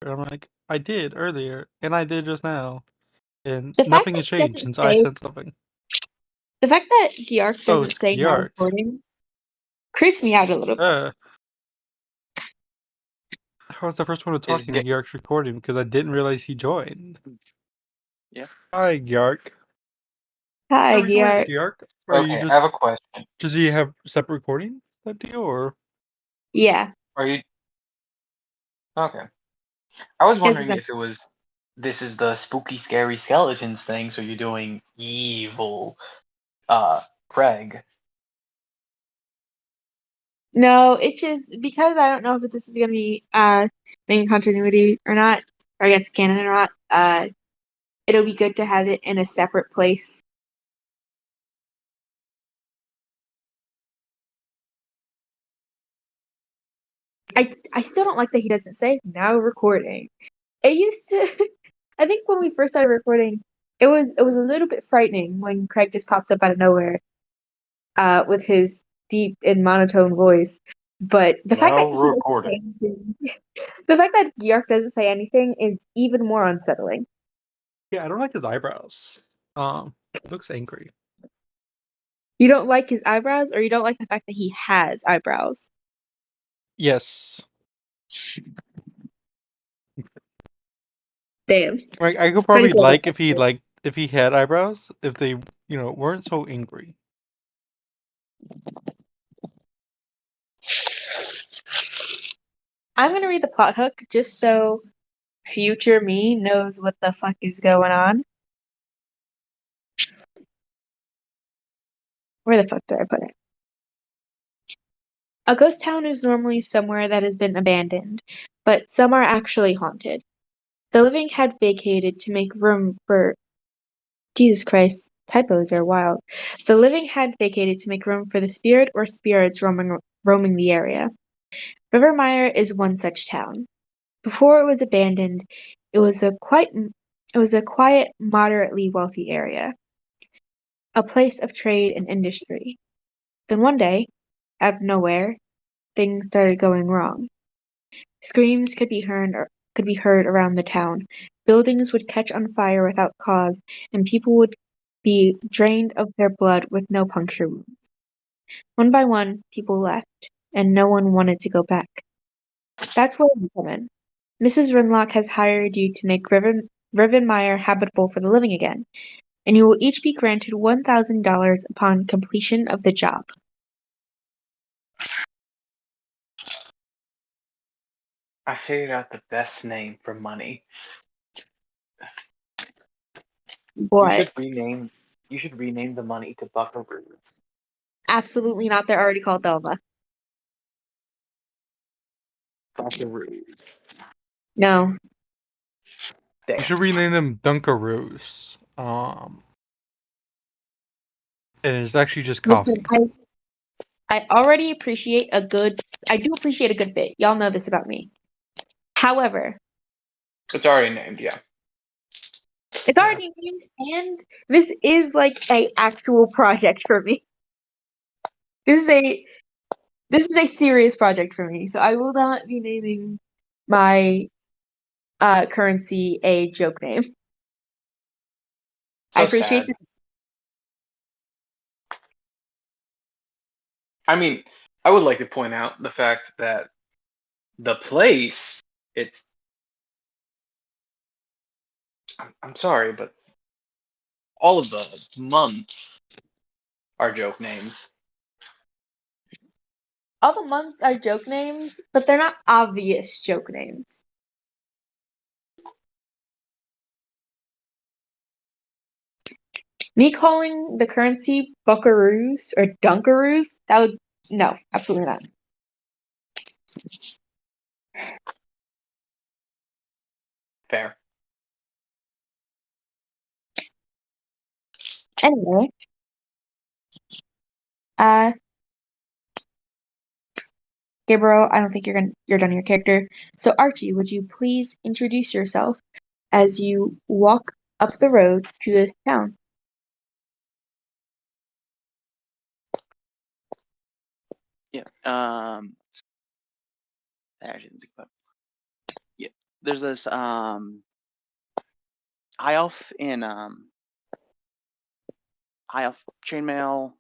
And I'm like, I did earlier, and I did just now, and The fact nothing that has he changed doesn't since I say said something. the fact that Gyark Oh, doesn't it's say now Gyark. recording creeps me out a little bit. I was the first one to Is talk in Gyark's recording because I didn't realize he joined. Yeah. Hi, Gyark. Hi, How many joins, Gyark. Gyark? Are you Okay, I have a question. do you have separate recordings that deal, or? Yeah. Are you okay? I was wondering It's if this is the spooky, scary skeletons thing, so you're doing evil, Craig. No, it's just because I don't know if this is gonna be main continuity or not, or I guess canon or not. It'll be good to have it in a separate place. I still don't like that he doesn't say now recording. It used to I think when we first started recording, it was a little bit frightening when Craig just popped up out of nowhere with his deep and monotone voice. But the fact that Now he doesn't say recording. anything, the fact that Gyark doesn't say anything is even more unsettling. Yeah, I don't like his eyebrows. He looks angry. You don't like his eyebrows, or you don't like the fact that he has eyebrows? Yes. Damn. Like, I could How do you probably feel about like that? if he had eyebrows, if they, weren't so angry. I'm gonna read the plot hook just so future me knows what the fuck is going on. Where the fuck did I put it? A ghost town is normally somewhere that has been abandoned, but some are actually haunted. The living had vacated to make room for Jesus Christ, typos are wild. The living had vacated to make room for the spirit or spirits roaming the area. Rivermire is one such town. Before it was abandoned, it was a quiet, moderately wealthy area, a place of trade and industry. Then one day, out of nowhere, things started going wrong. Screams could be heard around the town. Buildings would catch on fire without cause, and people would be drained of their blood with no puncture wounds. One by one, people left, and no one wanted to go back. That's where we come in. Mrs. Rinlock has hired you to make Rivenmire habitable for the living again, and you will each be granted $1,000 upon completion of the job. I figured out the best name for money. You What? should rename. You should rename the money to Buckaroos. Absolutely not. They're already called Thelma. Buckaroos. No. You Damn. should rename them Dunkaroos. And it's actually just Listen, coffee. I already appreciate I do appreciate a good bit. Y'all know this about me. However, It's already named, yeah. it's already named, and this is like a actual project for me. This is a serious project for me, so I will not be naming my currency a joke name. I So appreciate sad. I mean, I would like to point out the fact that the place, it's. I'm sorry, but all of the months are joke names. all the months are joke names, but they're not obvious joke names. Me calling the currency buckaroos or dunkaroos, that would no, absolutely not. Fair. Anyway, uh, Gabriel, I don't think you're done your character. So Archie, would you please introduce yourself as you walk up the road to this town? Yeah. I didn't think about. Yeah. there's this high elf in high elf chainmail,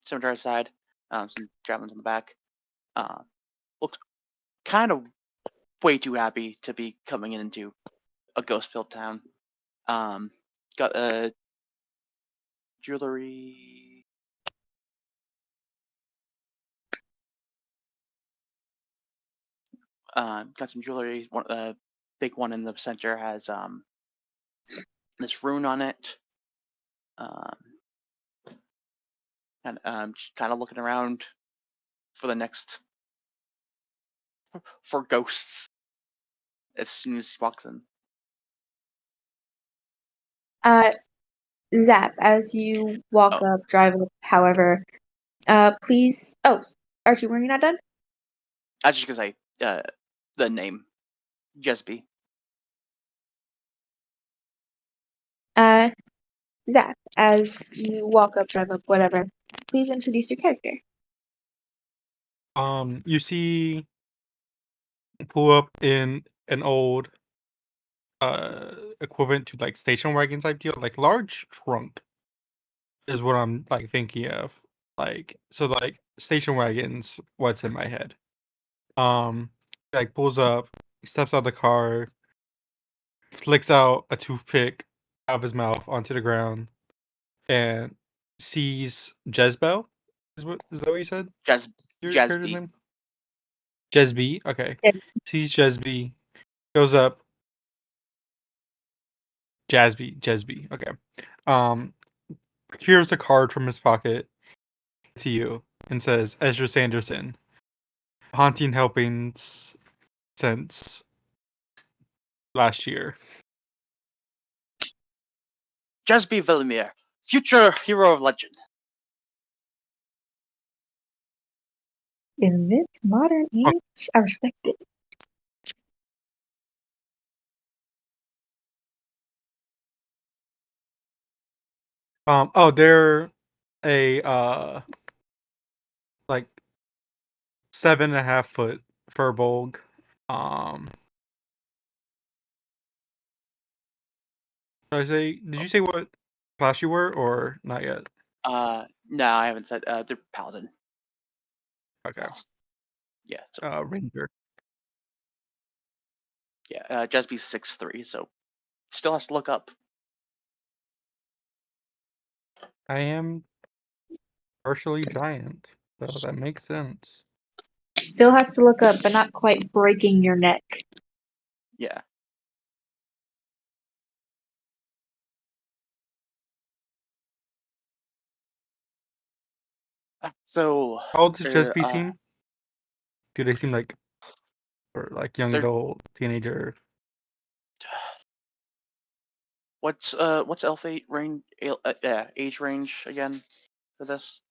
cemetery side, some javelins on the back. Looks kind of way too happy to be coming into a ghost-filled town. Got a jewelry. Got some jewelry. One, big one in the center has this rune on it. And just kind of looking around for the next for ghosts as soon as he walks in. Zap, as you walk Oh. up, drive up, however, please. Oh, Archie, were you not done? I was just gonna say the name, Jesby. Zap, as you walk up, drive up, whatever, please introduce your character. You see, pull up in an old, equivalent to like station wagon type deal, like large trunk, is what I'm like thinking of. Like so, like station wagons. What's in my head? Like pulls up, steps out of the car, flicks out a toothpick out of his mouth onto the ground, and sees Jezbel. Is that what you said? Your character's Jesby. name? Jesby. Okay. Yeah. Sees Jesby, goes up. Jesby. Okay. Here's the card from his pocket to you and says, Ezra Sanderson, haunting helpings since last year. Jesby Rivenmire, future hero of legend. In this modern age, I respect it. They're a like 7.5 foot furbolg. Did you say what class you were or not yet? No, I haven't said. They're paladin. Okay. Yeah. So, Ranger. yeah. Jesby's 6'3", so still has to look up. I am partially giant, so that makes sense. Still has to look up, but not quite breaking your neck. Yeah. So. How old does Jesby uh, seem? Do they seem like, or like young They're- adult, teenager? What's elf range? Age range again for this?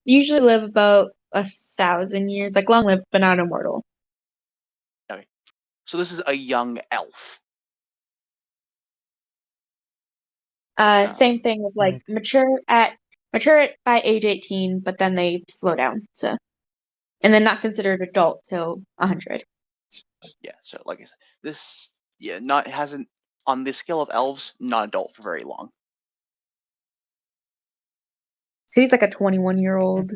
Usually live about 1,000 years, like long lived, but not immortal. Okay. So this is a young elf. Same thing with like mature by age 18, but then they slow down. So, and then not considered adult till 100. Yeah. So like I said, this hasn't on the scale of elves not adult for very long. So he's like a 21-year-old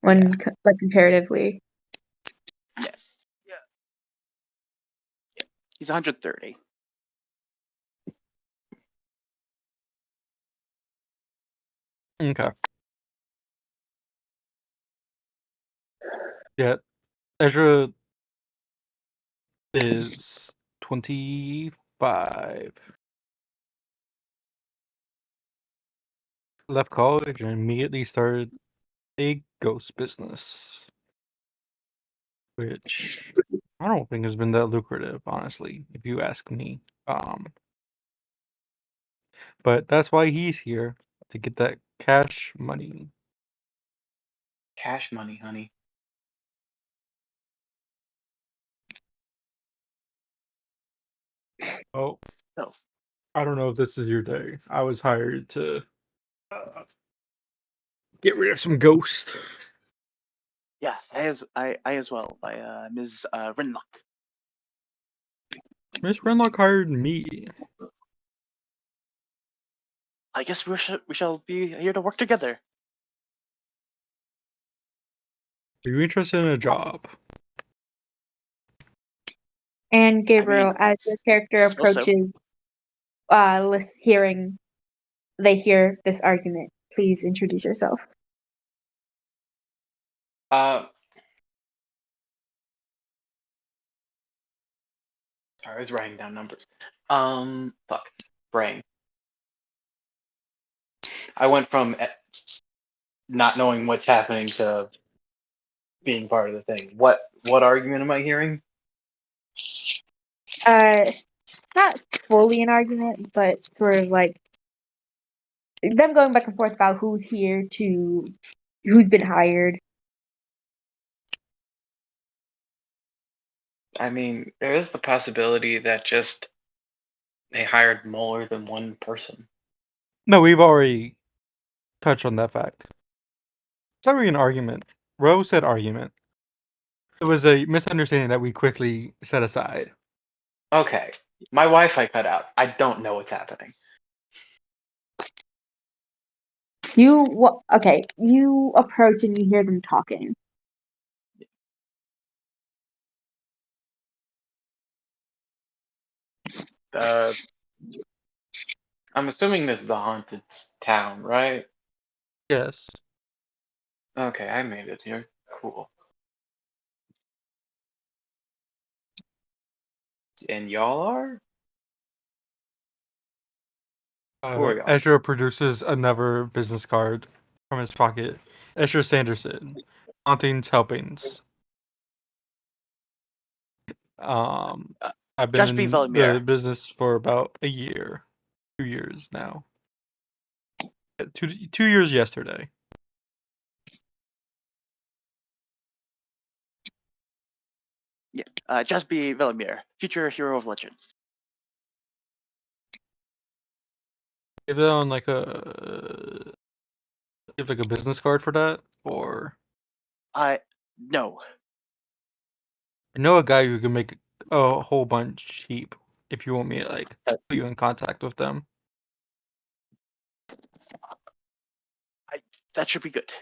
when like comparatively. Yeah. He's 130. Okay. Yeah. Ezra is 25. Left college and immediately started a ghost business, which I don't think has been that lucrative, honestly, if you ask me. But that's why he's here, to get that cash money. Cash money, honey. Oh, So I don't know if this is your day. I was hired to get rid of some ghosts. Yes, I as well by Ms. Rinlock. Miss Renlock hired me. I guess we shall be here to work together. Are you interested in a job? And I Gabriel, mean, as your character I suppose so. approaches, they hear this argument. Please introduce yourself. Uh, sorry, I was writing down numbers. Fuck, brain. I went from not knowing what's happening to being part of the thing. What argument am I hearing? Uh, not fully an argument, but sort of like them going back and forth about who's who's been hired. I mean, there is the possibility that just they hired more than one person. No, we've already touched on that fact. It's not really an argument. Rose said argument. It was a misunderstanding that we quickly set aside. Okay, my Wi-Fi cut out. I don't know what's happening. Okay, you approach and you hear them talking. Uh, I'm assuming this is the haunted town, right? Yes. Okay, I made it here. Cool. And y'all are? Who are y'all? Ezra produces another business card from his pocket. Ezra Sanderson. Hauntings Helpings. Um, Uh, I've been Just be in the Velimir. business for about a year. 2 years now. 2 years yesterday. Yeah, just be Velimir, future hero of legend. Give that on like a give like a business card for that, or No. I know a guy who can make a whole bunch cheap if you want me to like Uh, put you in contact with them. That should be good.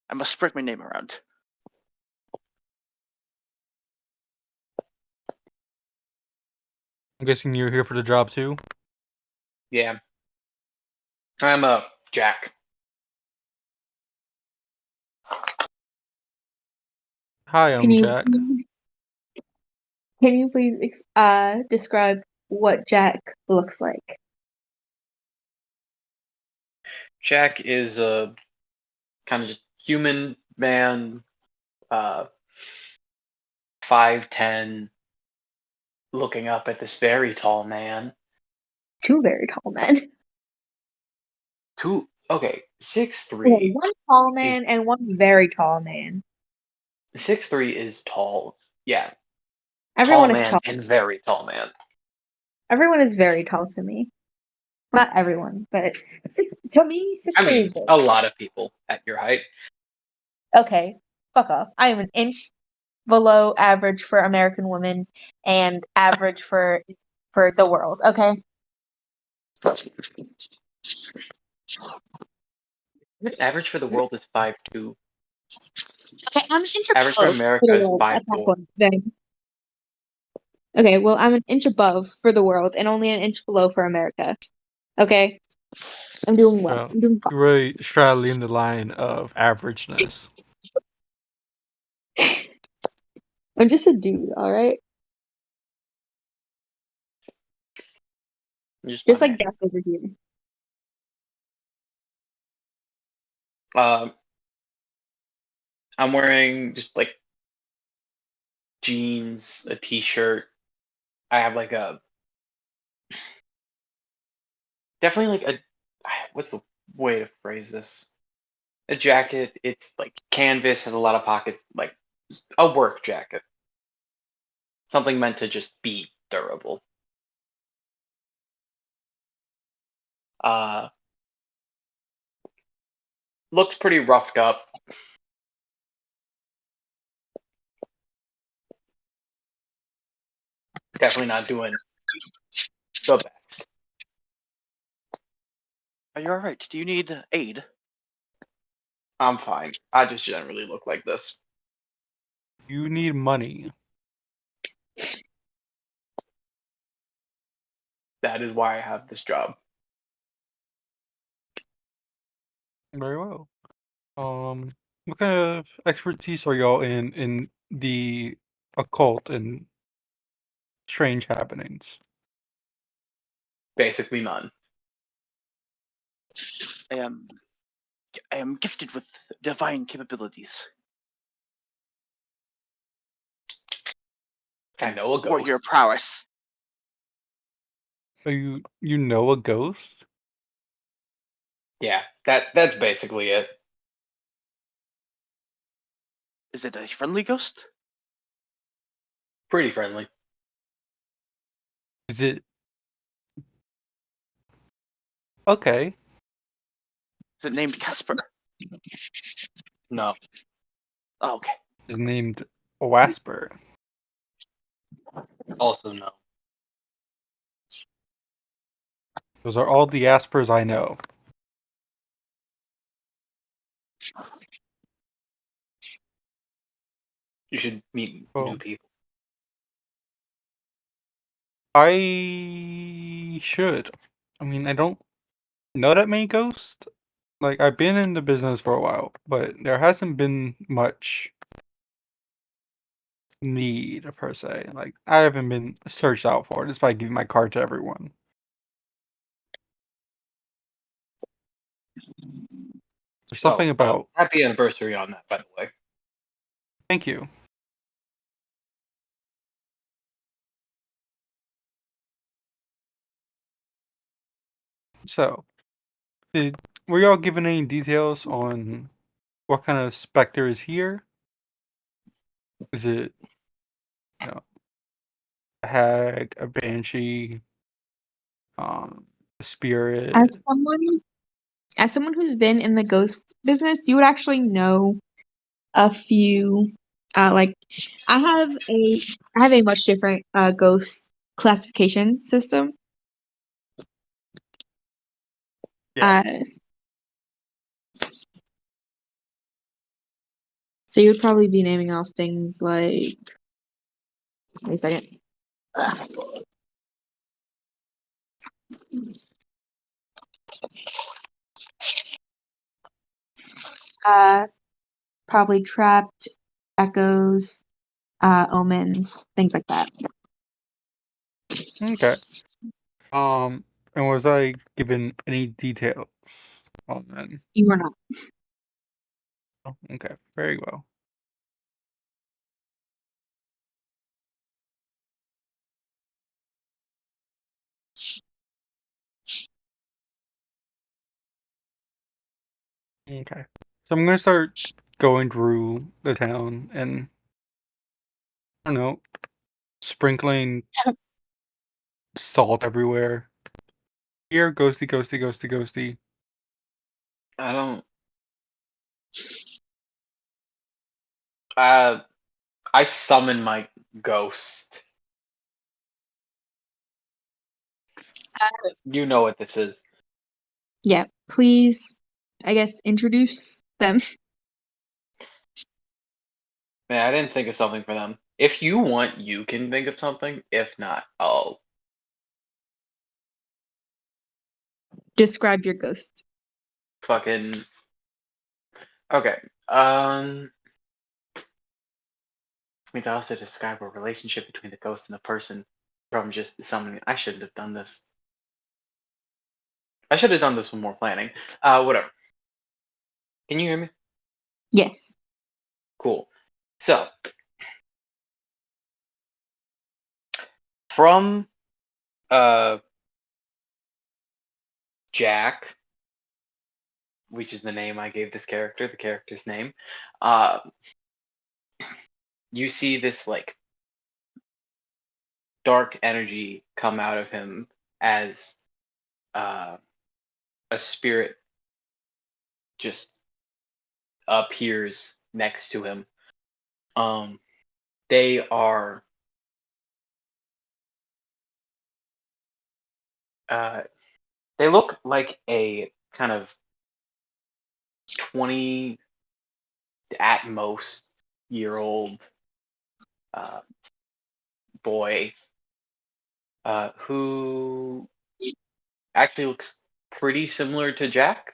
I must spread my name around. I'm guessing you're here for the job too. Yeah, I'm Jack. Hi, Can I'm you Jack. can you please describe what Jack looks like? Jack is a kind of just human man, uh, 5'10", looking up at this very tall man. Two very tall men. Okay, six Yeah, three one tall is man and one very tall man. 6'3" is tall. Yeah, tall Everyone is man tall. and very tall man. Everyone is very tall to me. Not everyone, but to me, I 6'3" mean, is good. a lot of people at your height. Okay, fuck off. I am an inch below average for American women and average for the world. Okay. Average for the world is 5'2". Okay, I'm an inch Average for above for America the is world at five that four. point. Then okay, well I'm an inch above for the world and only an inch below for America. Okay, I'm doing well. Well, I'm doing you're really straddling the line of averageness. fine. I'm just a dude. All right, Just my just like man. Jack over here. Um, I'm wearing just like jeans, a t-shirt. I have like a definitely like a what's the way to phrase this? A jacket. It's like canvas, has a lot of pockets, like a work jacket. Something meant to just be durable. Uh, looks pretty roughed up. Definitely not doing the best. Are you alright? Do you need aid? I'm fine. I just generally look like this. You need money. That is why I have this job. Very well. What kind of expertise are y'all in the occult and strange happenings? Basically none. I am gifted with divine capabilities. I know a Warrior ghost. prowess. So you know a ghost? Yeah, that's basically it. Is it a friendly ghost? Pretty friendly. Is it okay? Is it named Casper? No. Oh, okay. Is named Wasper. Also no. Those are all the Aspers I know. You should meet Oh. new people. I should. I mean, I don't know that many ghosts. Like, I've been in the business for a while, but there hasn't been much need per se. Like, I haven't been searched out for it just by giving my card to everyone. There's something Oh, about happy anniversary on that, by the way. thank you. So, were y'all given any details on what kind of specter is here? Is it, you know, a hag, a banshee, a As spirit? someone as someone who's been in the ghost business, you would actually know a few like I have a I have a much different ghost classification system. Yeah. Uh so you would probably be naming off things like wait a second. Uh probably trapped, echoes, omens, things like that. Okay. And was I given any details on that? You are not. Oh, okay, very well. Okay. So I'm gonna start going through the town and I don't know, sprinkling salt everywhere. Here, ghosty, ghosty, ghosty, ghosty. I don't. I summon my ghost. You know what this is. Yeah, please, I guess, introduce them. Man, I didn't think of something for them. If you want, you can think of something. If not, I'll Describe your ghost. fucking. Okay. I mean, to also describe a relationship between the ghost and the person from just summoning. I shouldn't have done this. I should have done this with more planning. Whatever. Can you hear me? Yes. Cool. So, from uh Jack, which is the name I gave this character, the character's name, uh, you see this like dark energy come out of him as uh, a spirit just appears next to him. They are They look like a kind of 20 at most year old uh, boy who actually looks pretty similar to Jack,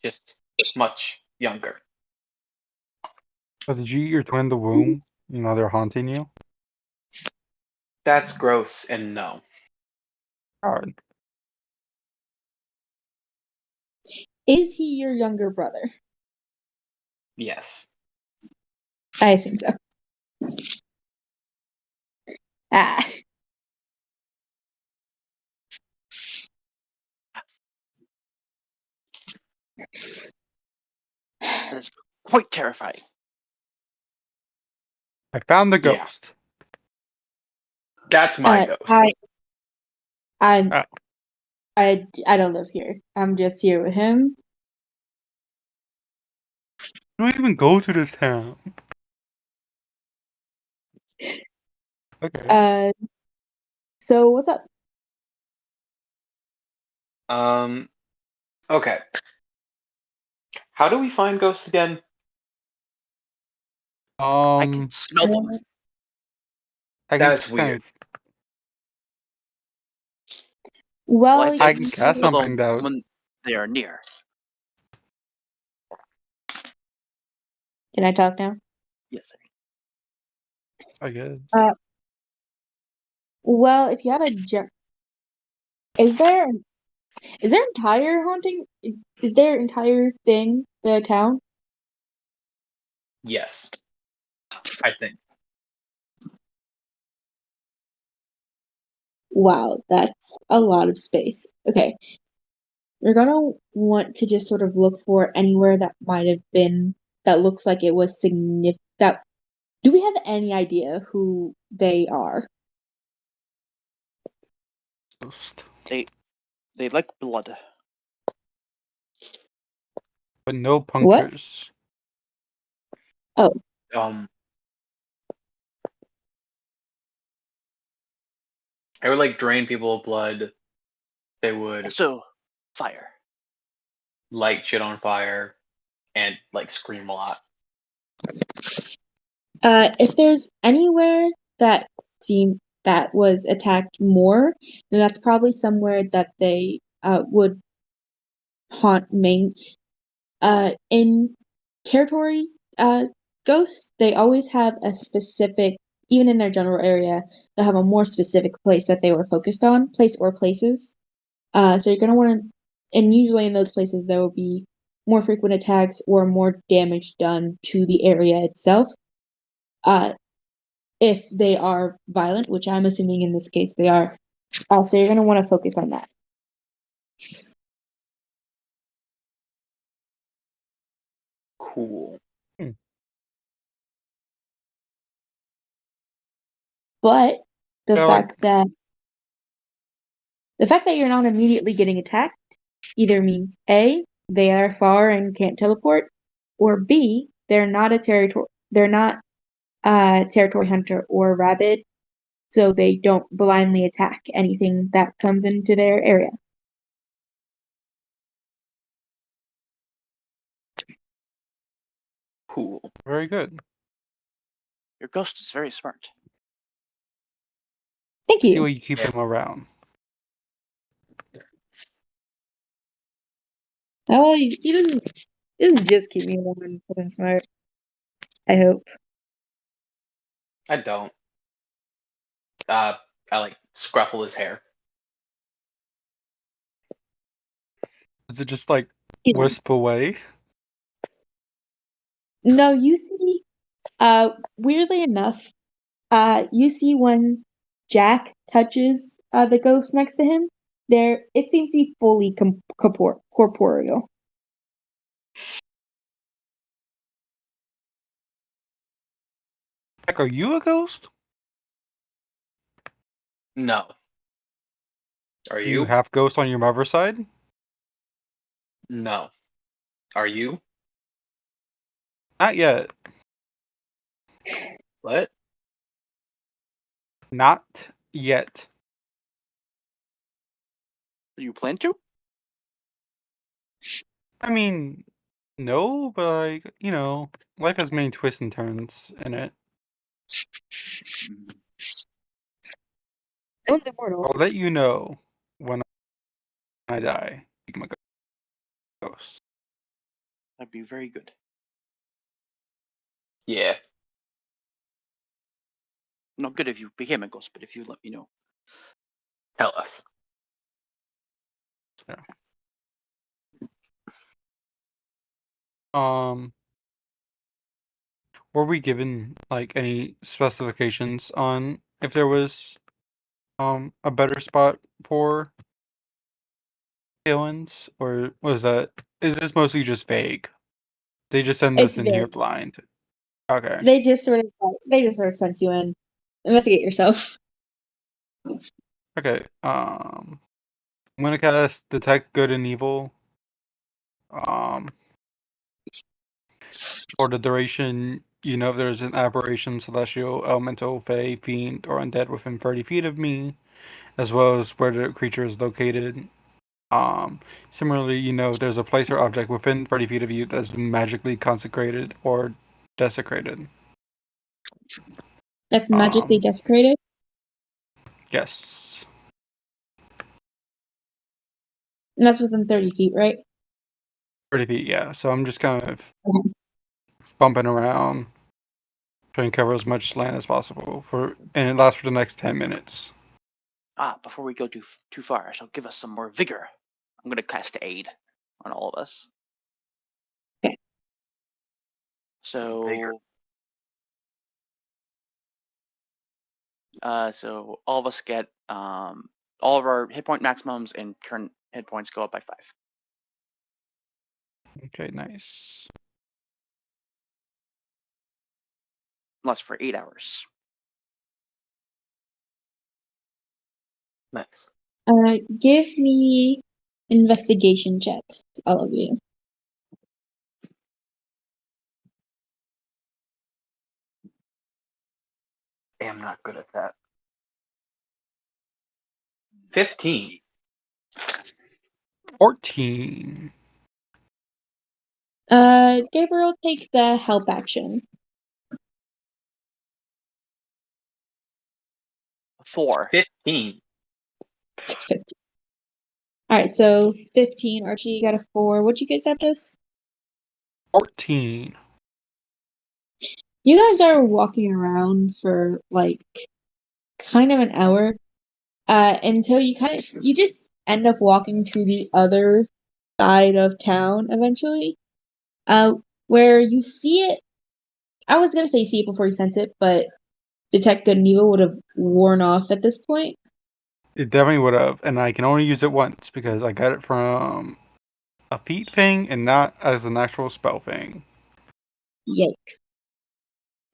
just much younger. But did you eat your twin in the womb? You know they're haunting you. That's gross and no. God. Is he your younger brother? Yes. I assume so. Ah. That is quite terrifying. I found the Yeah. ghost. That's my ghost. I Oh. I don't live here. I'm just here with him. You don't even go to this town. Okay. So what's up? Okay. How do we find ghosts again? I can Um, smell them. I can That's just kind weird. of. Well, Well, I I can can cast smell something them out. when they are near. can I talk now? Yes, sir. I guess. Well, if you have a is there entire haunting? Is their entire thing the town? Yes, I think. Wow, that's a lot of space. Okay, we're gonna want to just sort of look for anywhere that might have been that looks like it was significant. That do we have any idea who they are? Ghost. They like blood. But no What? punctures. Oh, Um, they would like drain people of blood. They would Also, fire. light shit on fire and like scream a lot. if there's anywhere that that was attacked more, then that's probably somewhere that they would haunt main. In territory ghosts, they always have a specific, even in their general area, they'll have a more specific place that they were focused on, place or places. So you're gonna want to, and usually in those places there will be more frequent attacks or more damage done to the area itself. If they are violent, which I'm assuming in this case they are. So you're gonna want to focus on that. Cool. But the Yeah, fact that you're not immediately getting attacked either means A, they are far and can't teleport, or B, they're not a territory hunter or rabid, so they don't blindly attack anything that comes into their area. Cool. very good. Your ghost is very smart. Thank See you. why you keep them around. Oh, he doesn't just keep me around because I'm smart. I hope. I don't. I like scruffle his hair. Is it just like He wisp away? No, you see, weirdly enough, you see when Jack touches the ghost next to him, it seems to be fully corporeal. Heck, are you a ghost? No. Are Are you you? half ghost on your mother's side? No. Are you? Not yet. What? Not yet. Do you plan to? I mean, no, but like, life has many twists and turns in it. Mm, No one's immortal. I'll let you know when I die. Become a ghost. that'd be very good. Yeah. Not good if you became a ghost, but if you let me know. Tell us. Yeah. Um, were we given like any specifications on if there was a better spot for aliens, or is this mostly just vague? They just send It's us in here vague. blind. Okay. They just sort of sent you in. Investigate yourself. Okay. I'm gonna cast Detect Good and Evil. Um, for the duration, if there's an aberration, celestial, elemental, fey, fiend, or undead within 30 feet of me, as well as where the creature is located. Similarly, if there's a place or object within 30 feet of you that's magically consecrated or desecrated. That's magically Um, desecrated. yes. And that's within 30 feet, right? 30 feet, yeah. So I'm just kind of Okay. bumping around, trying to cover as much land as possible and it lasts for the next 10 minutes. Before we go too far, so give us some more vigor. I'm gonna cast aid on all of us. Okay. Some vigor. So all of us get all of our hit point maximums and current hit points go up by 5. Okay, nice. Lasts for 8 hours. Nice. Give me investigation checks, all of you. I'm not good at that. 15. 14. Gabriel, take the help action. 4. 15. Alright, so 15. Archie, you got a 4. What'd you get, Zapdos? 14. You guys are walking around for like kind of an hour, until you just end up walking to the other side of town eventually, where you see it. I was gonna say you see it before you sense it, but Detect Good and Evil would have worn off at this point. It definitely would have, and I can only use it once because I got it from a feat thing and not as an actual spell thing. Yikes.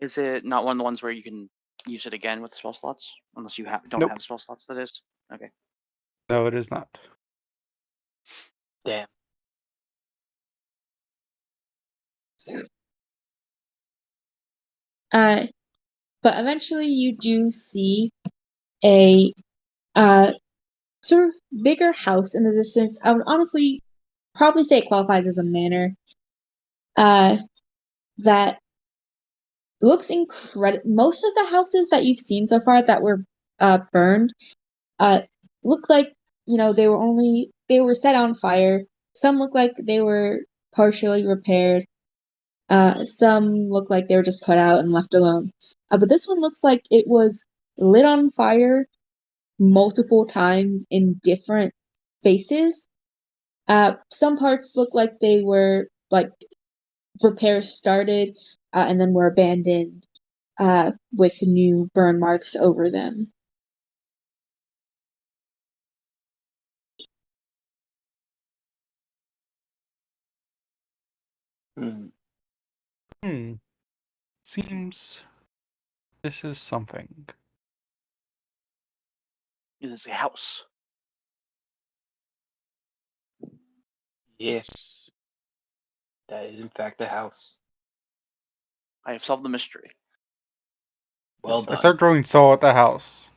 Is it not one of the ones where you can use it again with the spell slots? Unless you don't Nope. have spell slots, that is. Okay. No, it is not. Damn. But eventually you do see a sort of bigger house in the distance. I would honestly probably say it qualifies as a manor. That looks incredible. Most of the houses that you've seen so far that were burned uh look like they were set on fire. Some look like they were partially repaired. Some look like they were just put out and left alone. But this one looks like it was lit on fire multiple times in different phases. Some parts look like they were like repairs started, and then were abandoned, with new burn marks over them. Hmm. Seems this is something. It is a house. Yeah, that is in fact the house. I have solved the mystery. Well Yes, I done. start throwing salt at the house.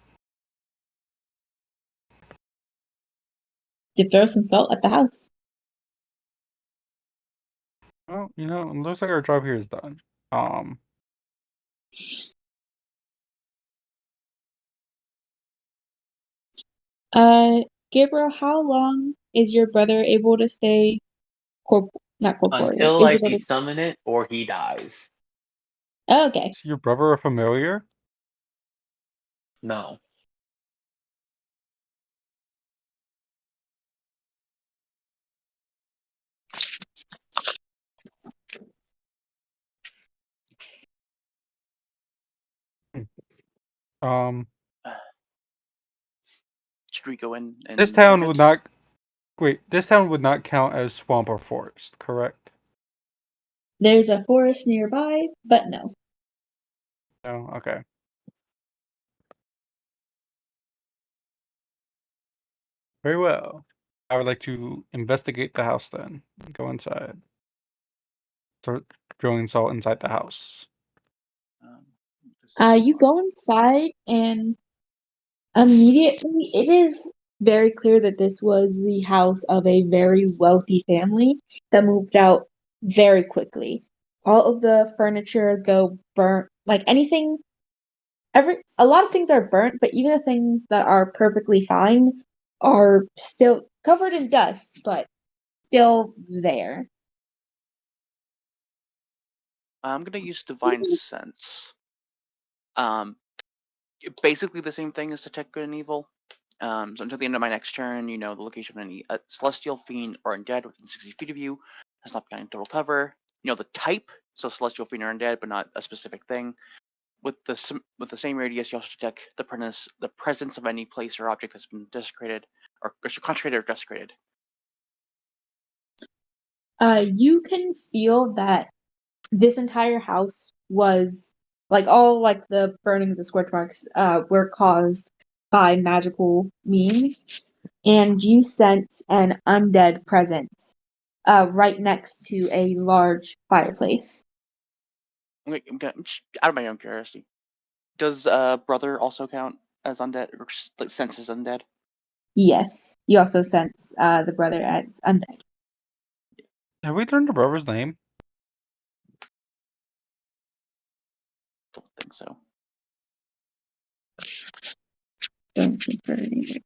to throw some salt at the house. Well, it looks like our job here is done. Gabriel, how long is your brother able to stay not corporeal, Until I able to... desummon it or he dies. Oh, okay. Is your brother a familiar? No. Um, Should we go in and this town look would at? not. Wait, this town would not count as swamp or forest, correct? There's a forest nearby, but no. No. Okay. Very well. I would like to investigate the house then. Go inside. Start throwing salt inside the house. You go inside and immediately it is very clear that this was the house of a very wealthy family that moved out very quickly. All of the furniture, though burnt, like anything, a lot of things are burnt, but even the things that are perfectly fine are still covered in dust, but still there. I'm gonna use divine sense. Basically the same thing as detect good and evil. So until the end of my next turn, the location of any celestial, fiend, or undead within 60 feet of you has not begun total cover. The type, so celestial, fiend, or undead, but not a specific thing. With the same radius, you also detect the presence of any place or object that's been desecrated or consecrated or desecrated. You can feel that this entire house was all the burnings, the scorch marks, were caused by magical means, and you sense an undead presence right next to a large fireplace. Out of my own curiosity, does brother also count as undead or sense as undead? Yes, you also sense the brother as undead. Have we learned the brother's name? Don't think so. Don't think for anything.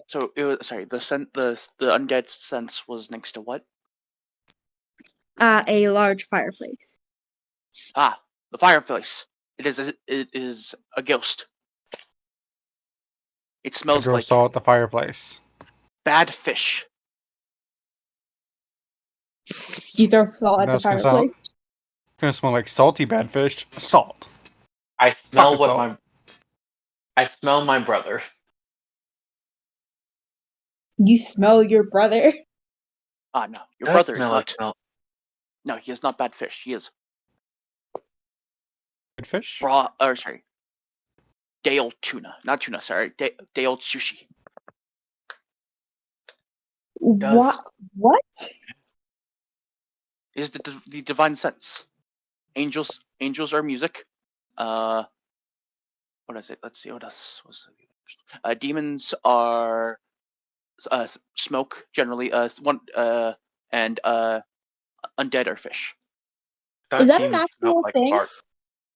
So it was the undead sense was next to what? A large fireplace. Ah, the fireplace. It is a ghost. It I smells throw like salt at the fireplace. bad fish. You throw salt at Now the it's gonna fireplace. smell like salty bad fish. Salt. I smell Pocket what salt. my I smell my brother. You smell your brother. Ah, no, your Does brother is smell like not. smell. No, he is not bad fish. He is Good fish. raw. Or sorry, day old tuna, not tuna. Sorry, day old sushi. Does What? Is the divine sense? Angels are music. What is it? Let's see. What else? Demons are smoke generally. And undead are fish. Is thought that an demons smelled actual like thing? fart.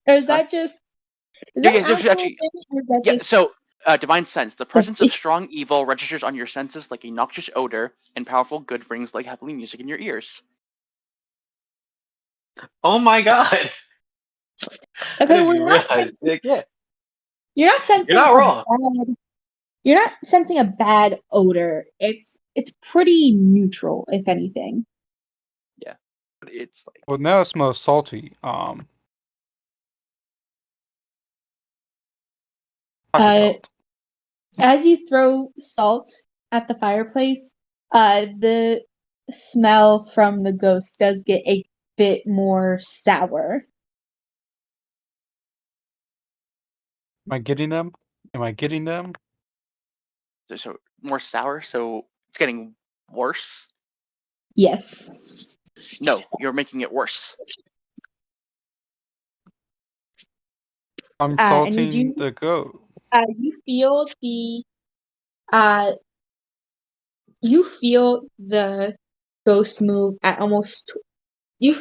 Or is Huh? that just is Yeah, that yeah, an there's actual actually. thing? Or is that Yeah, just so divine sense. The presence of something? strong evil registers on your senses like a noxious odor, and powerful good rings like heavenly music in your ears. Oh my god! I Okay, didn't we're even not realize. Like, yeah, you're not you're sensing not wrong. you're not sensing a bad odor. It's pretty neutral, if anything. Yeah, but it's like Well, now it smells salty. Pocket Uh salt. as you throw salt at the fireplace, the smell from the ghost does get a bit more sour. Am I getting them? Am I getting them? so more sour. So it's getting worse. Yes. No, you're making it worse. I'm And you salting do the goat. you feel You feel the ghost move at almost you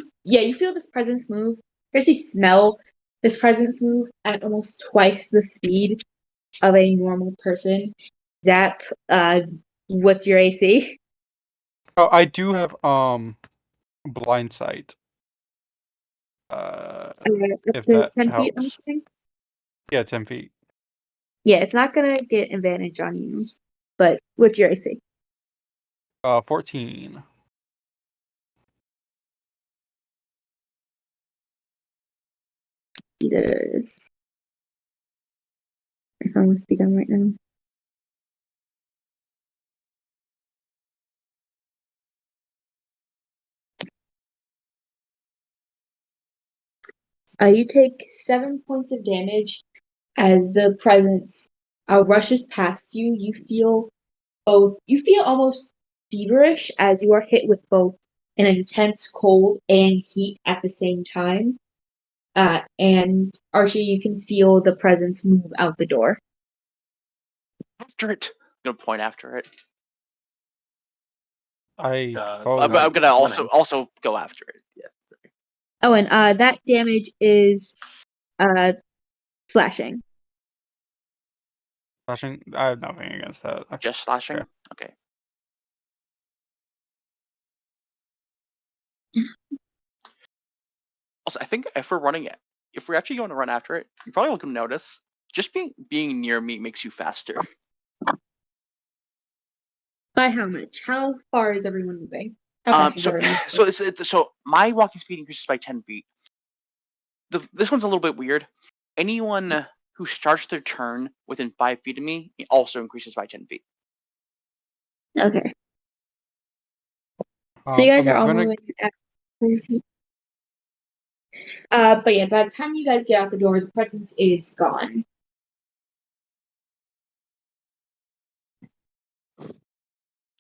feel this presence move. You smell this presence move at almost twice the speed of a normal person. Zap, what's your AC? Oh, I do have blind sight. Up If to that 10 feet, I'm helps. saying? Yeah, 10 feet. Yeah, it's not gonna get advantage on you. But what's your AC? 14. Jesus. My phone must be done right now. You take 7 points of damage as the presence rushes past you. You feel almost feverish as you are hit with both an intense cold and heat at the same time. And Archie, you can feel the presence move out the door. After it. I'm gonna point after it. I The follow I'm you. gonna running. also go after it. Yeah. Oh, and that damage is slashing. Flashing. I have nothing against that. Just slashing? Okay. Okay. Also, I think if we're actually going to run after it, you probably won't notice. Just being near me makes you faster. By how much? How far is everyone moving? How fast is So everyone so moving? so my walking speed increases by 10 feet. This one's a little bit weird. Anyone who starts their turn within 5 feet of me also increases by 10 feet. Okay. So you guys are I'm all gonna. moving at 3 feet. But yeah, by the time you guys get out the door, the presence is gone.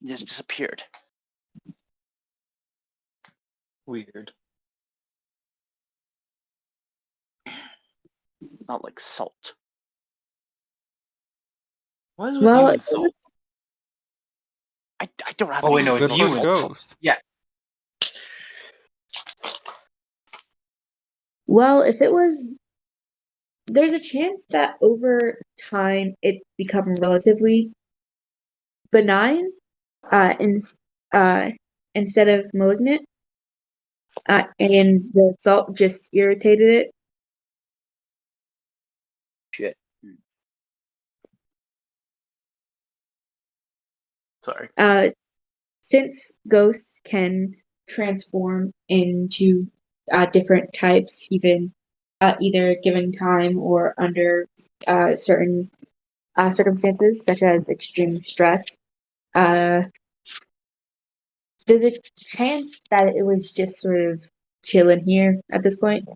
It just disappeared. Weird. Not like salt. What is with you Well, and Salt? I don't have Oh wait, anything no, Good it's for you a and salt. ghost. yeah. well, if it was, there's a chance that over time it become relatively benign, in, uh, instead of malignant, and the salt just irritated it. Shit. Sorry. Since ghosts can transform into different types, even either given time or under certain circumstances, such as extreme stress, uh, there's a chance that it was just sort of chilling here at this point.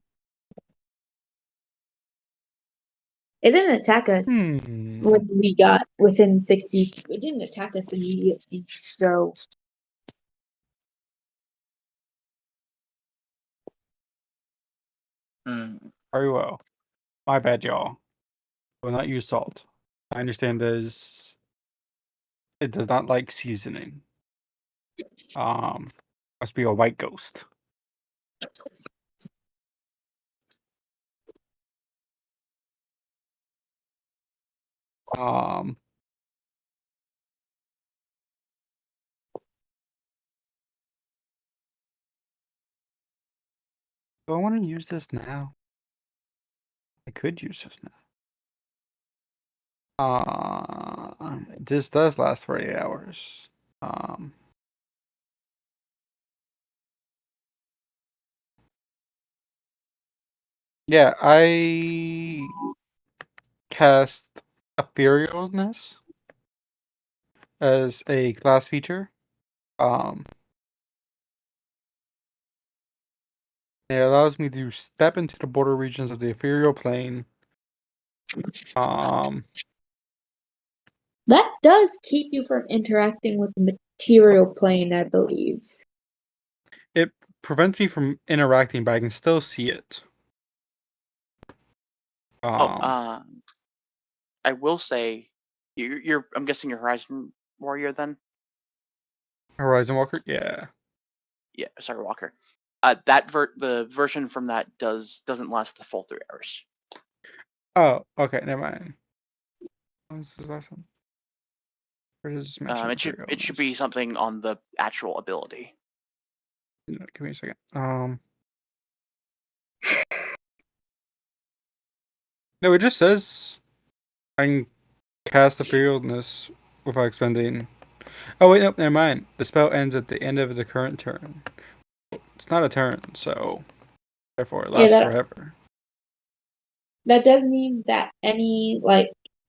It didn't attack us Hmm. when we got within 60. It didn't attack us immediately, so Mm. Very well. My bad, y'all. Will not use salt. I understand it does not like seasoning. Must be a white ghost. Um, do I want to use this now? I could use this now. This does last for 8 hours. Yeah, I cast Etherealness as a class feature. Um, it allows me to step into the border regions of the ethereal plane. Um, that does keep you from interacting with the material plane, I believe. it prevents me from interacting, but I can still see it. Oh, Um, I will say You're I'm guessing you're Horizon Warrior then? Horizon Walker? Yeah. Yeah, sorry, Walker. The version from that doesn't last the full 3 hours. Oh, okay, never mind. What was this last one? Where does this mention It should be something on the actual ability. Give me a second. No, it just says I can cast Etherealness without expending. Oh wait, nope, never mind. The spell ends at the end of the current turn. It's not a turn, so therefore it Yeah, lasts forever. that does mean that any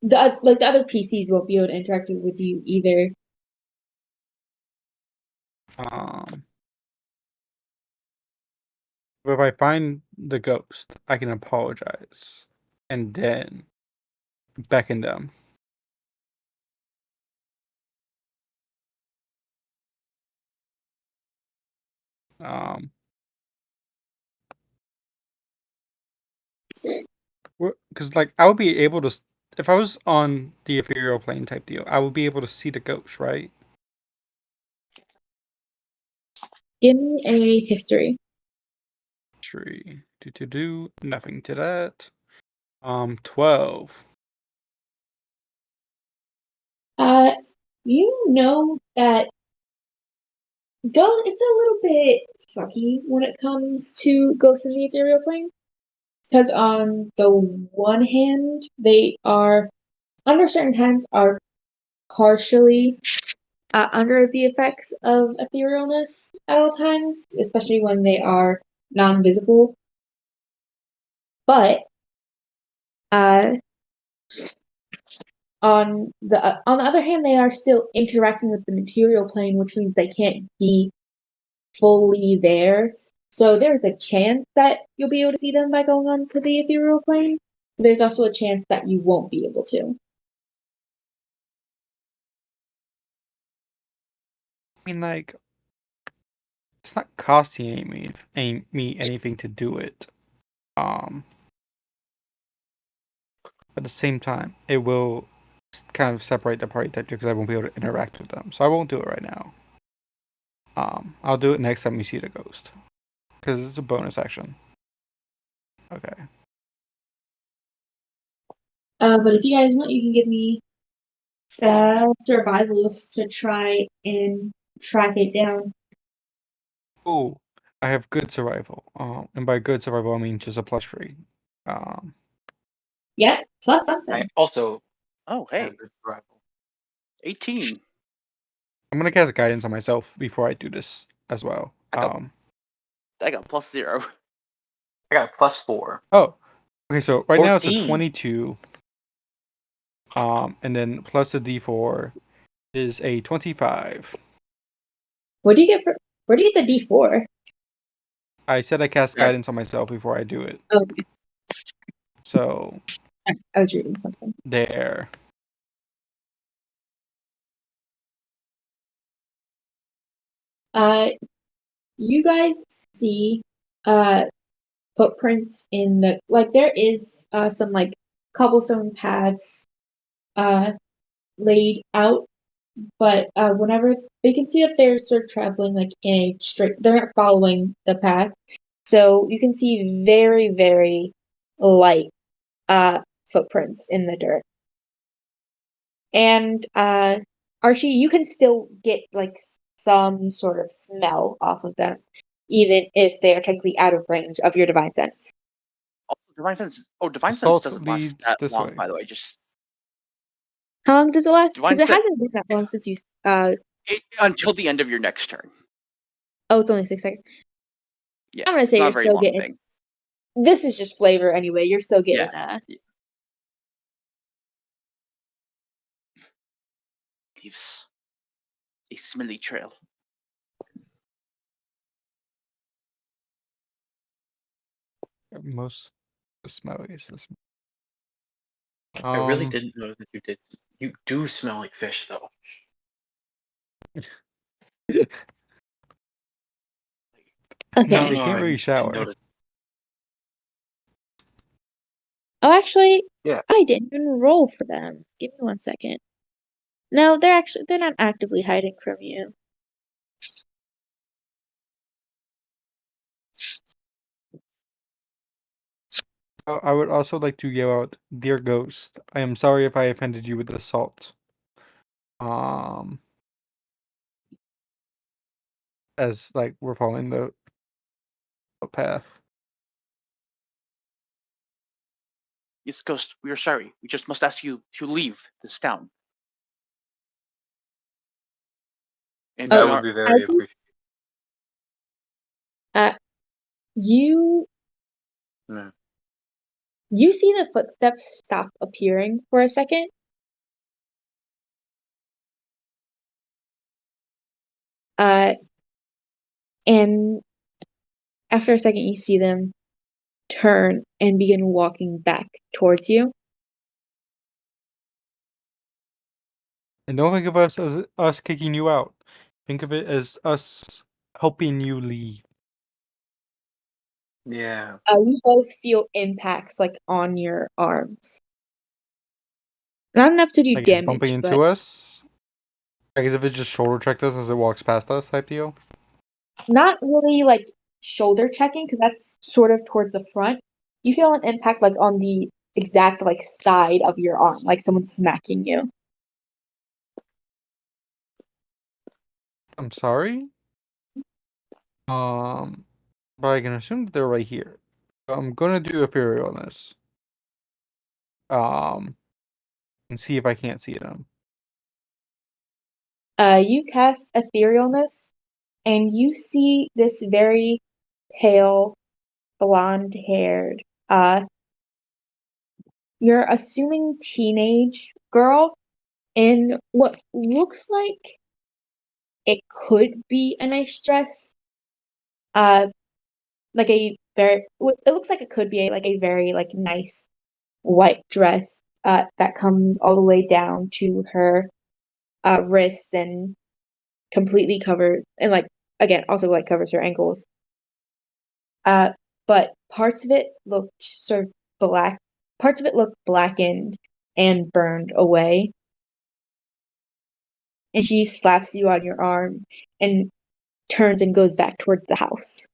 the other PCs won't be able to interact with you either. But if I find the ghost, I can apologize and then beckon them. Because like I would be able to, if I was on the ethereal plane type deal, I would be able to see the ghost, right? Give me a history. History. Nothing to that. 12. You know that it's a little bit sucky when it comes to ghosts in the ethereal plane. Because on the one hand, they are under certain times are partially under the effects of etherealness at all times, especially when they are non-visible. But uh, on the other hand, they are still interacting with the material plane, which means they can't be fully there. So there's a chance that you'll be able to see them by going on to the ethereal plane. There's also a chance that you won't be able to. I mean, like, it's not costing me anything to do it. At the same time, it will kind of separate the party type because I won't be able to interact with them. So I won't do it right now. I'll do it next time we see the ghost because it's a bonus action. Okay. But if you guys want, you can give me survivals to try and track it down. Oh, I have good survival. And by good survival, I mean just a +3. Yep, plus I something. also Oh, hey, have good survival. 18. I'm gonna cast guidance on myself before I do this as well. I got +0. I got a +4. Oh, okay. So right now it's a 14. 22. And then plus the D4 is a 25. What do you get for? Where do you get the D4? I said I cast Yeah. guidance on myself before I do it. Okay, So I was reading something. there. You guys see footprints in the there is some cobblestone paths laid out, but whenever they can see that they're sort of traveling in a straight, they're not following the path, so you can see very, very light footprints in the dirt. And Archie, you can still get some sort of smell off of them, even if they are technically out of range of your divine sense. Divine Sense Assault doesn't last leads that this long, way. by the way. Just How long does it last? Because Divine it Sense hasn't been that long since you. until the end of your next turn. Oh, it's only 6 seconds. Yeah, I'm gonna it's say not you're a very still long getting. thing. This is just flavor anyway. You're still getting Leaves a smelly trail. Most smelly is this. I really didn't notice that you did. You do smell like fish, though. Okay. No, I don't they know. can't really I shower. noticed. Oh, actually, Yeah. I didn't even roll for them. Give me 1 second. No, they're not actively hiding from you. I would also like to give out, dear ghost. I am sorry if I offended you with assault. As like we're following the path. Yes, Ghost, we are sorry. We just must ask you to leave this town. And That Oh, we would are be I very think appreciated. you Yeah. you see the footsteps stop appearing for a second. Uh, and after a second, you see them turn and begin walking back towards you. And don't think of us as us kicking you out. Think of it as us helping you leave. Yeah. You both feel impacts like on your arms. Not enough to do Like it's bumping damage, but into us. Like as if it just shoulder checked us as it walks past us type deal. not really like shoulder checking because that's sort of towards the front. You feel an impact like on the exact like side of your arm, like someone smacking you. I'm sorry. But I can assume that they're right here. So I'm gonna do etherealness. And see if I can't see them. You cast etherealness, and you see this very pale, blonde-haired, you're assuming teenage girl in what looks like it could be a nice dress. Uh, like a very, it looks like it could be like a very like nice white dress. That comes all the way down to her wrists and completely covered, and like again also like covers her ankles. Uh, but parts of it looked sort of black. Parts of it looked blackened and burned away. And she slaps you on your arm and turns and goes back towards the house.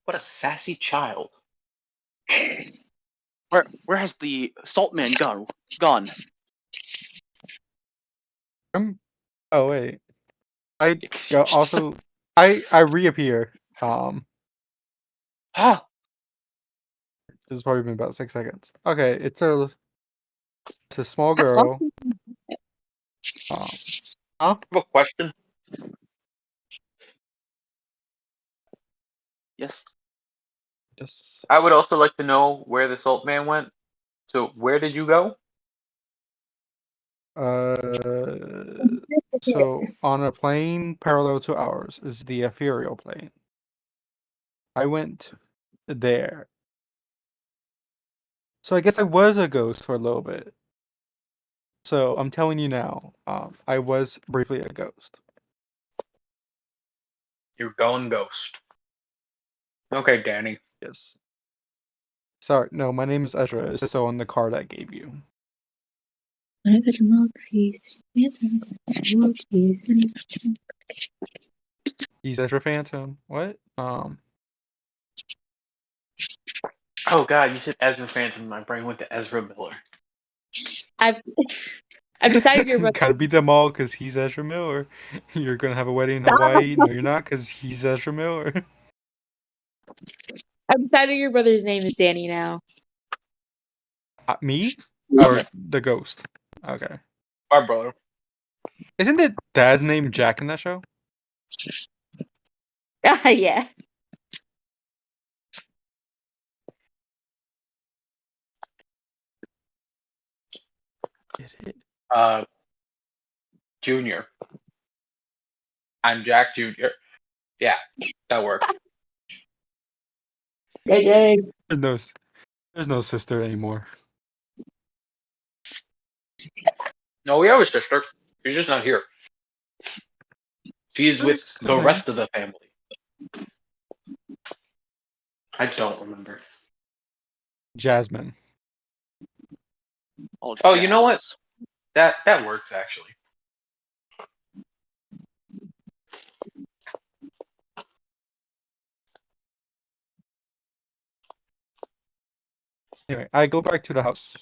What a sassy child. where has the salt man gone? Oh wait. I Just also I reappear. ah, This has probably been about 6 seconds. Okay, it's a small How girl. often? Huh? I have a question. yes. Yes. I would also like to know where the salt man went. So where did you go? So on a plane parallel to ours is the ethereal plane. I went there. So I guess I was a ghost for a little bit. So I'm telling you now, I was briefly a ghost. You're going ghost. Okay, Danny. Yes. Sorry, no, my name is Ezra. It's so on the card I gave you. He's Ezra Phantom. What? Oh God, you said Ezra Phantom. My brain went to Ezra Miller. I've I've decided your brother. Gotta beat them all because he's Ezra Miller. You're gonna have a wedding in Stop. Hawaii. No, you're not because he's Ezra Miller. I've decided your brother's name is Danny now. Me Okay, or the ghost? Okay. my brother. Isn't it Dad's name Jack in that show? Yeah. Uh, Junior. I'm Jack Junior. Yeah, that works. JJ. There's no sister anymore. No, we have a sister. She's just not here. She's What's with his sister's the name? rest of the family. I don't remember. Jasmine. Oh, you know what? That works actually. Anyway, I go back to the house.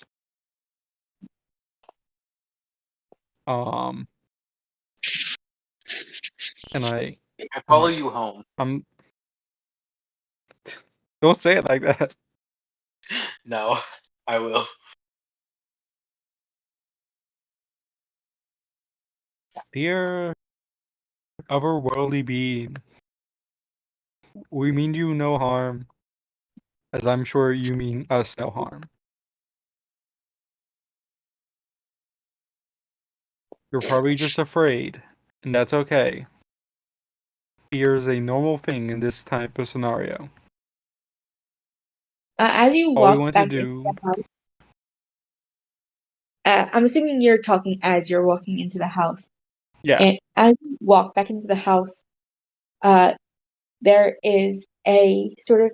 And I I'm follow like, you home. don't say it like that. No, I will. Dear otherworldly being, we mean you no harm, as I'm sure you mean us no harm. You're probably just afraid, and that's okay. Fear is a normal thing in this type of scenario. As you All we walk want to back into the do, house, I'm assuming you're talking as you're walking into the house. yeah, And as you walk back into the house, uh, there is a sort of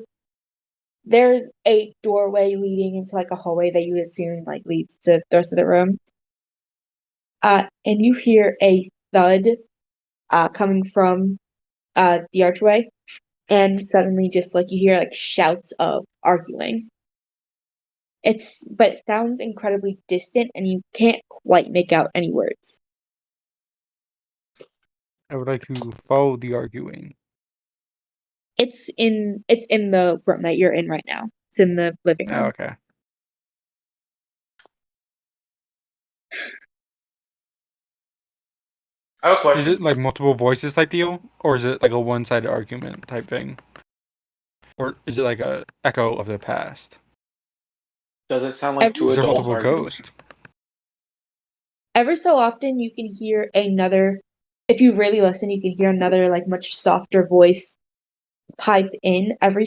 there's a doorway leading into like a hallway that you assume like leads to the rest of the room. And you hear a thud coming from the archway, and suddenly just like you hear like shouts of arguing. But it sounds incredibly distant and you can't quite make out any words. I would like to follow the arguing. It's in the room that you're in right now. It's in the living Oh, room. okay. I have a Is question. it like multiple voices type deal, or is it like a one-sided argument type thing, or is it like a echo of the past? Does it sound like Every two Is there adults multiple arguing? ghosts? every so often you can hear another if you really listen, you can hear another like much softer voice pipe in every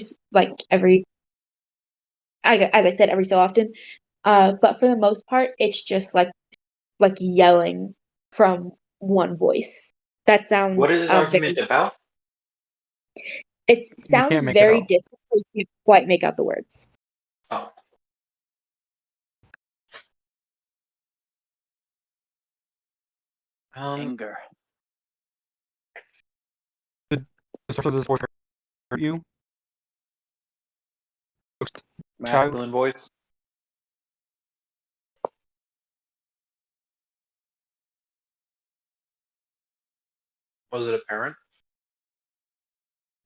as I said every so often. But for the most part, it's just like yelling from one voice. That What sounds is this argument very about? it You can't sounds make it very out. distant, so you can't quite make out the words. Oh, Anger. Did the source of this voice hurt you? Ghost child? masculine voice. Was it a parent?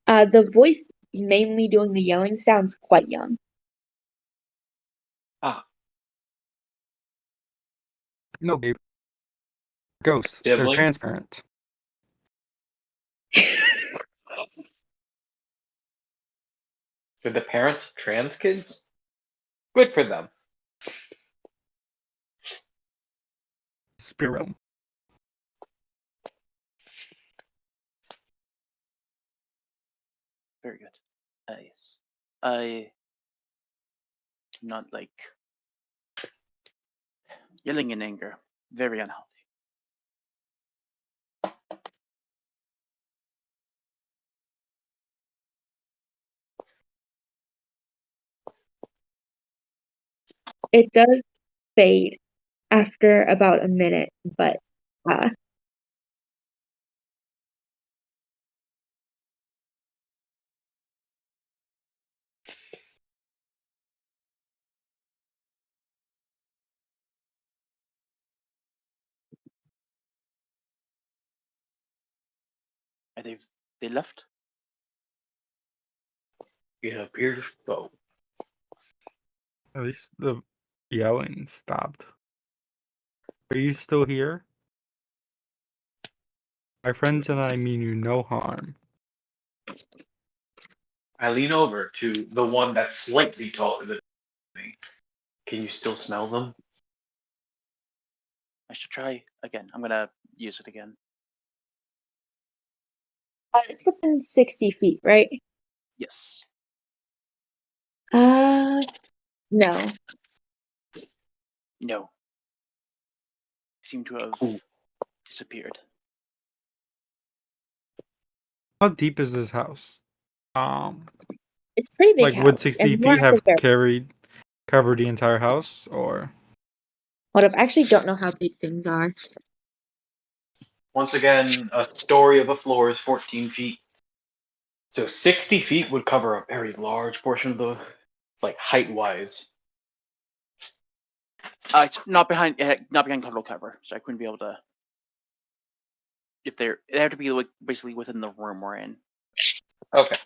The voice mainly doing the yelling sounds quite young. Ah, No, babe. Ghosts. They're sibling. transparent. For the parents of trans kids? Good for them. Spirit realm. Very good. Yes. I do not like yelling in anger. Very unhealthy. It does fade after about a minute, but uh, Are they left? It appears so. At least the yelling stopped. Are you still here? My friends and I mean you no harm. I lean over to the one that's slightly taller than me. Can you still smell them? I should try again. I'm gonna use it again. it's within 60 feet, right? Yes. No. No. Seem to have Ooh. disappeared. How deep is this house? It's a pretty big Like would house, and 60 you are feet at the have very covered the entire house, or What if I actually don't know how big things are. Once again, a story of a floor is 14 feet. So 60 feet would cover a very large portion of the, like, height-wise. It's not behind total cover, so I couldn't be able to. If they have to be like basically within the room we're in. Okay.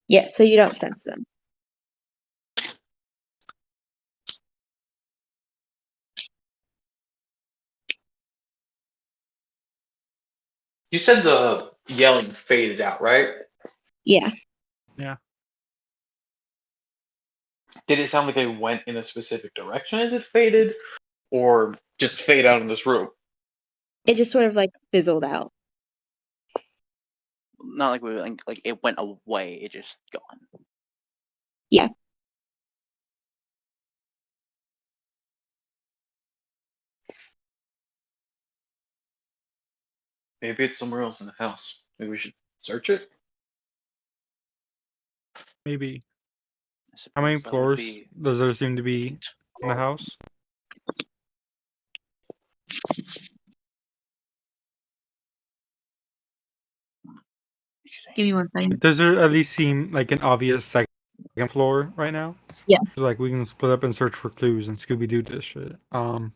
Yeah, so you don't sense them. You said the yelling faded out, right? Yeah. Yeah. Did it sound like they went in a specific direction as it faded, or just fade out in this room? It just sort of like fizzled out. Not like like it went away. It just gone. Yeah. Maybe it's somewhere else in the house. Maybe we should search it. Maybe. I How many suppose that would floors be does there seem to be in the house? Give me one second. Does there at least seem like an obvious second floor right now? Yes. Like we can split up and search for clues and Scooby Doo this shit. All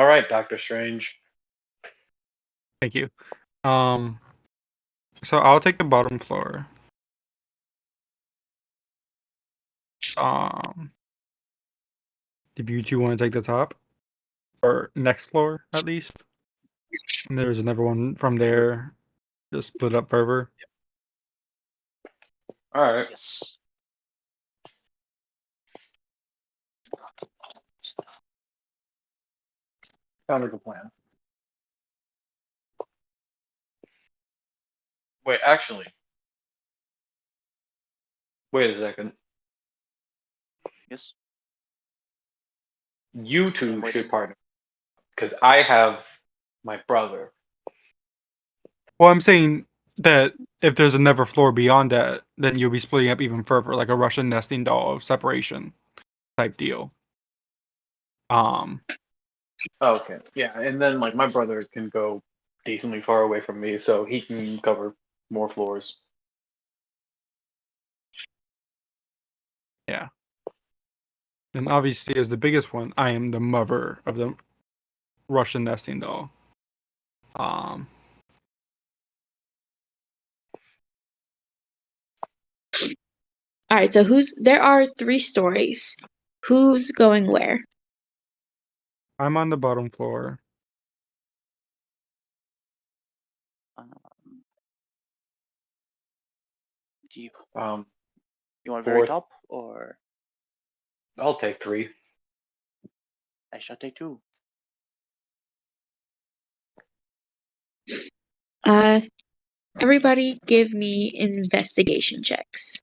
right, Doctor Strange. Thank you. So I'll take the bottom floor. If you two want to take the top or next floor at least, and there's another one from there, just split up further. All right. yes. Sounds like a plan. Wait, actually. Wait a second. Yes. You I'm two waiting. should partner. Because I have my brother. Well, I'm saying that if there's another floor beyond that, then you'll be splitting up even further, like a Russian nesting doll separation type deal. Okay. Yeah, and then like my brother can go decently far away from me, so he can cover more floors. Yeah. And obviously, as the biggest one, I am the mother of the Russian nesting doll. All right, so there are 3 stories. Who's going where? I'm on the bottom floor. Do you Um, want very fourth. top or I'll take 3. I shall take 2. Everybody give me investigation checks.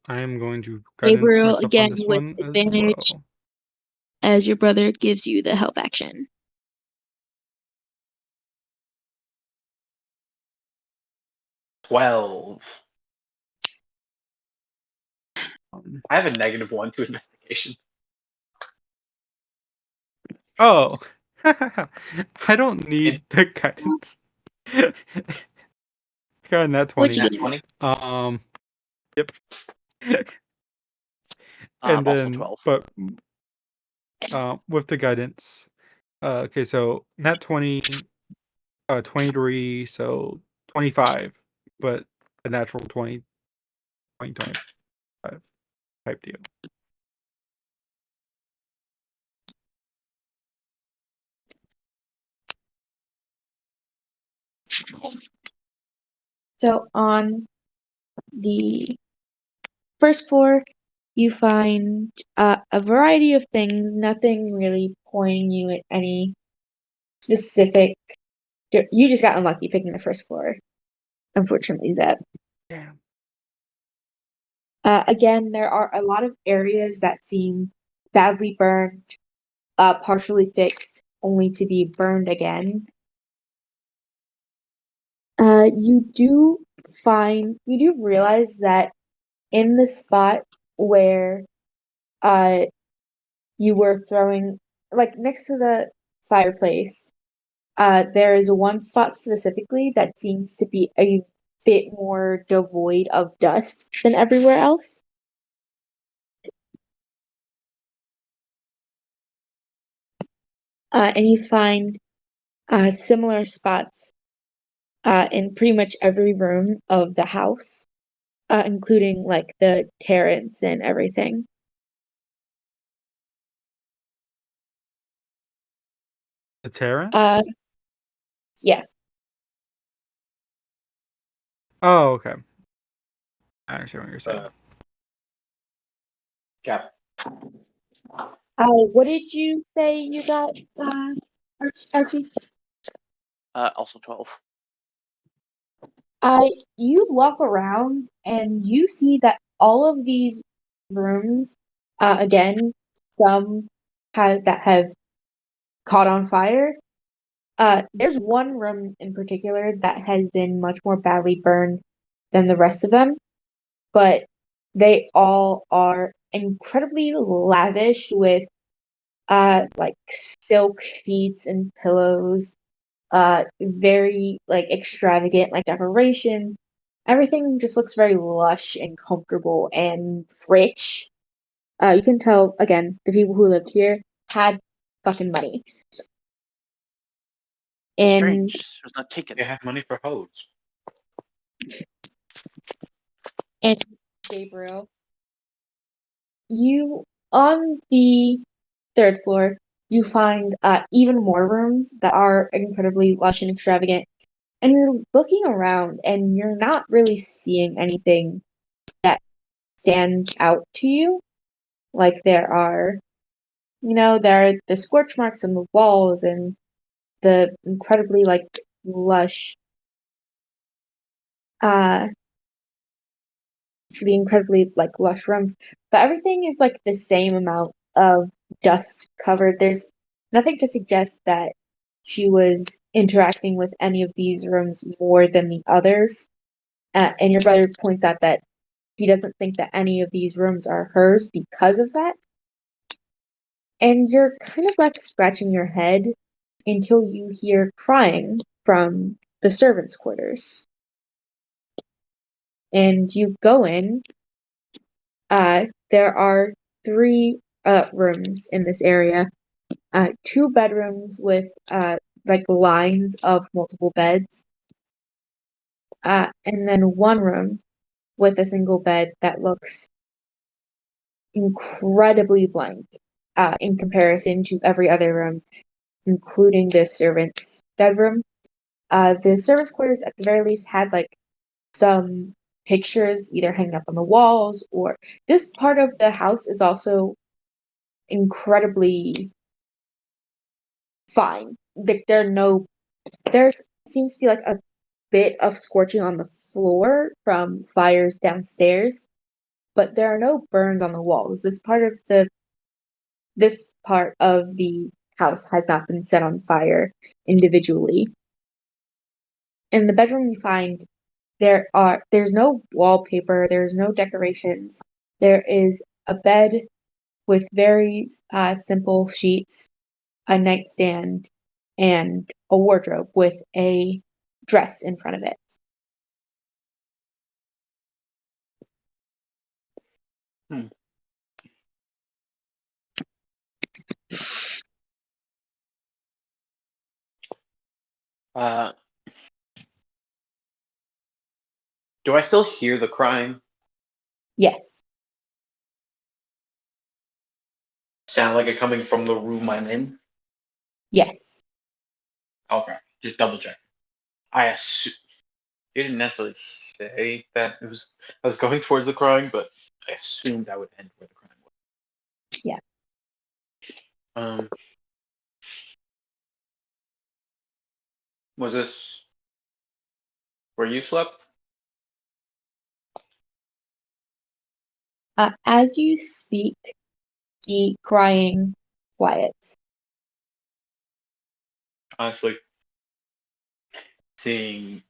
I am going to guidance Gabriel, myself on again, this with one as advantage, well. as your brother gives you the help action. 12. I have a -1 to investigation. Oh, I don't need the guidance. Got that What'd 20. you get? 20? Yep. And Also then, 12. but with the guidance, okay, so nat 20, 23, so 25, but a natural 20, 25 type deal. So on the first floor, you find a variety of things, nothing really pointing you at any specific. You just got unlucky picking the first floor, unfortunately, Zeb. Damn. Again, there are a lot of areas that seem badly burned, partially fixed, only to be burned again. You do realize that in the spot where uh you were throwing, like next to the fireplace, there is one spot specifically that seems to be a bit more devoid of dust than everywhere else. And you find similar spots in pretty much every room of the house, including like the terrace and everything. The Terran? Yeah. Oh, okay. I understand what you're saying. Cap. What did you say you got, Archie? Also 12. You walk around and you see that all of these rooms, again, some have caught on fire. There's one room in particular that has been much more badly burned than the rest of them, but they all are incredibly lavish with like silk sheets and pillows, very like extravagant like decorations. Everything just looks very lush and comfortable and rich. You can tell again the people who lived here had fucking money. And Strange. It was not taken. They have money for hoes. and Gabriel, you on the third floor, you find even more rooms that are incredibly lush and extravagant. And you're looking around and you're not really seeing anything that stands out to you. Like there are the scorch marks on the walls and the incredibly like lush, uh, the incredibly like lush rooms. But everything is like the same amount of dust covered. There's nothing to suggest that she was interacting with any of these rooms more than the others. And your brother points out that he doesn't think that any of these rooms are hers because of that. And you're kind of left scratching your head until you hear crying from the servants' quarters. And you go in. There are three rooms in this area. Two bedrooms with like lines of multiple beds. And then one room with a single bed that looks incredibly blank in comparison to every other room, including the servants' bedroom. The servants' quarters, at the very least, had like some pictures either hanging up on the walls, or this part of the house is also incredibly fine. There seems to be like a bit of scorching on the floor from fires downstairs, but there are no burns on the walls. This part of the house has not been set on fire individually. In the bedroom, you find there's no wallpaper, there's no decorations. There is a bed with very simple sheets, a nightstand, and a wardrobe with a dress in front of it. Hmm. Do I still hear the crying? Yes. Sound like it coming from the room I'm in? Yes. Okay, just double check. I assume you didn't necessarily say that it was. I was going towards the crying, but I assumed I would end where the crying was. Yeah. Was this where you slept? As you speak, the crying quiets. Honestly, seeing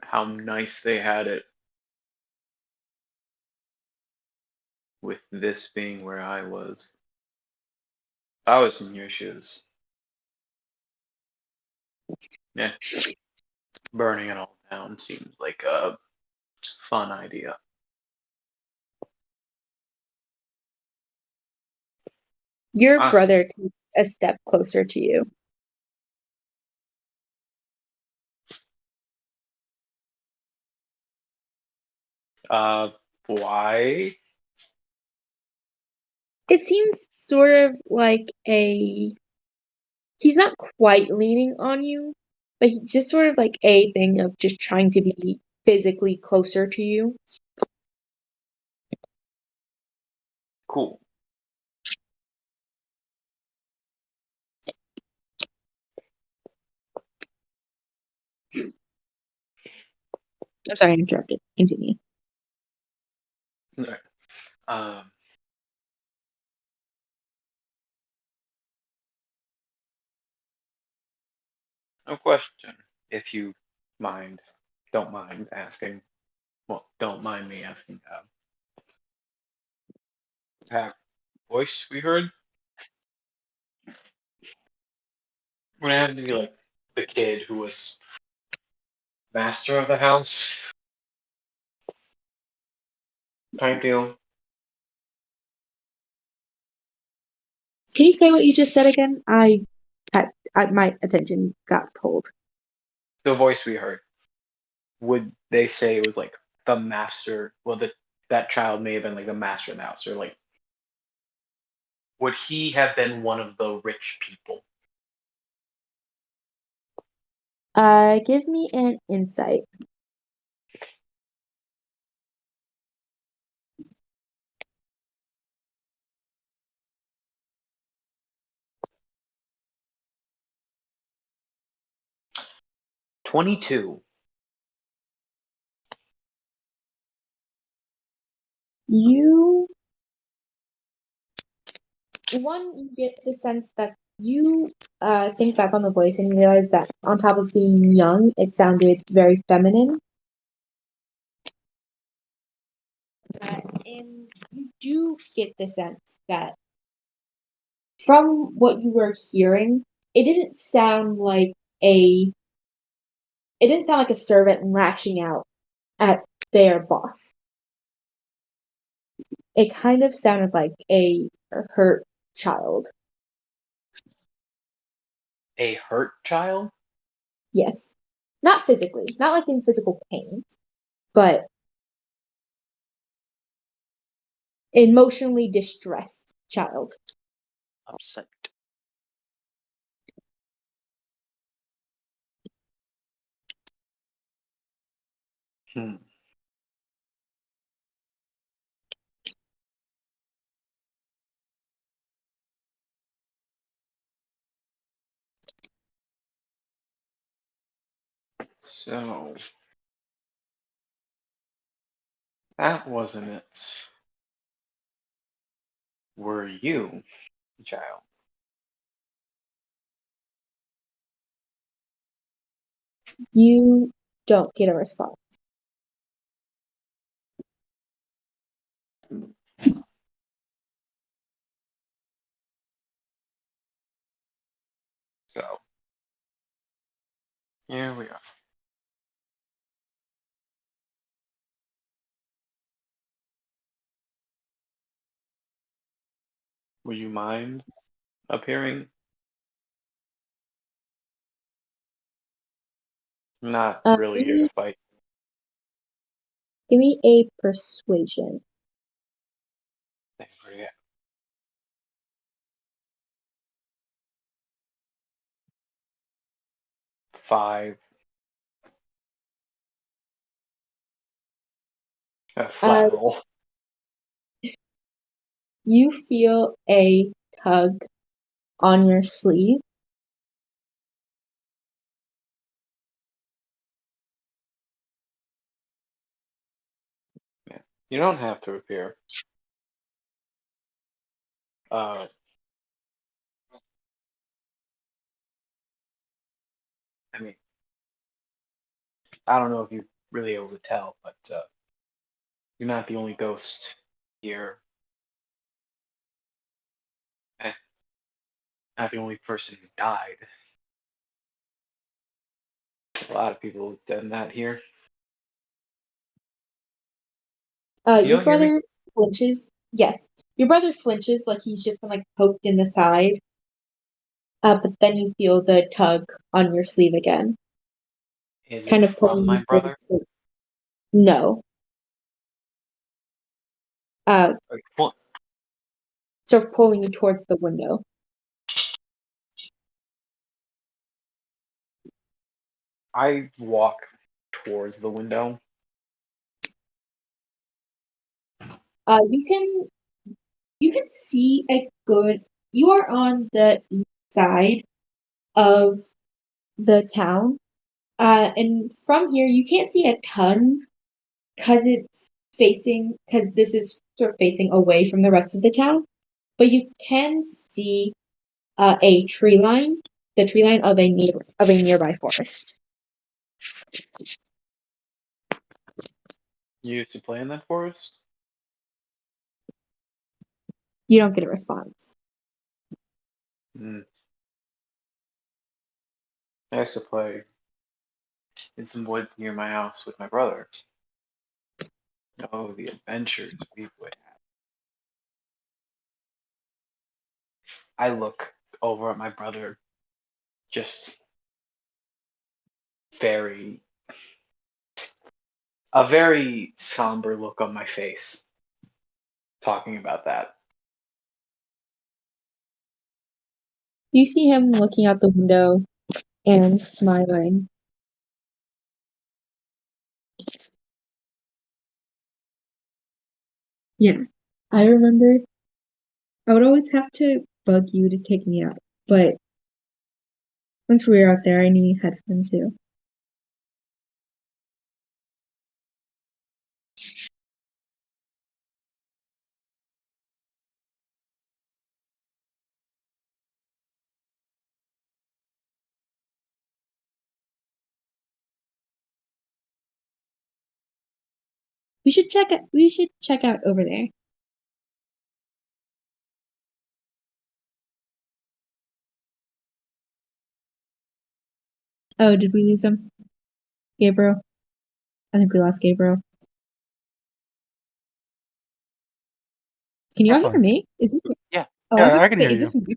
how nice they had it. With this being where I was. If I was in your shoes. Yeah. Burning it all down seems like a fun idea. Your Honestly. brother takes a step closer to you. Why? It seems sort of like he's not quite leaning on you, but just sort of like a thing of just trying to be physically closer to you. Cool. I'm sorry, I interrupted. Continue. Alright. No question. If you don't mind asking. Well, don't mind me asking. That voice we heard would have to be like the kid who was master of the house type deal. Can you say what you just said again? My attention got pulled. The voice we heard. Would they say it was like the master? Well, that child may have been like the master of the house, or like would he have been one of the rich people? Give me an insight. $22. You get the sense that you think back on the voice and you realize that on top of being young, it sounded very feminine. And you do get the sense that from what you were hearing, it didn't sound like a servant lashing out at their boss. It kind of sounded like a hurt child. A hurt child? Yes. Not physically, not like in physical pain, but emotionally distressed child. Upset. Hmm. So that wasn't it. Were you, child? You don't get a response. So here we are. Would you mind appearing? I'm not really Give here to me, fight. give me a persuasion. I forget. 5. A Uh, flat roll. you feel a tug on your sleeve. Yeah. You don't have to appear. I mean, I don't know if you really able to tell, but you're not the only ghost here. Eh, not the only person who's died. A lot of people have done that here. You Your don't hear me? brother flinches. Yes, your brother flinches like he's just been like poked in the side. But then you feel the tug on your sleeve again, Is it kind of from pulling you my towards brother? no. Okay, well, Sort of pulling you towards the window. I walk towards the window. You can see a good. You are on the east side of the town, and from here you can't see a ton because this is sort of facing away from the rest of the town. But you can see a tree line, the tree line of a nearby forest. You used to play in that forest? You don't get a response. Hmm. I used to play in some woods near my house with my brother. Oh, the adventures we would have. I look over at my brother, just very, a very somber look on my face, talking about that. You see him looking out the window and smiling. Yeah, I remember I would always have to bug you to take me out, but once we were out there, I knew you had fun too. We should check out over there. Oh, did we lose him? Gabriel? I think we lost Gabriel. Can you I'm all hear fine. me? Yeah. Oh, I was Yeah, about I to can say, hear is you. this me?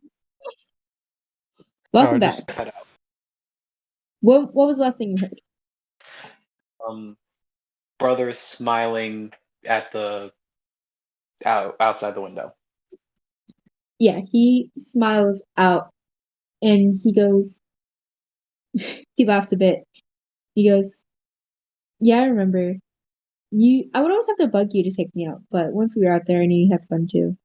No, Welcome just back. Cut out. What was the last thing you heard? Brother smiling at the outside the window. Yeah, he smiles out and he goes, he laughs a bit. He goes, yeah, I remember. I would always have to bug you to take me out, but once we were out there, I knew you had fun too.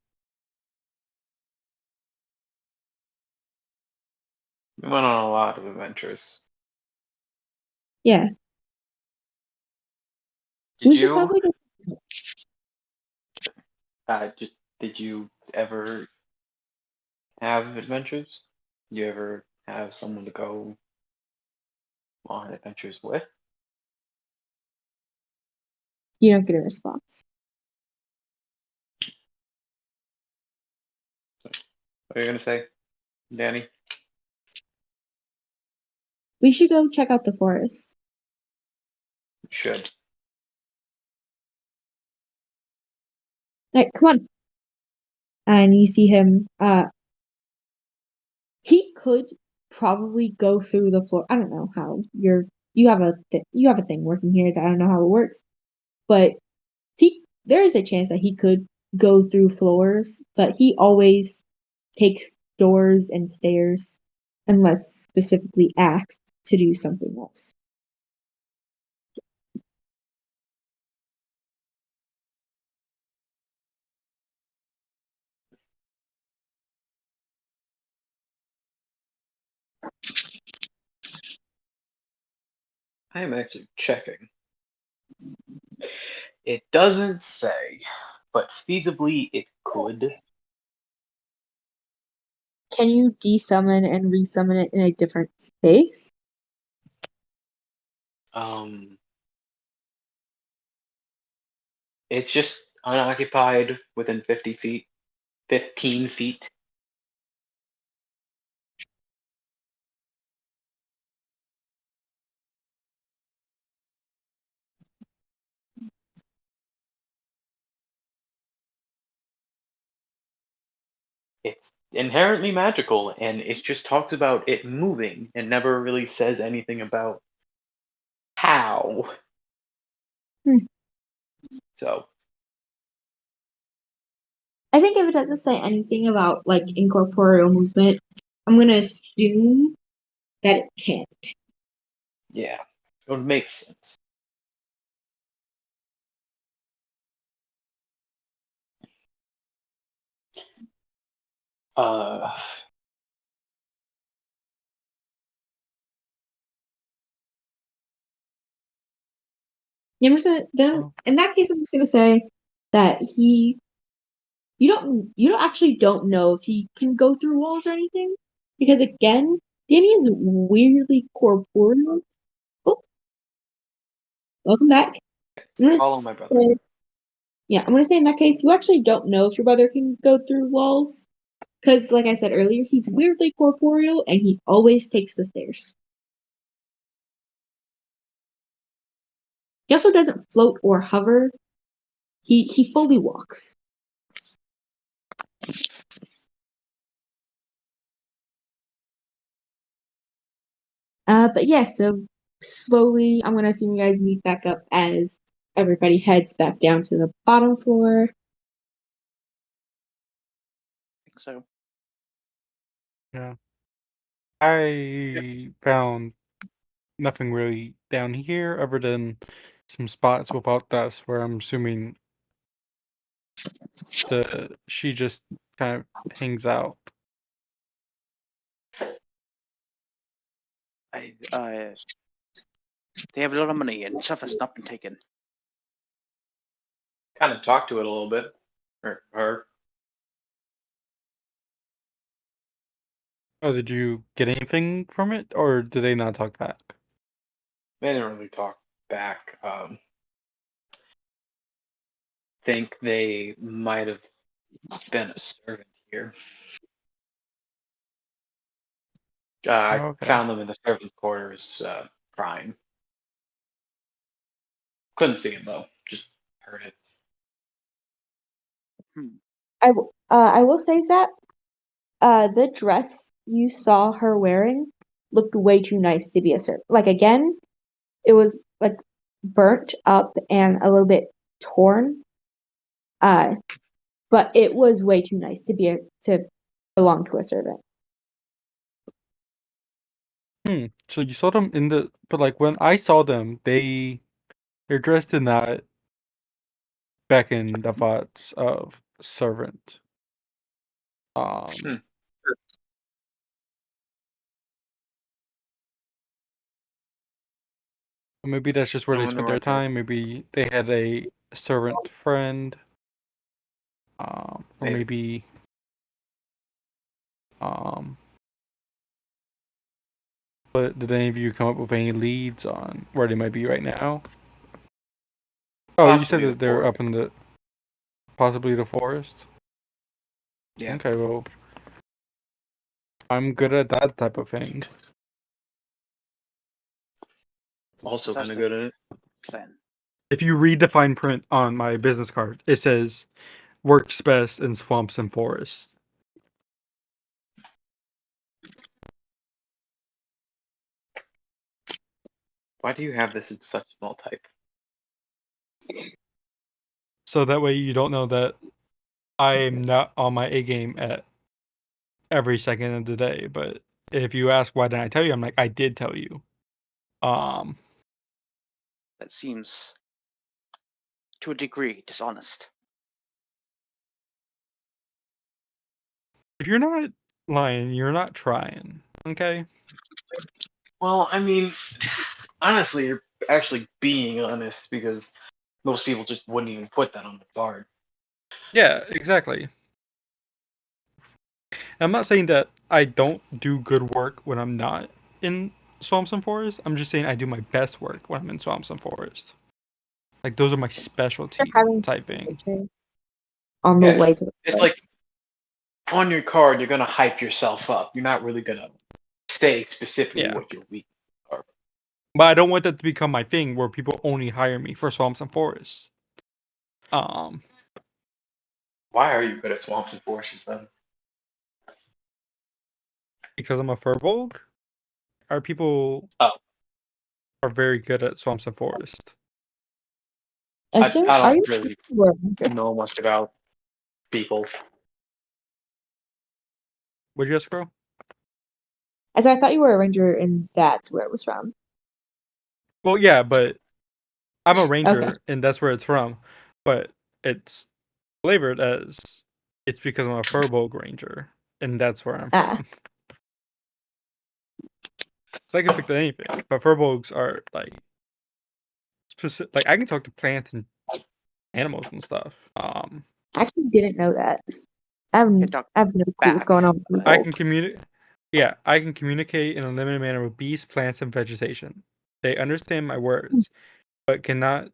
We went on a lot of adventures. Yeah, Did we should you? probably go. Just did you ever have adventures? You ever have someone to go on adventures with? You don't get a response. What are you gonna say, Danny? We should go check out the forest. You should. All right, come on. And you see him. He could probably go through the floor. I don't know how. You have you have a thing working here that I don't know how it works, but there is a chance that he could go through floors, but he always takes doors and stairs unless specifically asked to do something else. I am actually checking. It doesn't say, but feasibly it could. Can you desummon and resummon it in a different space? Um, It's just unoccupied within 50 feet, 15 feet. It's inherently magical, and it just talks about it moving and never really says anything about how. Hmm. So, I think if it doesn't say anything about like incorporeal movement, I'm gonna assume that it can't. yeah, it would make sense. Uh, Yeah, I'm just gonna, then Oh. in that case, I'm just gonna say that you don't actually don't know if he can go through walls or anything because again, Danny is weirdly corporeal. Oh, welcome back. I'm gonna follow my brother. say, yeah, I'm gonna say in that case, you actually don't know if your brother can go through walls because, like I said earlier, he's weirdly corporeal and he always takes the stairs. He also doesn't float or hover. He fully walks. But yeah, so slowly, I'm gonna assume you guys meet back up as everybody heads back down to the bottom floor. I think so. Yeah. Yep. I found nothing really down here other than some spots without dust where I'm assuming she just kind of hangs out. They have a lot of money and stuff has not been taken. Kind of talk to it a little bit, or her. Oh, did you get anything from it, or did they not talk back? They didn't really talk back. Think they might have been a servant here. I Oh, okay. found them in the servants' quarters, crying. Couldn't see him though, just heard it. Hmm. I will say that the dress you saw her wearing looked way too nice to be a servant. Like again, it was like burnt up and a little bit torn. Uh, but it was way too nice to belong to a servant. So you saw them but like when I saw them, they're dressed in that beckon the thoughts of servant. Hmm. Um, Maybe that's just where I they wonder spent why their they're time. Maybe they had a servant friend. Or maybe. maybe um. But did any of you come up with any leads on where they might be right now? Oh, you said Possibly the that they're forest. up in possibly the forest. Yeah. Okay, well, I'm good at that type of thing. Also That's kind of the good at it. plan. If you read the fine print on my business card, it says works best in swamps and forests. Why do you have this in such small type? So that way you don't know that I'm not on my A game at every second of the day. But if you ask why didn't I tell you, I'm like, I did tell you. Um, That seems, to a degree, dishonest. if you're not lying, you're not trying. Okay? Well, I mean, honestly, you're actually being honest because most people just wouldn't even put that on the card. Yeah, exactly. I'm not saying that I don't do good work when I'm not in swamps and forests. I'm just saying I do my best work when I'm in swamps and forests. Like those are my specialty having typing. on the Yeah, way to the it's like place. on your card, you're gonna hype yourself up. You're not really gonna say specifically Yeah. what your weak are. But I don't want that to become my thing where people only hire me for swamps and forests. Why are you good at swamps and forests then? Because I'm a furbolg, our people Oh. are very good at swamps and forests. I Are don't you really sure? know much about people. Would you ask, Crow? As I thought you were a ranger, and that's where it was from. Well, yeah, but I'm a Okay. ranger, and that's where it's from. But it's flavored as it's because I'm a furbolg ranger, and that's where I'm Ah. from. So I can pick anything, but furbolgs are like specific. Like I can talk to plants and animals and stuff. I actually didn't know that. I have, Can talk I have no clue what's back. going on with I can folks. communicate. Yeah, I can communicate in a limited manner with beasts, plants, and vegetation. They understand my words, but cannot.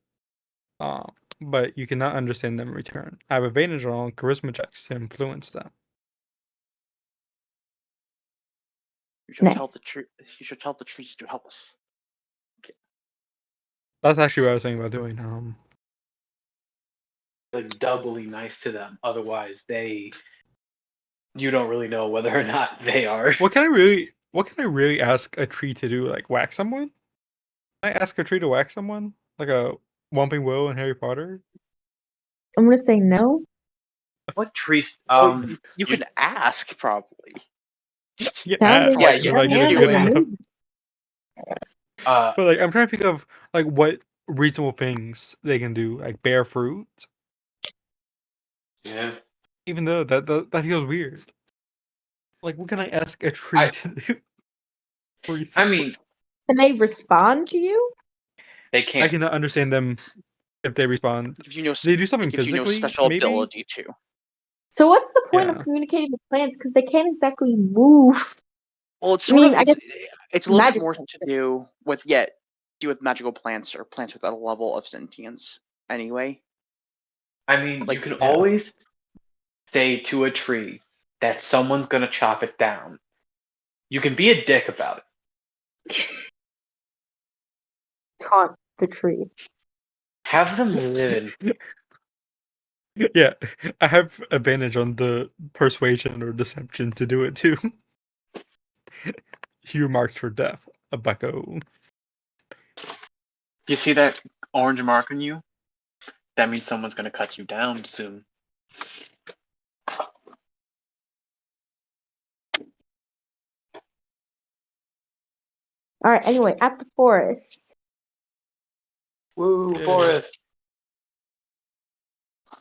But you cannot understand them in return. I have advantage on charisma checks to influence them. You should tell Nice. the tree. You should tell the trees to help us. That's actually what I was thinking about doing. Like doubly nice to them. Otherwise, you don't really know whether or not they are. What can I really ask a tree to do? Like whack someone? Can I ask a tree to whack someone? Like a Whomping Willow in Harry Potter? I'm gonna say no. What trees? You could ask probably. Yeah, Sounds ask. like yeah, Will I you get a can good do it. enough? Uh, But like I'm trying to think of like what reasonable things they can do. Like bear fruit. yeah. Even though that feels weird. Like what can I ask a tree I to do? I mean, Can they respond to you? they I can't. cannot understand them if they respond. It gives you no. They do It something gives you no physically, special maybe? ability to. So what's the point of Yeah. communicating with plants? Because they can't exactly move. Well, it's I sort mean, of. I guess It's a little bit magic. more to do with magical plants or plants with a level of sentience. Anyway, I mean, like you can Yeah. always say to a tree that someone's gonna chop it down. You can be a dick about it. Taunt the tree. Have them live in. Yeah. I have advantage on the persuasion or deception to do it too. Hugh marks for death. A bucko. You see that orange mark on you? That means someone's gonna cut you down soon. All right. Anyway, at the forest. Woo, Yay. forest.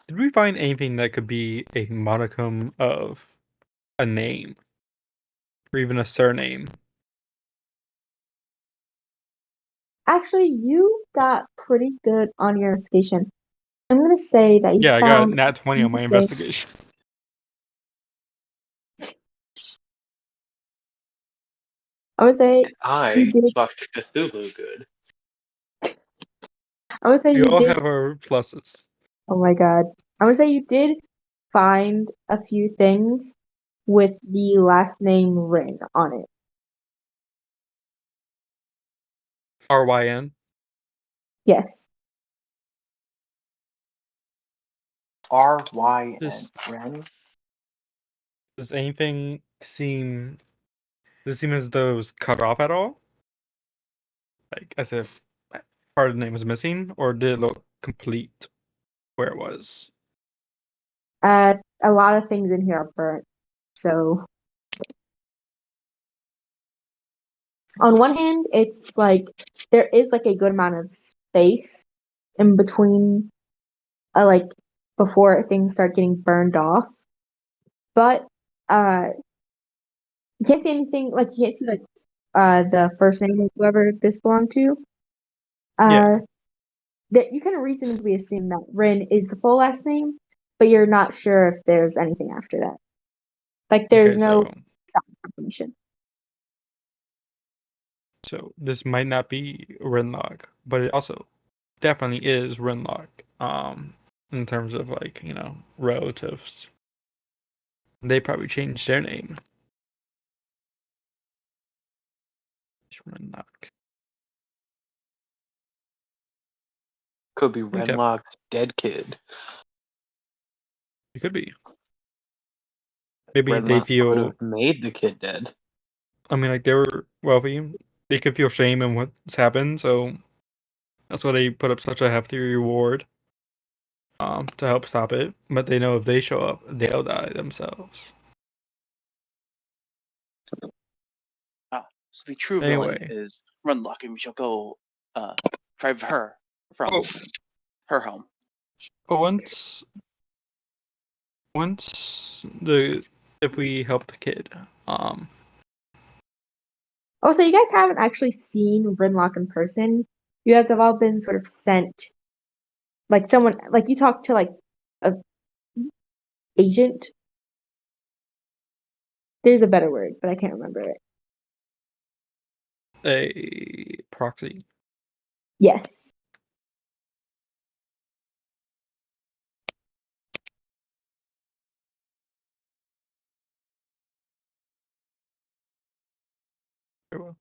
Did we find anything that could be a modicum of a name? Or even a surname? Actually, you got pretty good on your investigation. I'm gonna say that you Yeah, I got a found nat 20 on my things. investigation. I would say I you did. fucked Cthulhu good. I would say We you all did. have our pluses. Oh my god. I would say you did find a few things with the last name Rin on it. RYN. Yes. RYN. Does, Ren? does anything seem... Does it seem as though it was cut off at all? Like, as if part of the name was missing? Or did it look complete where it was? A lot of things in here are burnt. So on one hand, it's like there is like a good amount of space in between like before things start getting burned off. But you can't see anything like you can't see like the first name of whoever this belonged to. Yeah. That you can reasonably assume that Rin is the full last name, but you're not sure if there's anything after that. Like there's Okay, no confirmation. so this might not be Renlog, but it also definitely is Rinlock. In terms of like, relatives. They probably changed their name. Rinlock. Could be Okay. Renlock's dead kid. It could be. Maybe they Renlock would feel, have made the kid dead. I mean, like, they were wealthy. They could feel shame in what's happened, so that's why they put up such a hefty reward to help stop it. But they know if they show up, they'll die themselves. So the true villain Anyway. is Runlock, and we shall go drive her from Oh, her home. once if we help the kid, Oh, so you guys haven't actually seen Rinlock in person. You guys have all been sort of sent, like someone, like you talked to like a agent. There's a better word, but I can't remember it. a proxy. Yes. Very well.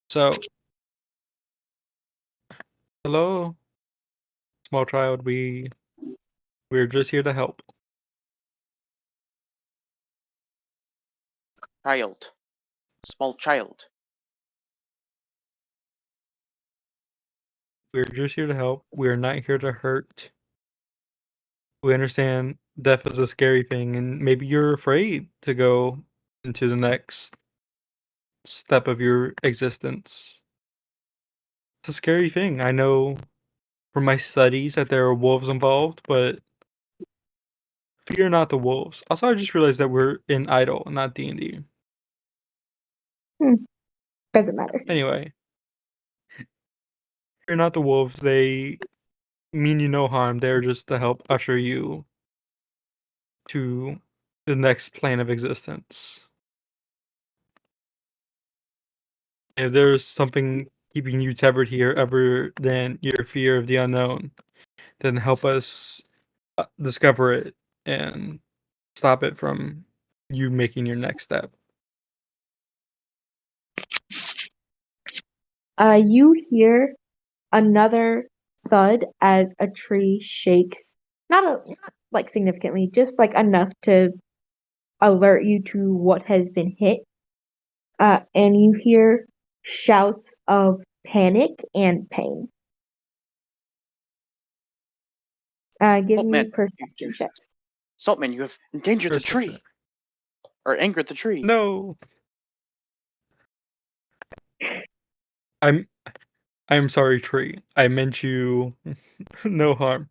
So hello, small child. We're just here to help. Child. Small child. We're just here to help. We're not here to hurt. We understand death is a scary thing, and maybe you're afraid to go into the next step of your existence. It's a scary thing. I know from my studies that there are wolves involved, but fear not the wolves. Also, I just realized that we're in Idle, not D&D. Doesn't matter. Anyway, fear not the wolves. They mean you no harm. They're just to help usher you to the next plane of existence. If there's something keeping you tethered here other than your fear of the unknown, then help us discover it and stop it from you making your next step. You hear another thud as a tree shakes. Not like significantly, just like enough to alert you to what has been hit. And you hear shouts of panic and pain. Give me Saltman. perception checks. Saltman, you have endangered the Perception. tree. Or angered the tree. No. I'm sorry, tree. I meant you no harm.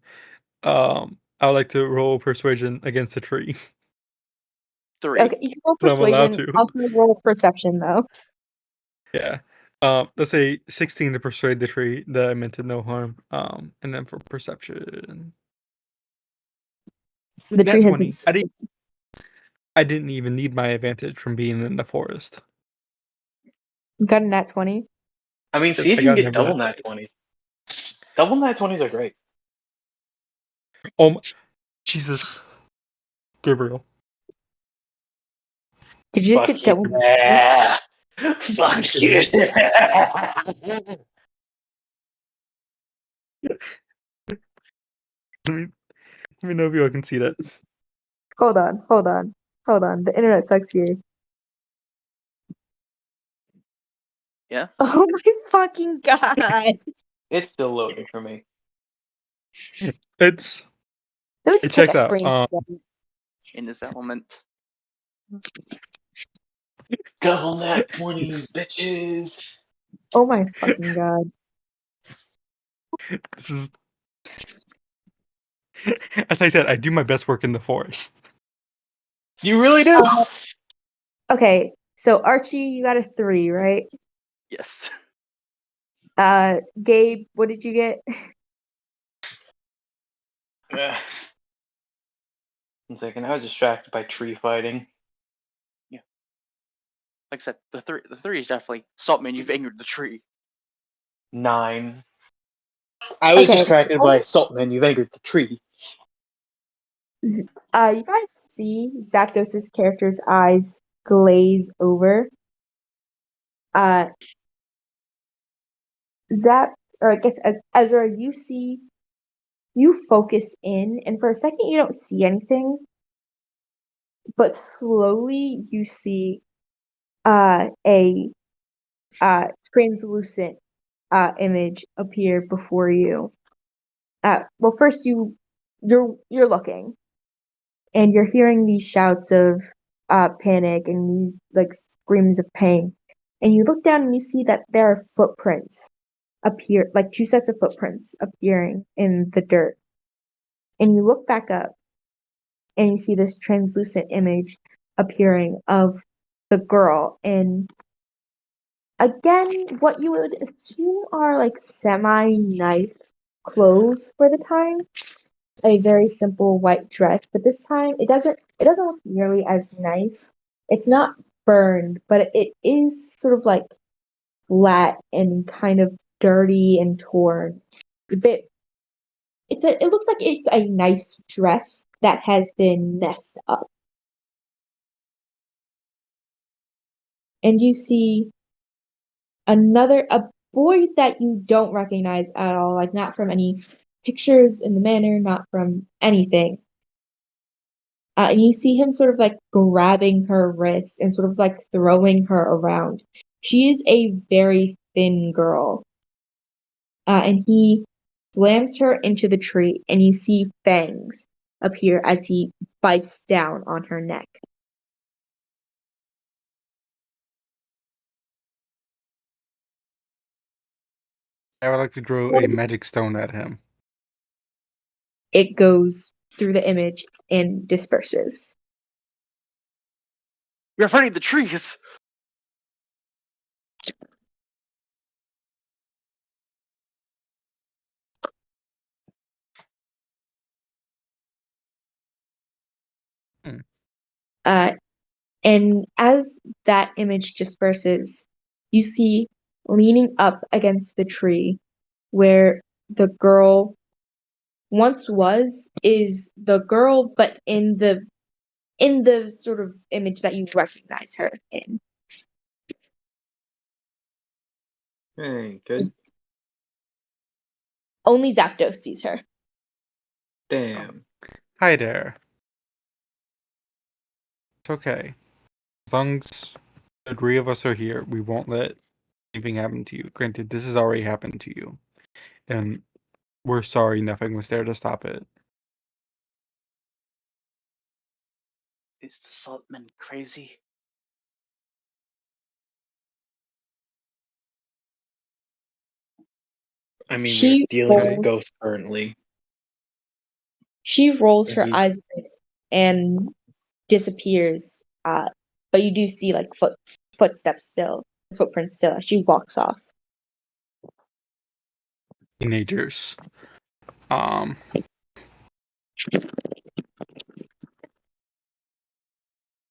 I would like to roll persuasion against the tree. 3. Okay, you can roll 'Cause I'm allowed persuasion. to. Also roll perception though. Yeah. Let's say 16 to persuade the tree that I meant to no harm. And then for perception. The Nat tree has been 20. I didn't even need my advantage from being in the forest. got a nat 20. I mean, Yes, see if I you can got get never double nat nat 20s. Double nat 20s are great. Oh my, Jesus. Gabriel. Did you just Fuck get double? yeah. Fuck you. Let me know if you all can see that. Hold on, hold on, hold on. The internet sucks here. Yeah? Oh my fucking god! It's still loading for me. It's Let me it just take checks a out. screen. In this element. Double nat 20s, bitches. Oh my fucking god. This is as I said, I do my best work in the forest. You really do. Okay, so Archie, you got a 3, right? Yes. Gabe, what did you get? Ugh. 1 second, I was distracted by tree fighting. Like I said, the three is definitely Saltman, you've angered the tree. 9. I was Okay. distracted by Sultan and you've angered the tree. You guys see Zapdos's character's eyes glaze over. Zap, or I guess as Ezra, you focus in, and for a second you don't see anything, but slowly you see a translucent image appear before you. Well, first you're looking, and you're hearing these shouts of panic and these like screams of pain, and you look down and you see that there are footprints appear, like two sets of footprints appearing in the dirt, and you look back up and you see this translucent image appearing of the girl in, again, what you would assume are like semi-nice clothes for the time. A very simple white dress, but this time it doesn't look nearly as nice. It's not burned, but it is sort of like flat and kind of dirty and torn. A bit. It looks like it's a nice dress that has been messed up. And you see a boy that you don't recognize at all, like not from any pictures in the manor, not from anything. And you see him sort of like grabbing her wrist and sort of like throwing her around. She is a very thin girl. And he slams her into the tree, and you see fangs appear as he bites down on her neck. I would like to throw a magic stone at him. It goes through the image and disperses. You're fighting the trees. Uh, and as that image disperses, you see leaning up against the tree where the girl once was is the girl, but in the sort of image that you recognize her in. Good. Only Zapdos sees her. Damn. Hi there. It's okay. As long as the three of us are here, we won't let anything happen to you. Granted, this has already happened to you. And we're sorry nothing was there to stop it. Is the Saltman crazy? I mean, we're She dealing with rolls, ghosts currently. she rolls her He's- eyes and disappears. But you do see like footsteps still, footprints still as she walks off. Teenagers.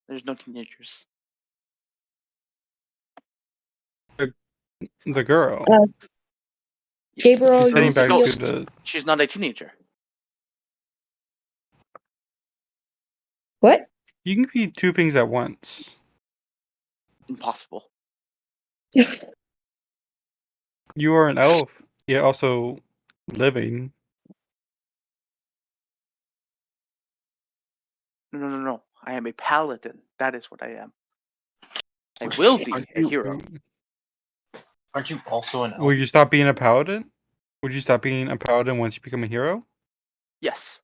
There's no teenagers. The girl. Gabriel, She's you heading back feel to the. She's not a teenager. what? You can be two things at once. Impossible. You are an elf, yet also living. No. I am a paladin. That is what I am. I will be Aren't a you- hero. Aren't you also an elf? Will you stop being a paladin? Would you stop being a paladin once you become a hero? Yes.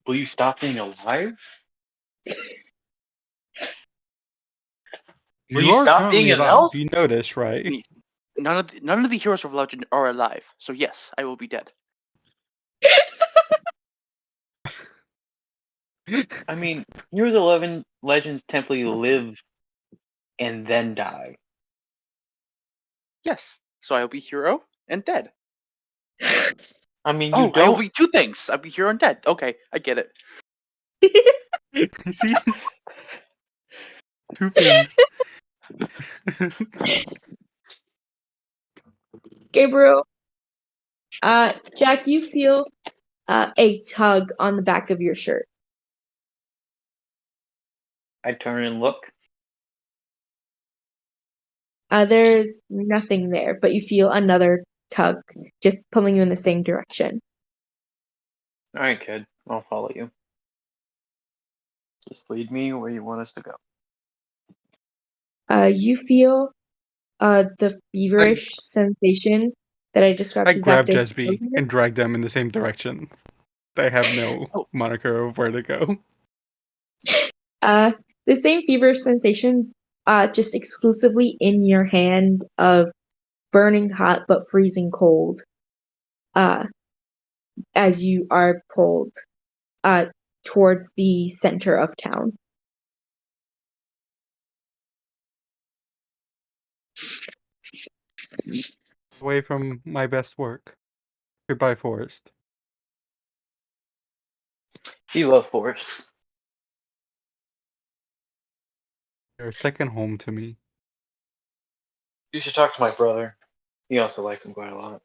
Will you stop being alive? Will You you are stop being currently an alive. elf? You know this, right? Me. None of the heroes of legend are alive. So yes, I will be dead. I mean, Heroes 11 Legends typically live and then die. Yes. So I will be hero and dead. I mean, you Oh, I will don't. be two things. I'll be hero and dead. Okay, I get it. You see? Two things. Gabriel, Jack, you feel a tug on the back of your shirt. I turn and look. There's nothing there, but you feel another tug just pulling you in the same direction. All right, kid. I'll follow you. Just lead me where you want us to go. You feel the feverish sensation that I described I to grab Zapdos Jesby earlier. and drag them in the same direction. They have no Oh. moniker of where to go. The same feverish sensation, just exclusively in your hand of burning hot but freezing cold, as you are pulled, towards the center of town. Away from my best work. Goodbye, forest. You love forests. You're a second home to me. You should talk to my brother. He also likes them quite a lot.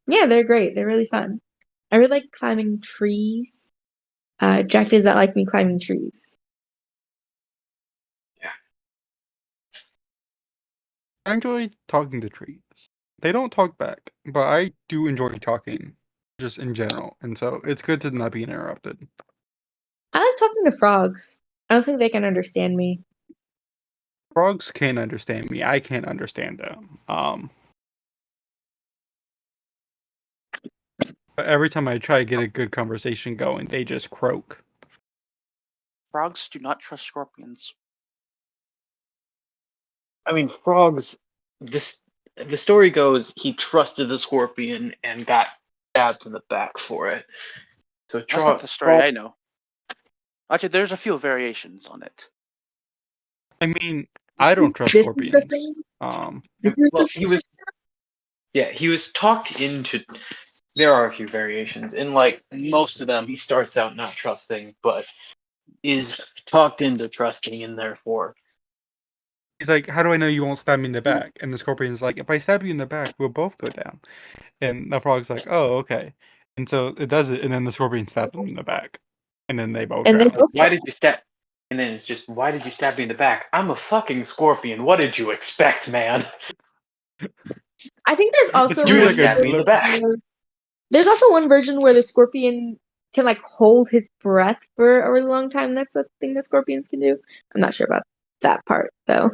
Yeah, they're great. They're really fun. I really like climbing trees. Jack does not like me climbing trees. I enjoy talking to trees. They don't talk back, but I do enjoy talking, just in general. And so it's good to not be interrupted. I like talking to frogs. I don't think they can understand me. Frogs can't understand me. I can't understand them. But every time I try to get a good conversation going, they just croak. Frogs do not trust scorpions. I mean, frogs. The story goes he trusted the scorpion and got stabbed in the back for it. So That's not the story frog- I know. Actually, there's a few variations on it. I mean, I don't trust This is the scorpions. thing. Um, This is well, the he was. Yeah, he was talked into. There are a few variations, and like most of them, he starts out not trusting, but is talked into trusting, and therefore. he's like, "How do I know you won't stab me in the back?" And the scorpion's like, "If I stab you in the back, we'll both go down." And the frog's like, "Oh, okay." And so it does it, and then the scorpion stabs him in the back, and then they both and they drown. both Why did you stab? And then it's just, why did you stab me in the back? I'm a fucking scorpion. What did you expect, man? I think there's It's also You really one just like a stabbed me in the back. where- there's also one version where the scorpion can like hold his breath for a really long time. That's a thing that scorpions can do. I'm not sure about that part though.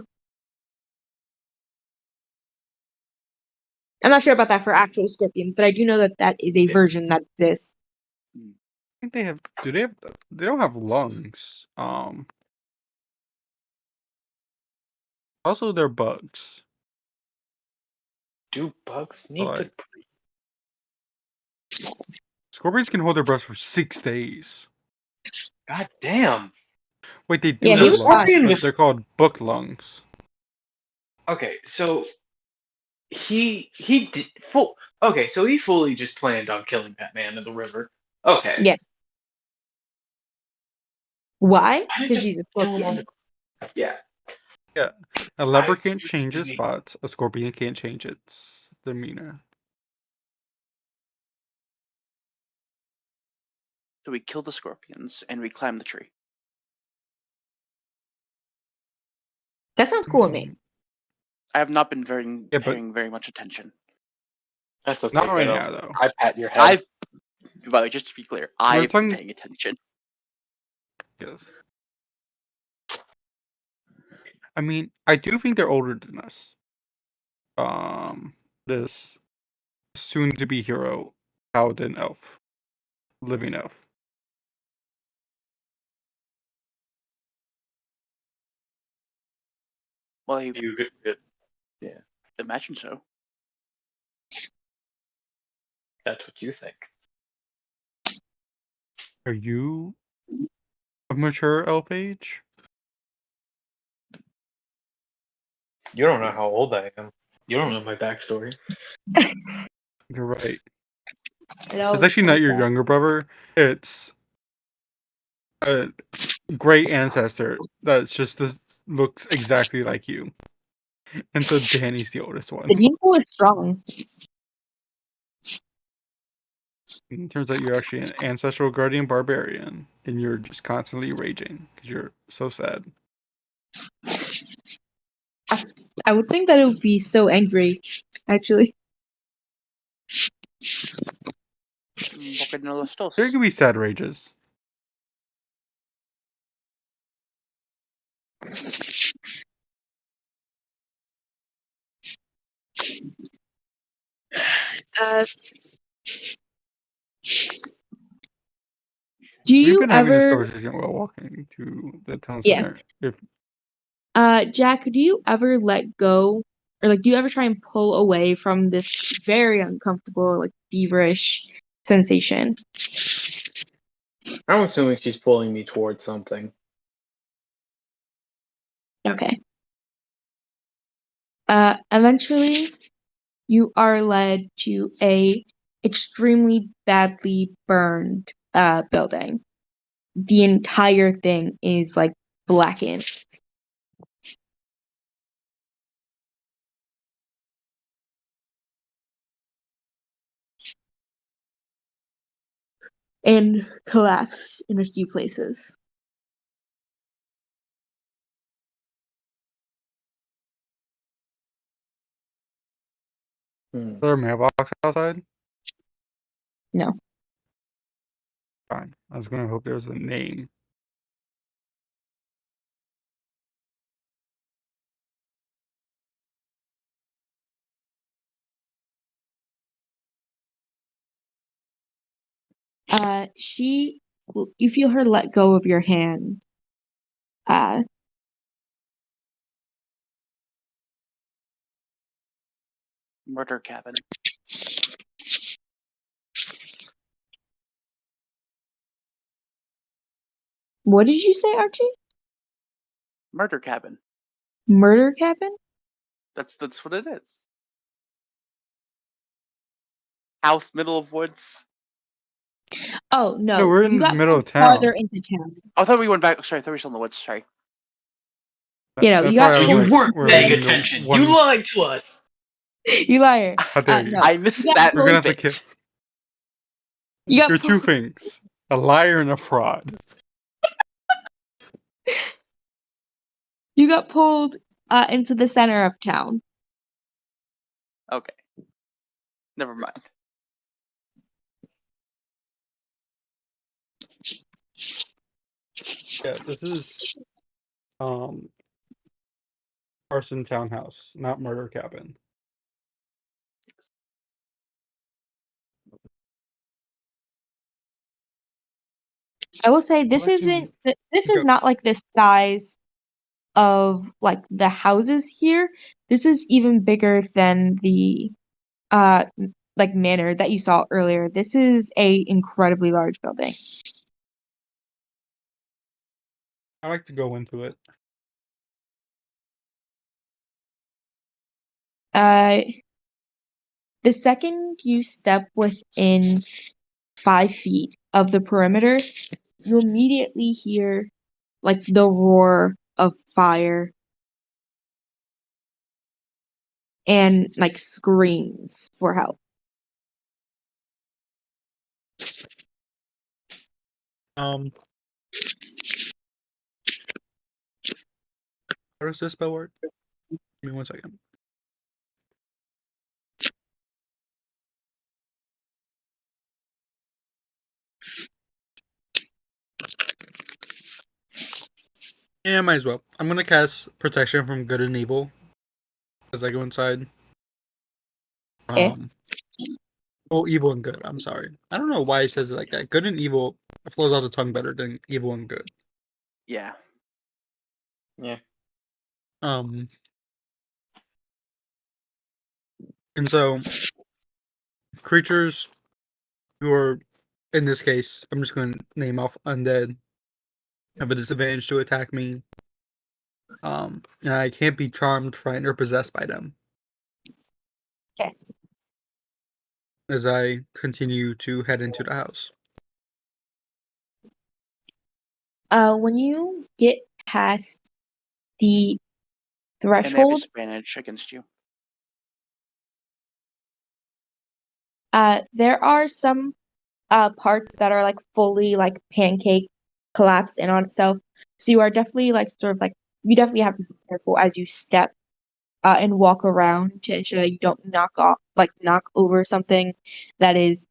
I'm not sure about that for actual scorpions, but I do know that that is a version that exists. I think they have. Do they have? They don't have lungs. Also, they're bugs. Do bugs need to? Like scorpions can hold their breath for 6 days. God damn. Wait, they do Yeah, he have was lungs, scorpion but was- they're called book lungs. Okay, so he did full. Okay, so he fully just planned on killing that man in the river. Okay. Yeah. Why? Why did Because you he's a kill him on scorpion. the? Yeah. Yeah, a leopard I- can't change its spots. A scorpion can't change its demeanor. So we kill the scorpions and we climb the tree. That sounds cool to me. I have not been Yeah, but paying very much attention. That's okay. not right kiddo. now, though. I pat your head. I've, by the way, just to be clear, I've been talking- paying attention. Yes. I mean, I do think they're older than us. This soon-to-be hero, paladin elf, living elf. Well, I You imagine so. That's what you think. Are you a mature elf age? You don't know how old I am. You don't know my backstory. You're right. It It's always actually not comes your back. younger brother. It's a great ancestor that's just this looks exactly like you. And so Danny's the oldest one. The gene pool is strong. It turns out you're actually an ancestral guardian barbarian, and you're just constantly raging because you're so sad. I would think that it would be so angry, actually. Porque no los dos. There could be sad rages. Uh, do We've you been having this ever, conversation while walking to the town yeah, center. If Jack, do you ever let go, or like, do you ever try and pull away from this very uncomfortable, like, feverish sensation? I'm assuming she's pulling me towards something. Okay. Eventually, you are led to a extremely badly burned building. The entire thing is like blackened. And collapsed in a few places. Hmm. is there a mailbox outside? No. Fine. I was gonna hope there was a name. You feel her let go of your hand. Murder cabin. What did you say, Archie? Murder cabin. Murder cabin? That's what it is. House, middle of woods. Oh No, no, we're you in the got middle of farther town. into town. I thought we went back. Sorry, I thought we were still in the woods. Sorry. You know, That's you why got I was You like, weren't we're paying leaving the attention. one. You lied to us. you liar. How dare you? No, I missed you got that You're gonna have pulled, to kill. bit. you got You're two pulled, things: a liar and a fraud. you got pulled into the center of town. Okay. Never mind. Yeah, this is arson townhouse, not murder cabin. I will say I'd this like to this is go. not like the size of like the houses here. This is even bigger than the like manor that you saw earlier. This is a incredibly large building. I like to go into it. The second you step within 5 feet of the perimeter, you immediately hear like the roar of fire and like screams for help. How does this spell work? Give me 1 second. Yeah, might as well. I'm gonna cast protection from good and evil as I go inside. Okay. Oh, evil and good. I'm sorry. I don't know why it says it like that. Good and evil flows out the tongue better than evil and good. Yeah. Yeah. Um, and so creatures who are, in this case, I'm just going to name off undead, have a disadvantage to attack me. And I can't be charmed, frightened, or possessed by them. Okay. As I continue to head into the house. When you get past the And they have threshold. disadvantage against you. There are some parts that are like fully like pancake collapsed in on itself. So you are definitely like sort of like you definitely have to be careful as you step and walk around to ensure that you don't knock over something that is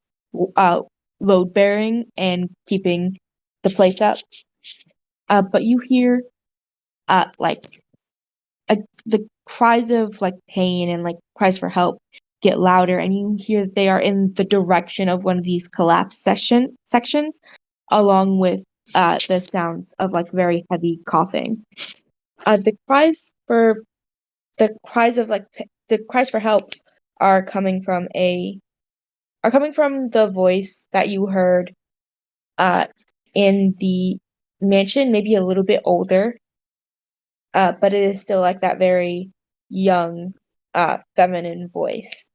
uh load bearing and keeping the place up. But you hear like the cries of like pain and like cries for help get louder, and you hear that they are in the direction of one of these collapse sections, along with the sounds of like very heavy coughing. The cries of like the cries for help are coming from the voice that you heard uh in the mansion, maybe a little bit older, but it is still like that very young, feminine voice.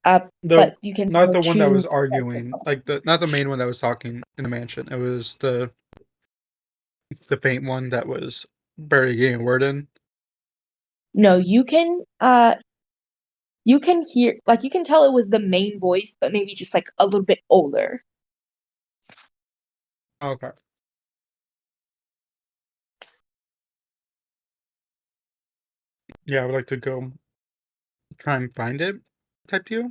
No, But you can not tell the one that two was arguing, like not the main one that was talking in the mansion. It was the faint one that was barely getting a word in. No, you can hear like you can tell it was the main voice, but maybe just like a little bit older. Okay. Yeah, I would like to go try and find it. Type deal.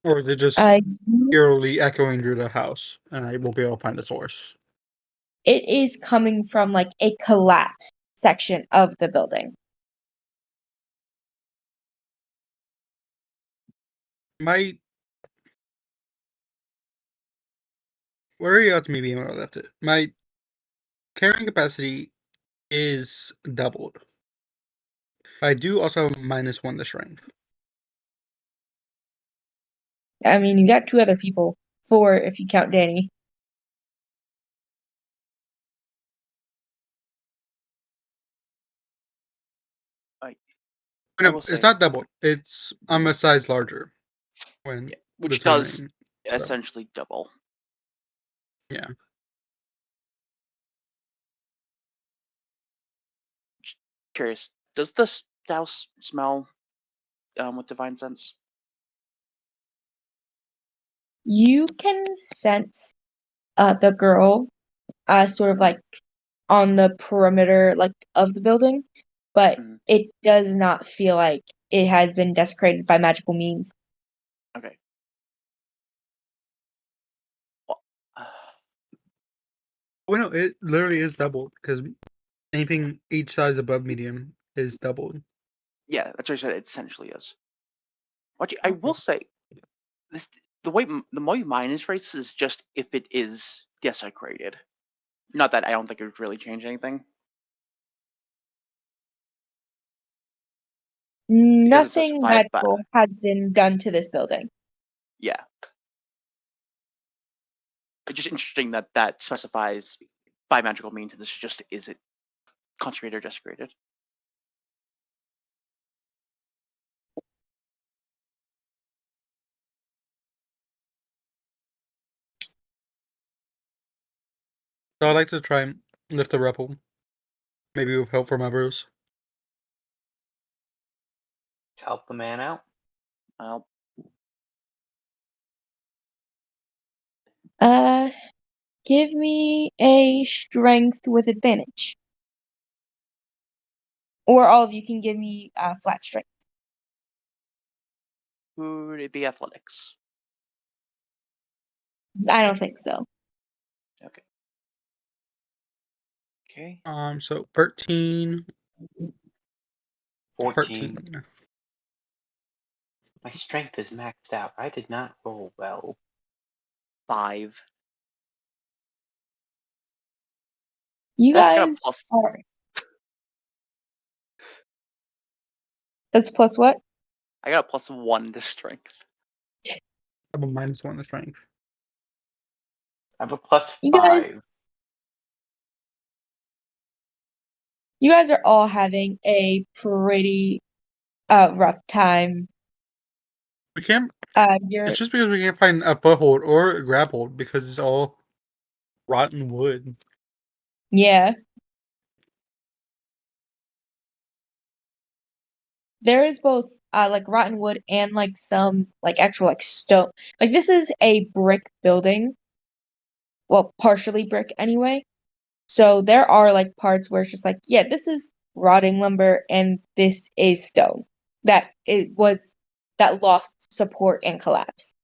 Or is it just Uh, eerily echoing through the house, and I won't be able to find the source? it is coming from like a collapsed section of the building. My where are you at me being when I left it? My carrying capacity is doubled. I do also have -1 the strength. I mean, you got two other people, four if you count Danny. I No, will it's say, not doubled. I'm a size larger when yeah, which does determining spell. essentially double. Yeah. Curious, does the house smell with divine sense? You can sense the girl sort of like on the perimeter like of the building, but Mm, it does not feel like it has been desecrated by magical means. okay. Well, Well, no, it literally is doubled because anything each size above medium is doubled. yeah, that's what I said. It essentially is. I Okay. will say, this, the way mine is phrased is just if it is desecrated. Not that I don't think it would really change anything because it Nothing specified, but magical has been done to this building. yeah, it's just interesting that that specifies by magical means. This is just is it consecrated or desecrated? So I'd like to try and lift the rebel, maybe with help from others. To help the man out. Well, Uh, give me a strength with advantage. Or all of you can give me flat strength. would it be athletics? I don't think so. Okay. Okay. So 13, 14. 14. My strength is maxed out. I did not roll well. 5. You That's got a guys plus. are. That's plus what? I got a +1 to strength. I have a -1 the strength. I have a plus You guys 5. you guys are all having a pretty rough time. We can't. You're It's just because we can't find a foothold or a grapple because it's all rotten wood. Yeah. There is both like rotten wood and like some like actual like stone. Like this is a brick building. Well, partially brick anyway. So there are like parts where it's just like, yeah, this is rotting lumber and this is stone. That it was that lost support and collapse.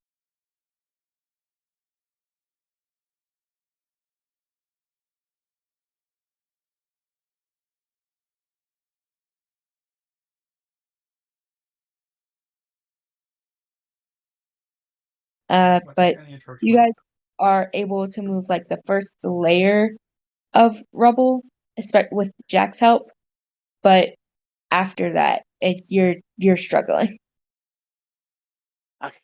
But you guys are able to move like the first layer of rubble, especially with Jack's help. But after that, you're struggling. Okay,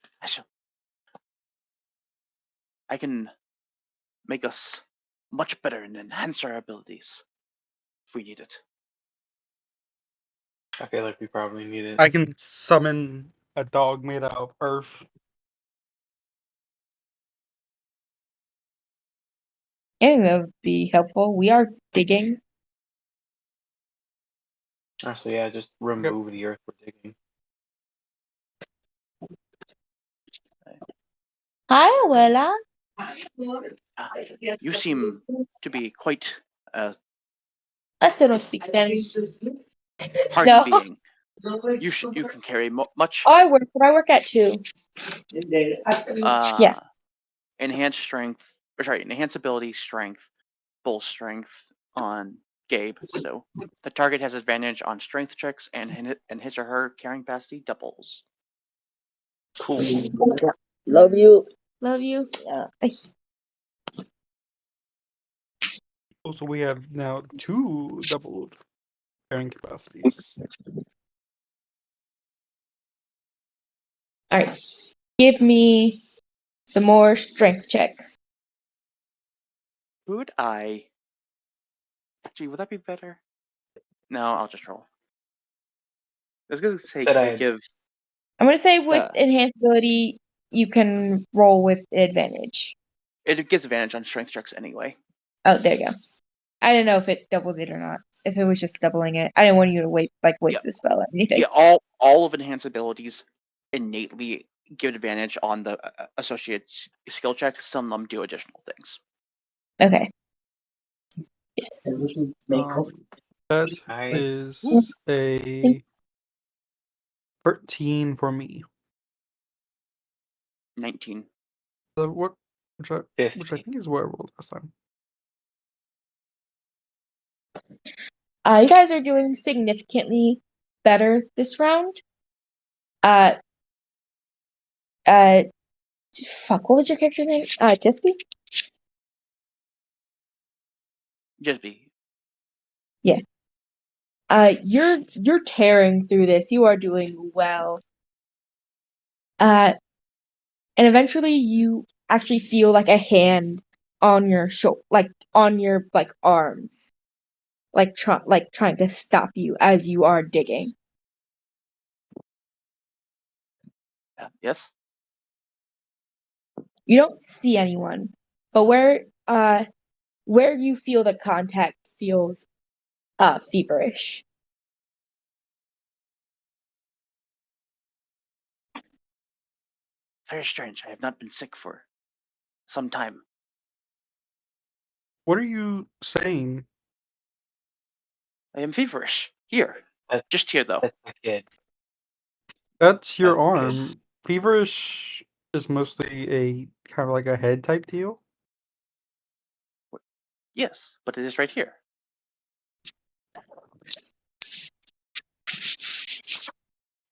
I can make us much better and enhance our abilities if we need it. I feel like we probably need it. I can summon a dog made out of earth. And that would be helpful. We are digging. Honestly, yeah, just remove the earth we're digging. Hi, abuela. You seem to be quite a I still don't speak Spanish. hardy No. being. You can carry much. Oh, I work, but I work at 2. Yeah. Enhanced strength, or sorry, enhanced ability strength, full strength on Gabe. So the target has advantage on strength checks, and his or her carrying capacity doubles. Cool. Love you. Love you. Yeah. Also, we have now 2 doubled carrying capacities. All right. Give me some more strength checks. Would I? Gee, would that be better? No, I'll just roll. I was gonna say, Said can I I had- give? I'm gonna say with Uh, enhanced ability, you can roll with advantage. It gives advantage on strength checks anyway. Oh, there you go. I didn't know if it doubled it or not. If it was just doubling it, I didn't want you to waste Yeah. the spell or anything. Yeah, all of enhanced abilities innately give advantage on the associated skill checks. Some of them do additional things. Okay. Yes. That I is a 13 for me. 19. So what? Which I 50. think is what I rolled last time. You guys are doing significantly better this round. Uh, fuck, what was your character's name? Jessica? Just be. Yeah. You're tearing through this. You are doing well. And eventually you actually feel like a hand on your shoulder, like on your like arms, like trying to stop you as you are digging. Yes. You don't see anyone, but where you feel the contact feels feverish. Very strange. I have not been sick for some time. What are you saying? I am feverish. Here. That- Just here, though. That's the kid. That's your That's the kid. arm. Feverish is mostly a kind of like a head type deal. Yes, but it is right here.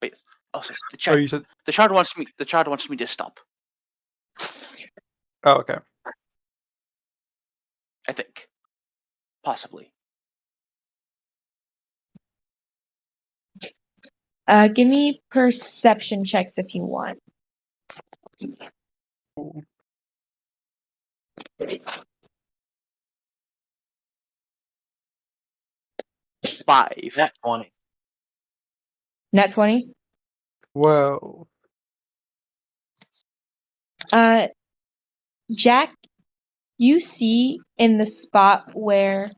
Wait. Also, the Oh, child. you said. The child wants me. The child wants me to stop. Oh, okay. I think. Possibly. Give me perception checks if you want. Cool. Five. Nat 20. Nat 20. Well, Jack, you see in the spot where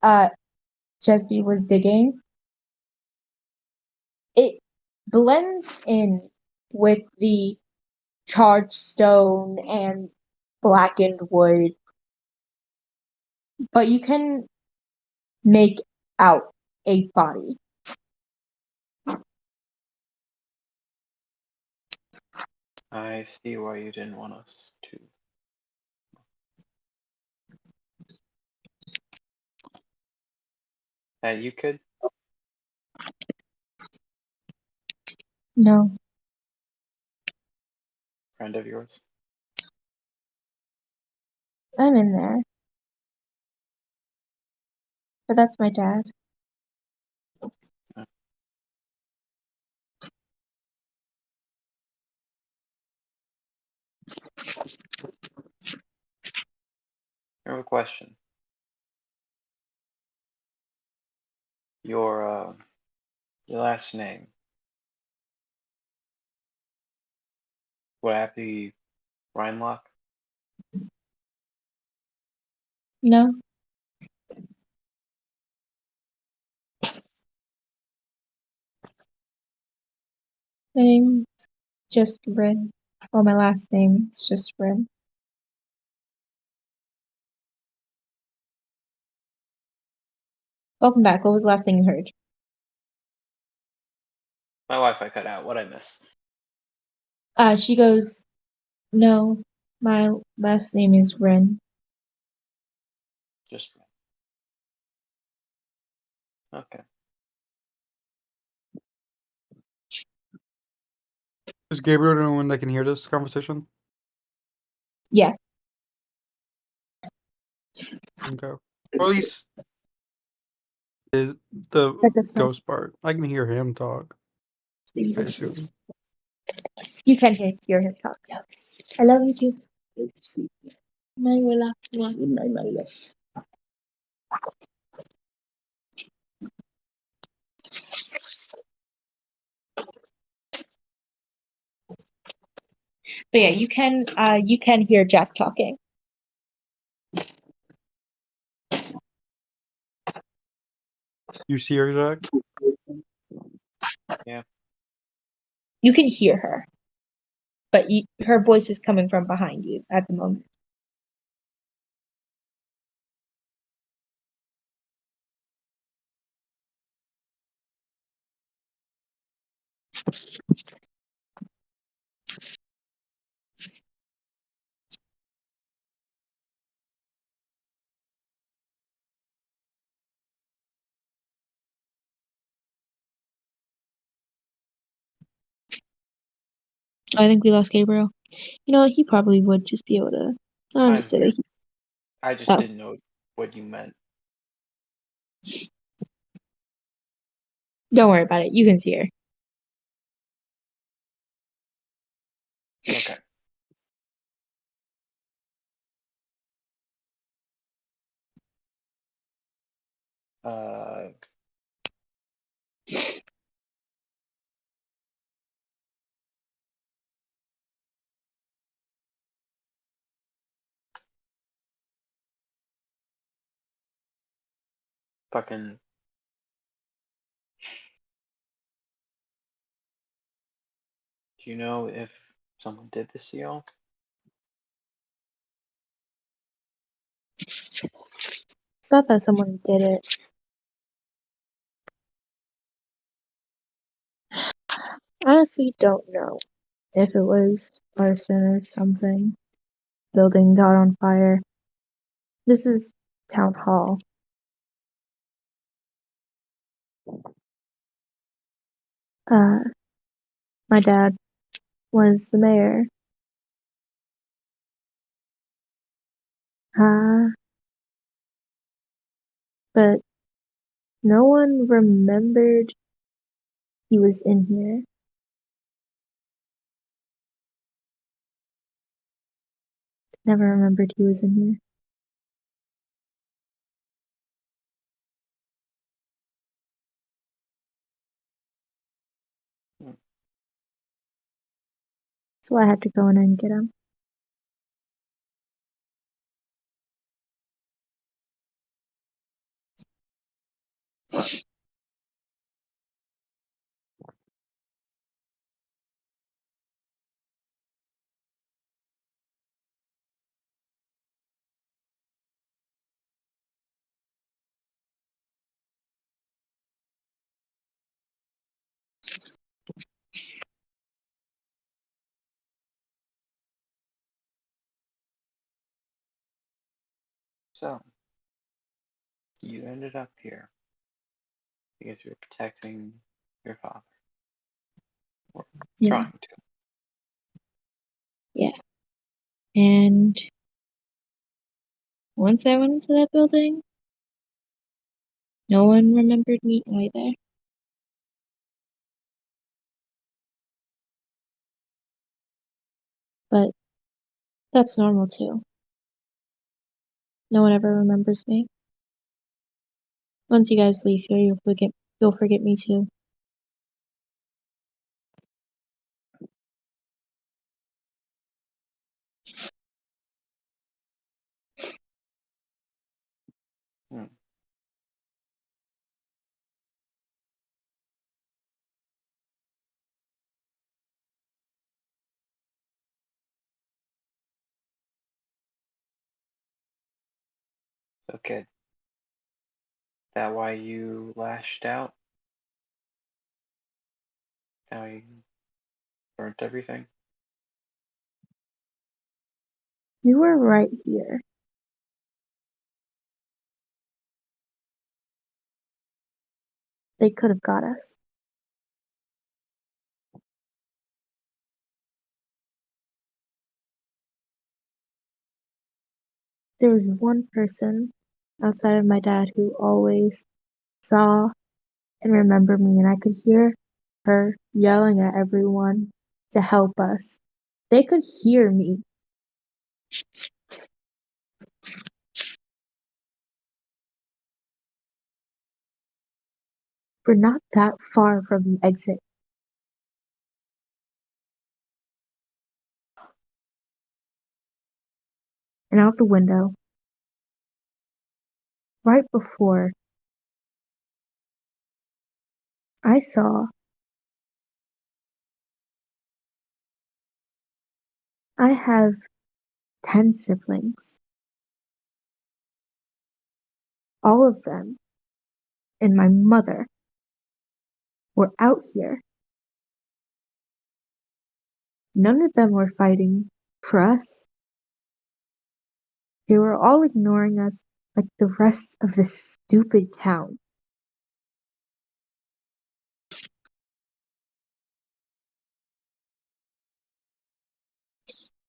Jesby was digging, it blends in with the charred stone and blackened wood, but you can make out a body. I see why you didn't want us to. You could, No, friend of yours. I'm in there. But that's my dad. I have a question. Your last name. Would that be Rhinelock? No. My name's just Rin. Well, my last name is just Rin. Welcome back. What was the last thing you heard? My Wi-Fi cut out. What'd I miss? She goes, no, my last name is Rin. Just okay. Is Gabriel the only one that can hear this conversation? Yeah. Okay. Or at least the But that's fine. ghost part. I can hear him talk, I assume. You can hear him talk. I love you too. But yeah, you can hear Jack talking. You see her, Jack? Yeah. You can hear her, but her voice is coming from behind you at the moment. I think we lost Gabriel. You know, he probably would just be able to. I'll just say here. that. I just didn't know what you meant. Don't worry about it. You can see her. Okay. Uh, fucking. Do you know if someone did this to y'all? It's not that someone did it. Honestly, don't know if it was arson or something. Building got on fire. This is town hall. My dad was the mayor. But no one remembered he was in here. Never remembered he was in here. So I had to go in and get him. So, you ended up here because you're protecting your father. Or Yeah. trying to. And once I went into that building, no one remembered me either. But that's normal too. No one ever remembers me. Once you guys leave here, you'll forget me too. Hmm. So, kid, that why you lashed out? How you burnt everything? You were right here. They could have got us. There was one person outside of my dad who always saw and remembered me, and I could hear her yelling at everyone to help us. They could hear me. We're not that far from the exit. And out the window, right before I saw, I have 10 siblings. All of them and my mother were out here. None of them were fighting for us. They were all ignoring us like the rest of this stupid town.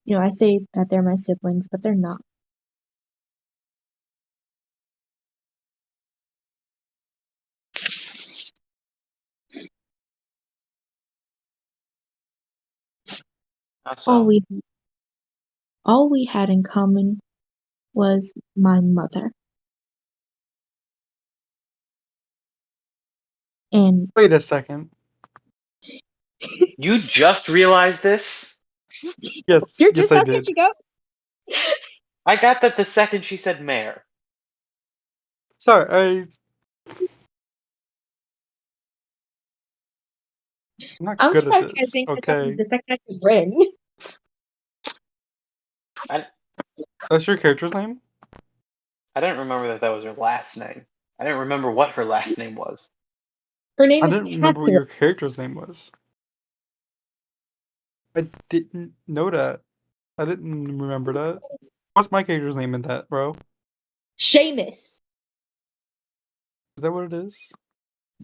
You know, I say that they're my siblings, but they're not. How All so? we all we had in common was my mother. And Wait a second. You just realized this? Yes, you're yes, just I now did. catching up? I got that the second she said mayor. Sorry, I'm not I'm good at surprised you guys this. didn't catch up Okay, the second I said Rin. I, that's your character's name. I didn't remember that was her last name. I didn't remember what her last name was. Her name I is didn't remember what Catherine. your character's name was. I didn't know that. I didn't remember that. What's my character's name in that, bro? Seamus. Is that what it is?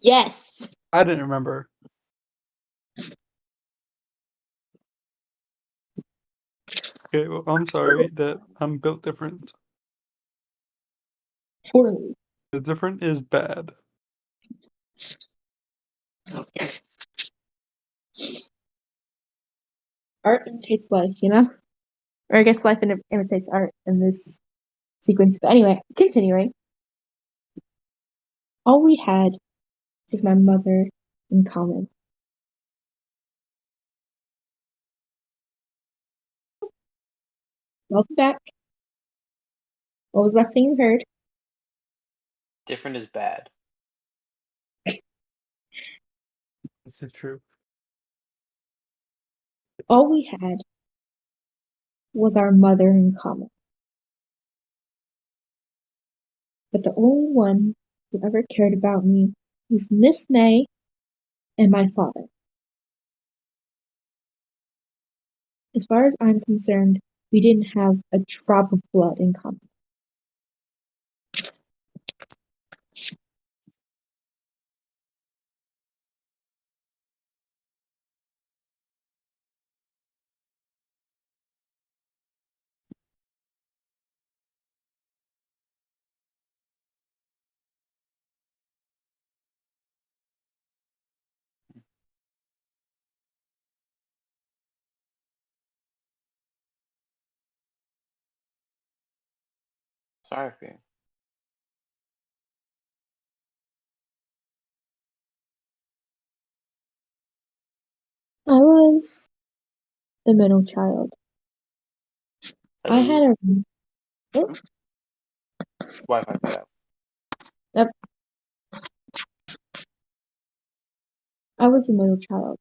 Yes. I didn't remember. Okay, well, I'm sorry that I'm built different. Poorly. The different is bad. Art imitates life, you know? Or I guess life imitates art in this sequence. But anyway, continuing. All we had was my mother in common. Welcome back. What was the last thing you heard? Different is bad. This is true. All we had was our mother in common. But the only one who ever cared about me was Miss May and my father. As far as I'm concerned, we didn't have a drop of blood in common. Sorry for you. I was the middle child. I had a oh, Wi-Fi cut out. yep, I was the middle child.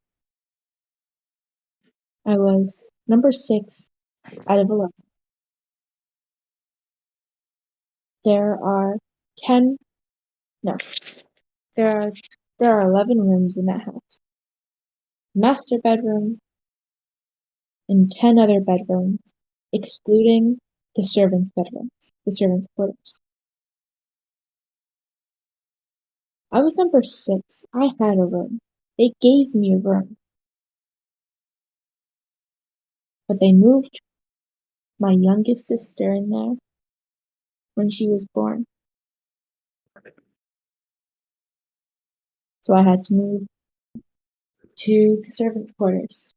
I was number 6 out of 11. There are 10, no, there are there are 11 rooms in that house. Master bedroom and 10 other bedrooms, excluding the servants' bedrooms, the servants' quarters. I was number 6. I had a room. They gave me a room. But they moved my youngest sister in there when she was born. So I had to move to the servants' quarters.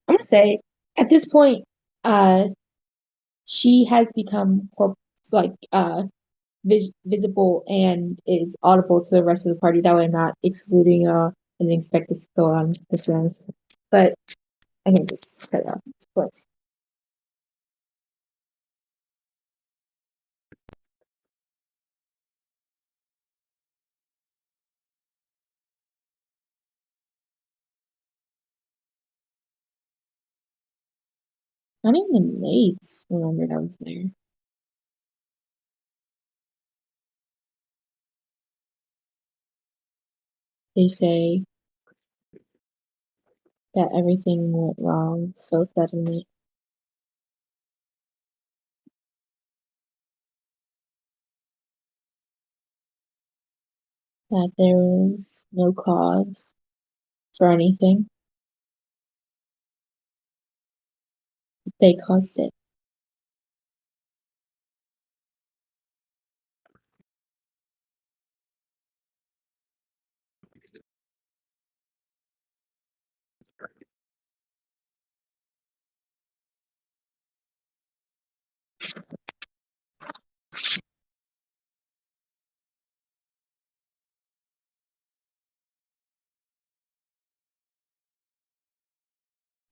I'm gonna say at this point, uh, she has become like visible and is audible to the rest of the party. That way, I'm not excluding and expect this to go on this round. But I can just cut it off, of course. Not even the maids remembered I was there. They say that everything went wrong so suddenly. That there was no cause for anything. They caused it.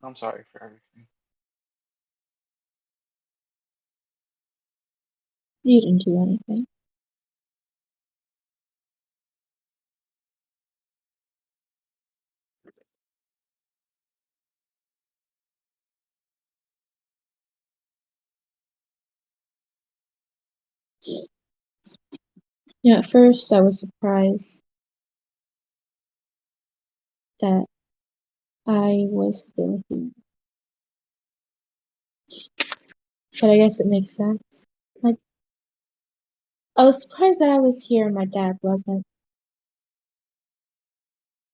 I'm sorry for everything. You didn't do anything. Yeah, at first I was surprised that I was still here. But I guess it makes sense. Like, I was surprised that I was here and my dad wasn't.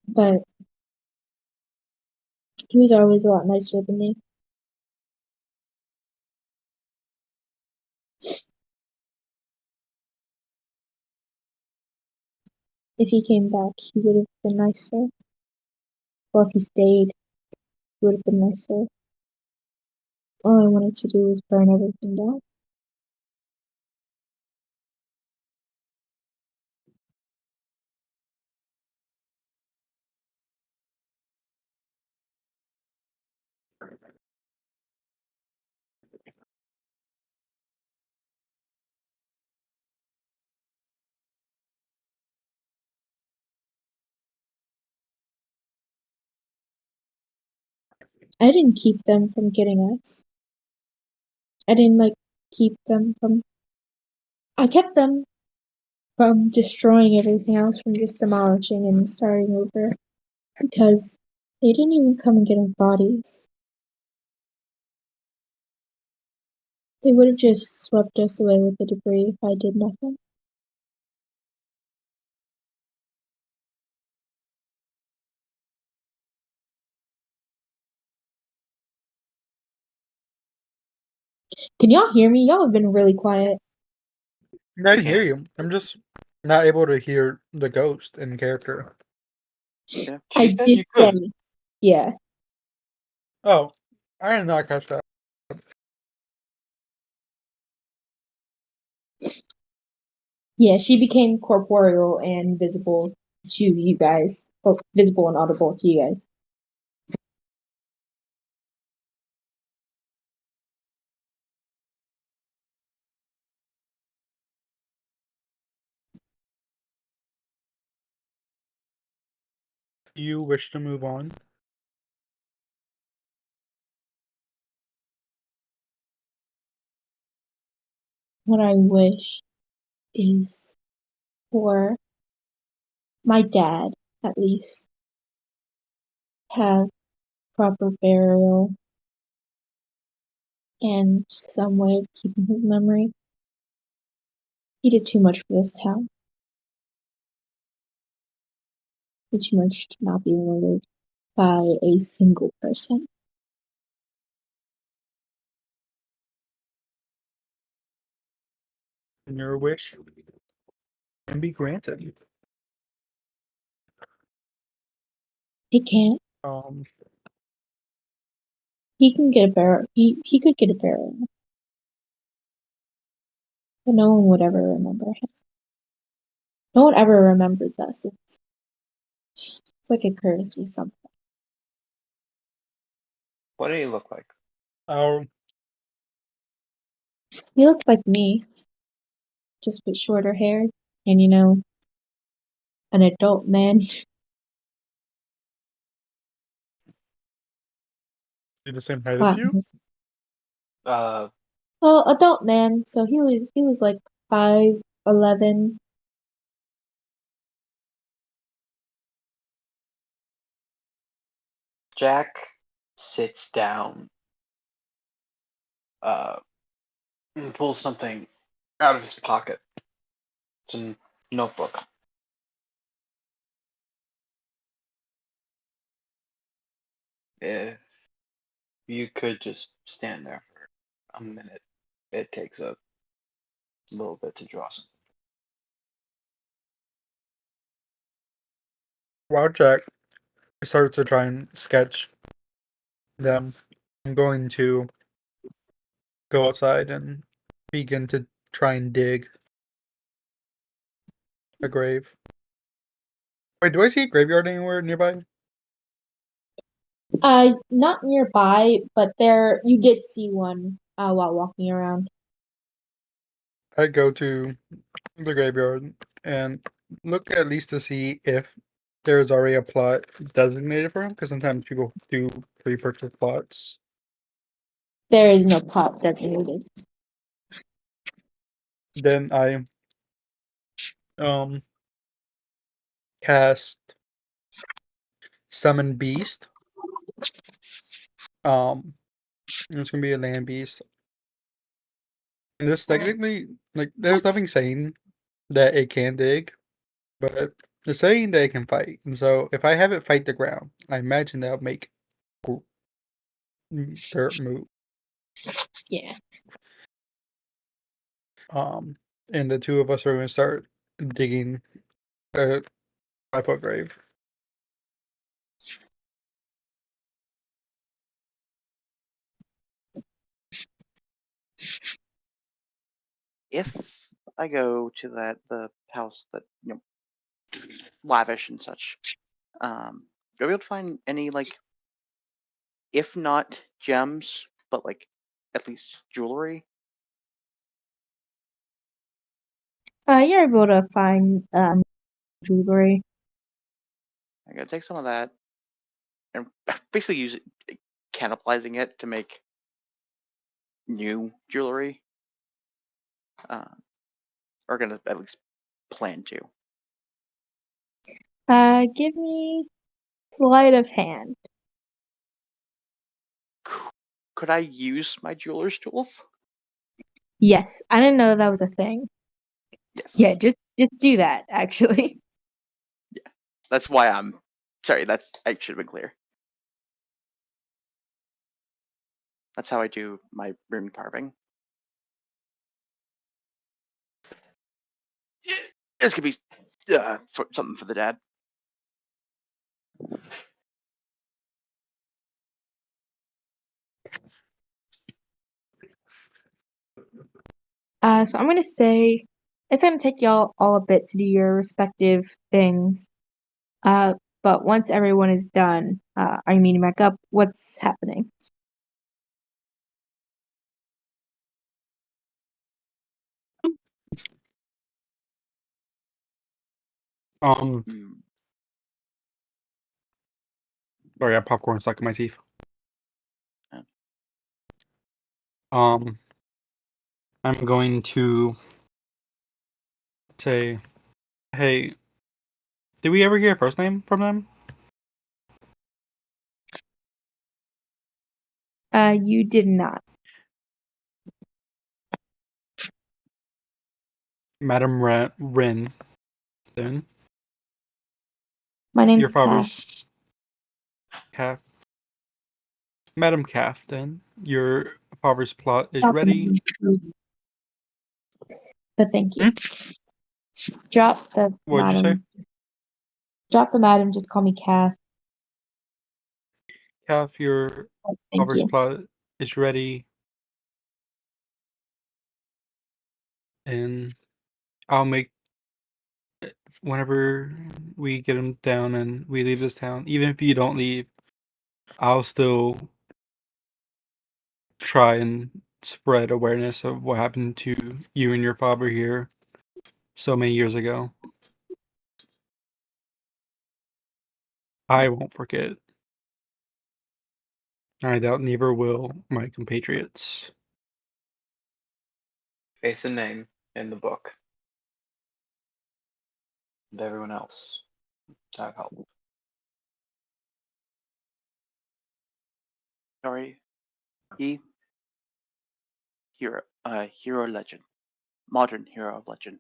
But he was always a lot nicer than me. If he came back, he would have been nicer. Or if he stayed, he would have been nicer. All I wanted to do was burn everything down. I didn't keep them from getting us. I didn't keep them from. I kept them from destroying everything else, from just demolishing and starting over, because they didn't even come and get our bodies. They would have just swept us away with the debris if I did nothing. Can y'all hear me? Y'all have been really quiet. I can hear you. I'm just not able to hear the ghost in character. Yeah. She I said did you could. say, yeah. Oh, I did not catch that. Yeah, she became corporeal and visible to you guys. Or visible and audible to you guys. You wish to move on? What I wish is for my dad, at least, have proper burial and some way of keeping his memory. He did too much for this town. Did too much to not be remembered by a single person. And your wish can be granted. He can't. Um, He can get a burial. He could get a burial, but no one would ever remember him. No one ever remembers us. It's like a curse or something. What did he look like? our He looked like me, just with shorter hair, and an adult man. do the same height as you? Uh, Well, adult man. So he was like 5'11". Jack sits down, and pulls something out of his pocket. It's a notebook. If you could just stand there for a minute, it takes a little bit to draw something. While Jack starts to try and sketch them, I'm going to go outside and begin to try and dig a grave. Wait, do I see a graveyard anywhere nearby? Not nearby, but there you did see one while walking around. I go to the graveyard and look at least to see if there's already a plot designated for him, because sometimes people do pre-purchase plots. There is no plot designated. Then I cast Summon Beast. It's gonna be a land beast. And this technically, like, there's nothing saying that it can dig, but it's saying that it can fight. And so if I have it fight the ground, I imagine that'll make dirt move. Yeah. And the two of us are gonna start digging a 5-foot grave. If I go to the house that lavish and such, do I be able to find any if not gems, but at least jewelry? You're able to find jewelry. I gotta take some of that and basically use it, cannibalizing it to make new jewelry. Or gonna at least plan to. Give me sleight of hand. Could I use my jeweler's tools? Yes, I didn't know that was a thing. Yes. Yeah, just do that, actually. That's why I'm sorry, I should have been clear. That's how I do my rune carving. This could be something for the dad. So I'm gonna say it's gonna take y'all all a bit to do your respective things. But once everyone is done, are you meeting back up? What's happening? Hmm. Sorry, I have popcorn stuck in my teeth. Yeah. I'm going to say, hey, did we ever hear a first name from them? You did not. Madam Rin, then. My Your name's Kath. father's Calf. Madam Calf, then. Your father's plot is Drop the ready. madam. But thank you. Hmm? Drop the What'd you say? madam. Drop the madam. Just call me Kath. Calf, your Thank father's you. plot is ready. And I'll make whenever we get him down and we leave this town, even if you don't leave, I'll still try and spread awareness of what happened to you and your father here so many years ago. I won't forget. I doubt neither will my compatriots. Face and name in the book. And everyone else. I've helped. Sorry. Hero legend. Modern hero of legend.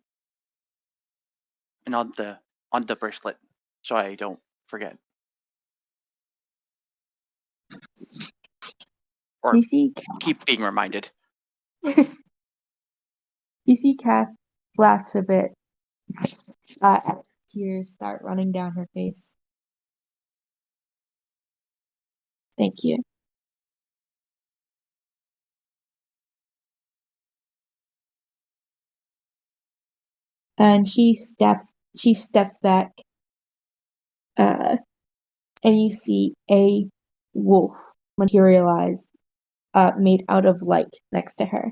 And on the bracelet, so I don't forget. Or You see, keep being reminded. you see, Kath laughs a bit. As tears start running down her face. Thank you. And she steps back, and you see a wolf materialize, made out of light next to her.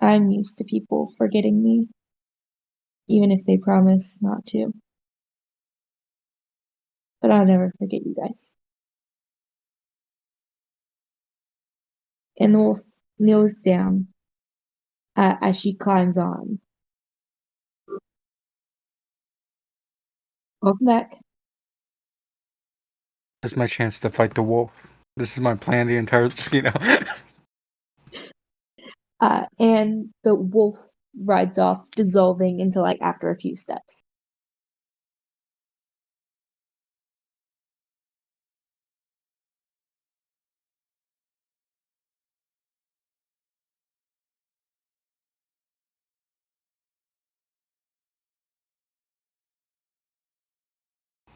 I'm used to people forgetting me, even if they promise not to. But I'll never forget you guys. And the wolf kneels down, as she climbs on. Welcome back. This is my chance to fight the wolf. This is my plan the entire, And the wolf rides off, dissolving into after a few steps.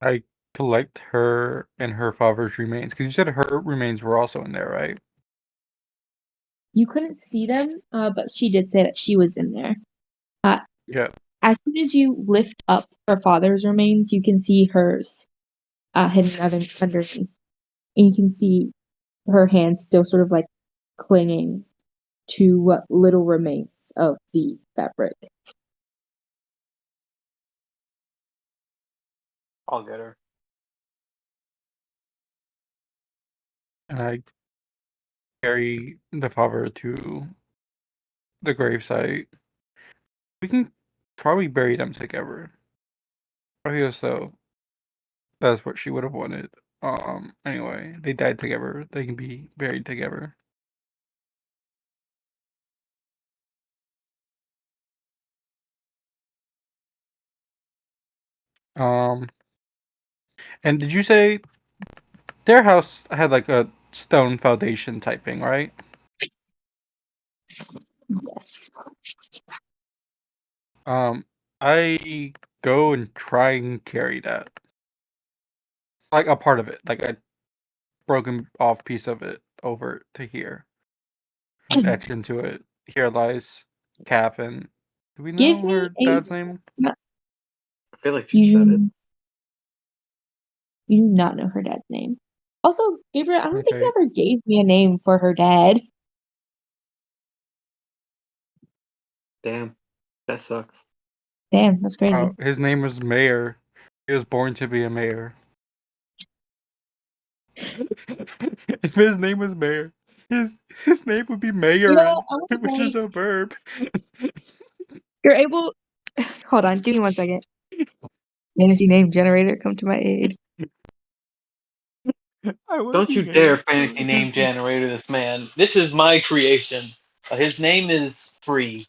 I collect her and her father's remains. Because you said her remains were also in there, right? You couldn't see them, but she did say that she was in there. Yeah. As soon as you lift up her father's remains, you can see hers hidden underneath. And you can see her hands still sort of clinging to what little remains of the fabric. I'll get her. And I carry the father to the gravesite. We can probably bury them together. I guess so. That's what she would have wanted. Anyway, they died together. They can be buried together. Um, and did you say their house had like a stone foundation type thing, right? Yes. I go and try and carry that. Like a part of it, like a broken off piece of it over to here. Etched into it. Here lies Catherine. Do we Give know me her a. dad's name? I feel like she said it. You do not know her dad's name. Also, Gabriel, I don't think you Okay. ever gave me a name for her dad. Damn, that sucks. Damn, that's crazy. His name was Mayor. He was born to be a mayor. If his name was Mayor, his name would be You know, Mayorin, I want which to is say a verb. you're able. Hold on, give me 1 second. Fantasy name generator, come to my aid. I would Don't be you dare mad. So fantasy name generator this man. This is my creation. His name is Free.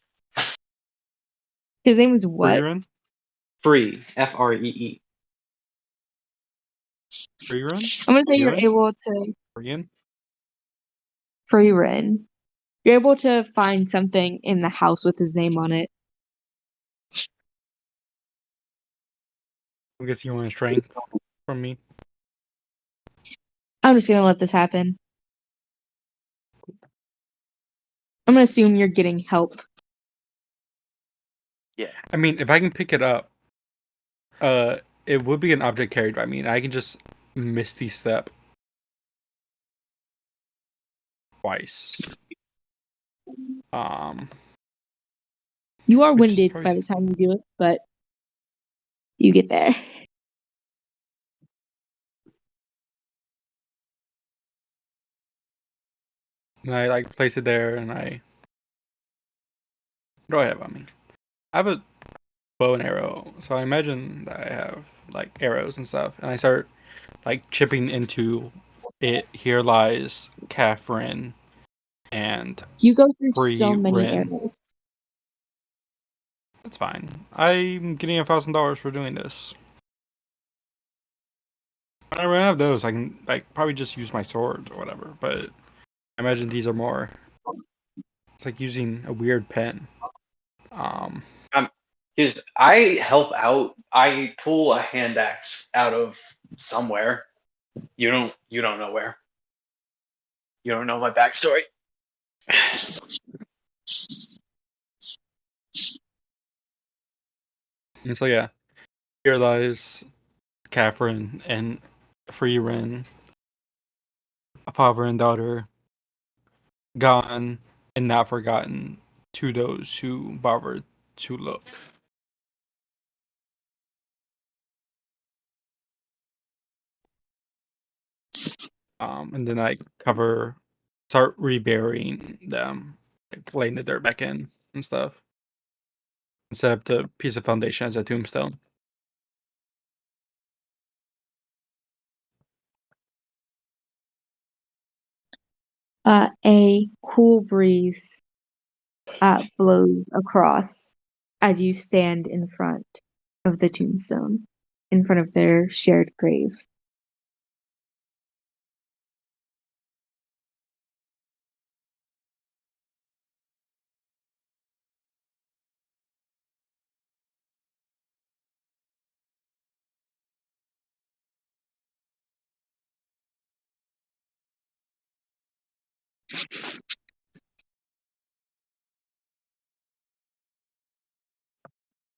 His name is what? Freerun? Free. Free. Freerun? I'm gonna say you're Freerun? able to Freeran? free Ren. You're able to find something in the house with his name on it. I guess you want strength from me. I'm just gonna let this happen. I'm gonna assume you're getting help. Yeah. I mean, if I can pick it up, it would be an object carried by me, and I can just misty step twice. You are Which is winded probably by the time you do it, but you get there. and I like place it there, and what do I have on me? I have a bow and arrow, so I imagine that I have like arrows and stuff, and I start like chipping into it. Here lies Catherine and You go through so Free many Rin. arrows. That's fine. I'm getting $1,000 for doing this. When I run out of those, I can like probably just use my sword or whatever. But I imagine these are more. It's like using a weird pen. Um, Because I help out. I pull a hand axe out of somewhere. You don't know where. You don't know my backstory. and so yeah, here lies Catherine and Free Rin, a father and daughter, gone and not forgotten to those who bothered to look. And then I start reburying them, like laying the dirt back in and stuff, and set up the piece of foundation as a tombstone. A cool breeze blows across as you stand in front of the tombstone, in front of their shared grave.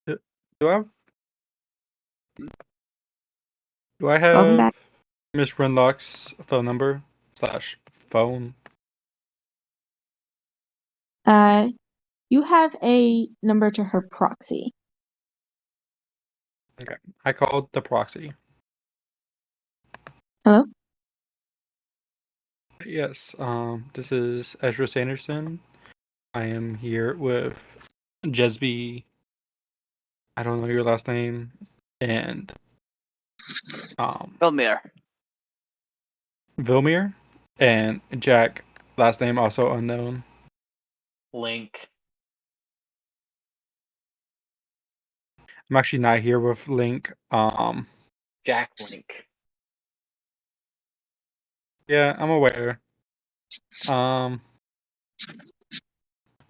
Do do I have do I Welcome have back. Miss Renlock's phone number / phone? You have a number to her proxy. Okay. I called the proxy. Hello? Yes. This is Ezra Sanderson. I am here with Jesby. I don't know your last name, and Rivenmire. Vilmir, and Jack. Last name also unknown. Link. I'm actually not here with Link. Jack Link. Yeah, I'm aware. Um,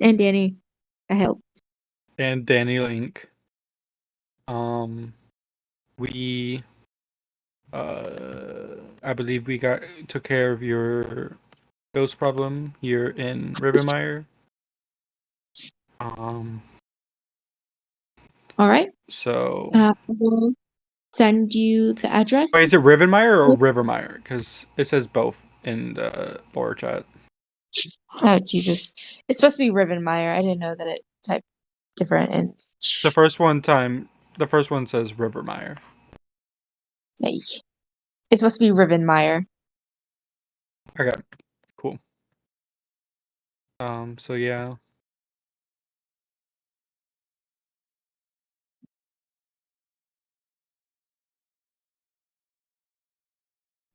And Danny, I help. and Danny Link. We, I believe we took care of your ghost problem here in Rivenmire. All right. So, We'll send you the address. wait, is it Rivenmire or Rivermire? Because it says both in the lore chat. Oh, Jesus. It's supposed to be Rivenmire. I didn't know that it typed different. And The first one says Rivermire. Hey. It's supposed to be Rivenmire. Okay, cool. So yeah.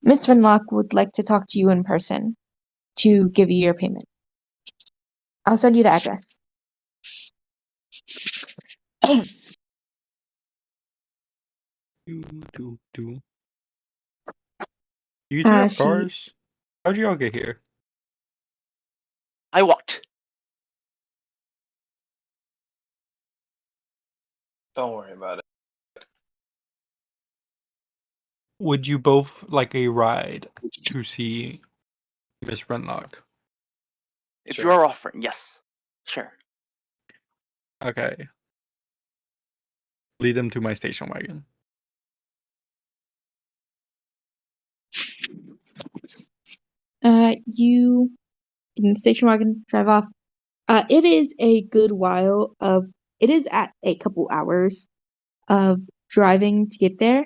Miss Renlock would like to talk to you in person to give you your payment. I'll send you the address. Do. You two have She cars? How'd you all get here? I walked. Don't worry about it. Would you both like a ride to see Miss Renlock? If Sure. you are offering, yes. Sure. Okay. Lead them to my station wagon. you in the station wagon drive off. It is a good while of. It is at a couple hours of driving to get there.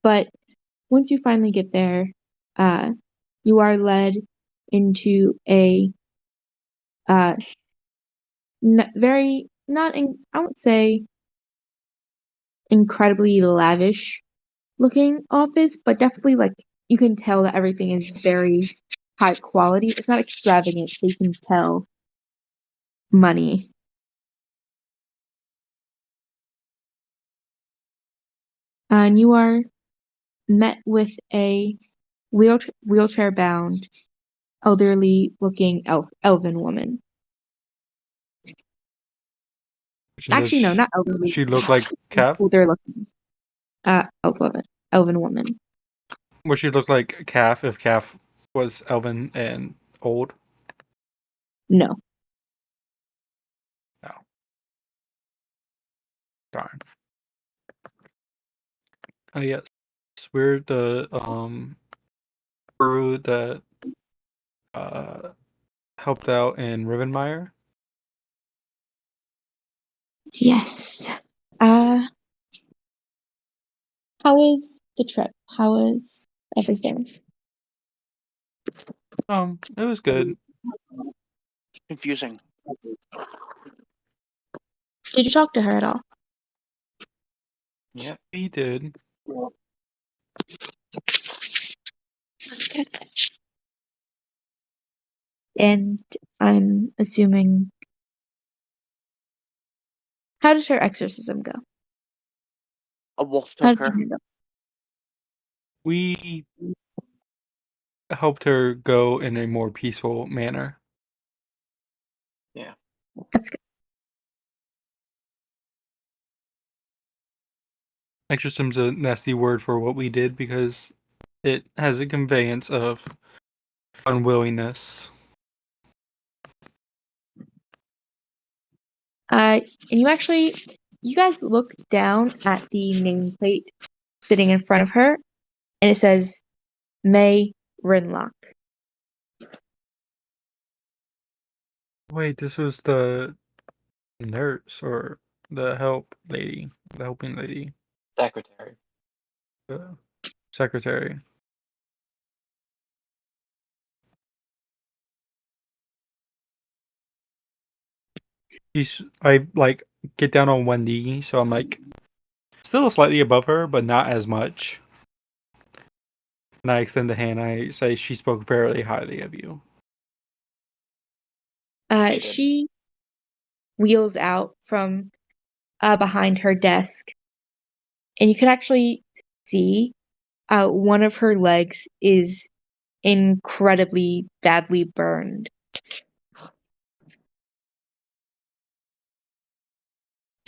But once you finally get there, you are led into a very not in, I won't say incredibly lavish looking office, but definitely like you can tell that everything is very high quality. It's not extravagant, so you can tell money. And you are met with a wheelchair bound, elderly looking elven woman. Actually, no, not elderly. She look like Calf? Older looking. Elven woman. Would she look like Calf if Calf was elven and old? No. No. Darn. Oh yes. We're the crew that helped out in Rivenmire. Yes. Uh, how was the trip? How was everything? It was good. Confusing. Did you talk to her at all? Yep. He did. Okay. And I'm assuming. How did her exorcism go? A wolf How took did her. it go? We helped her go in a more peaceful manner. Yeah. That's good. Exorcism's a nasty word for what we did because it has a conveyance of unwillingness. And you guys look down at the nameplate sitting in front of her, and it says May Rinlock. Wait, this was the nurse or the helping lady, Secretary. the secretary. I like get down on one knee, so I'm like still slightly above her, but not as much. And I extend the hand. I say she spoke very highly of you. She did. She wheels out from behind her desk, and you can actually see one of her legs is incredibly badly burned.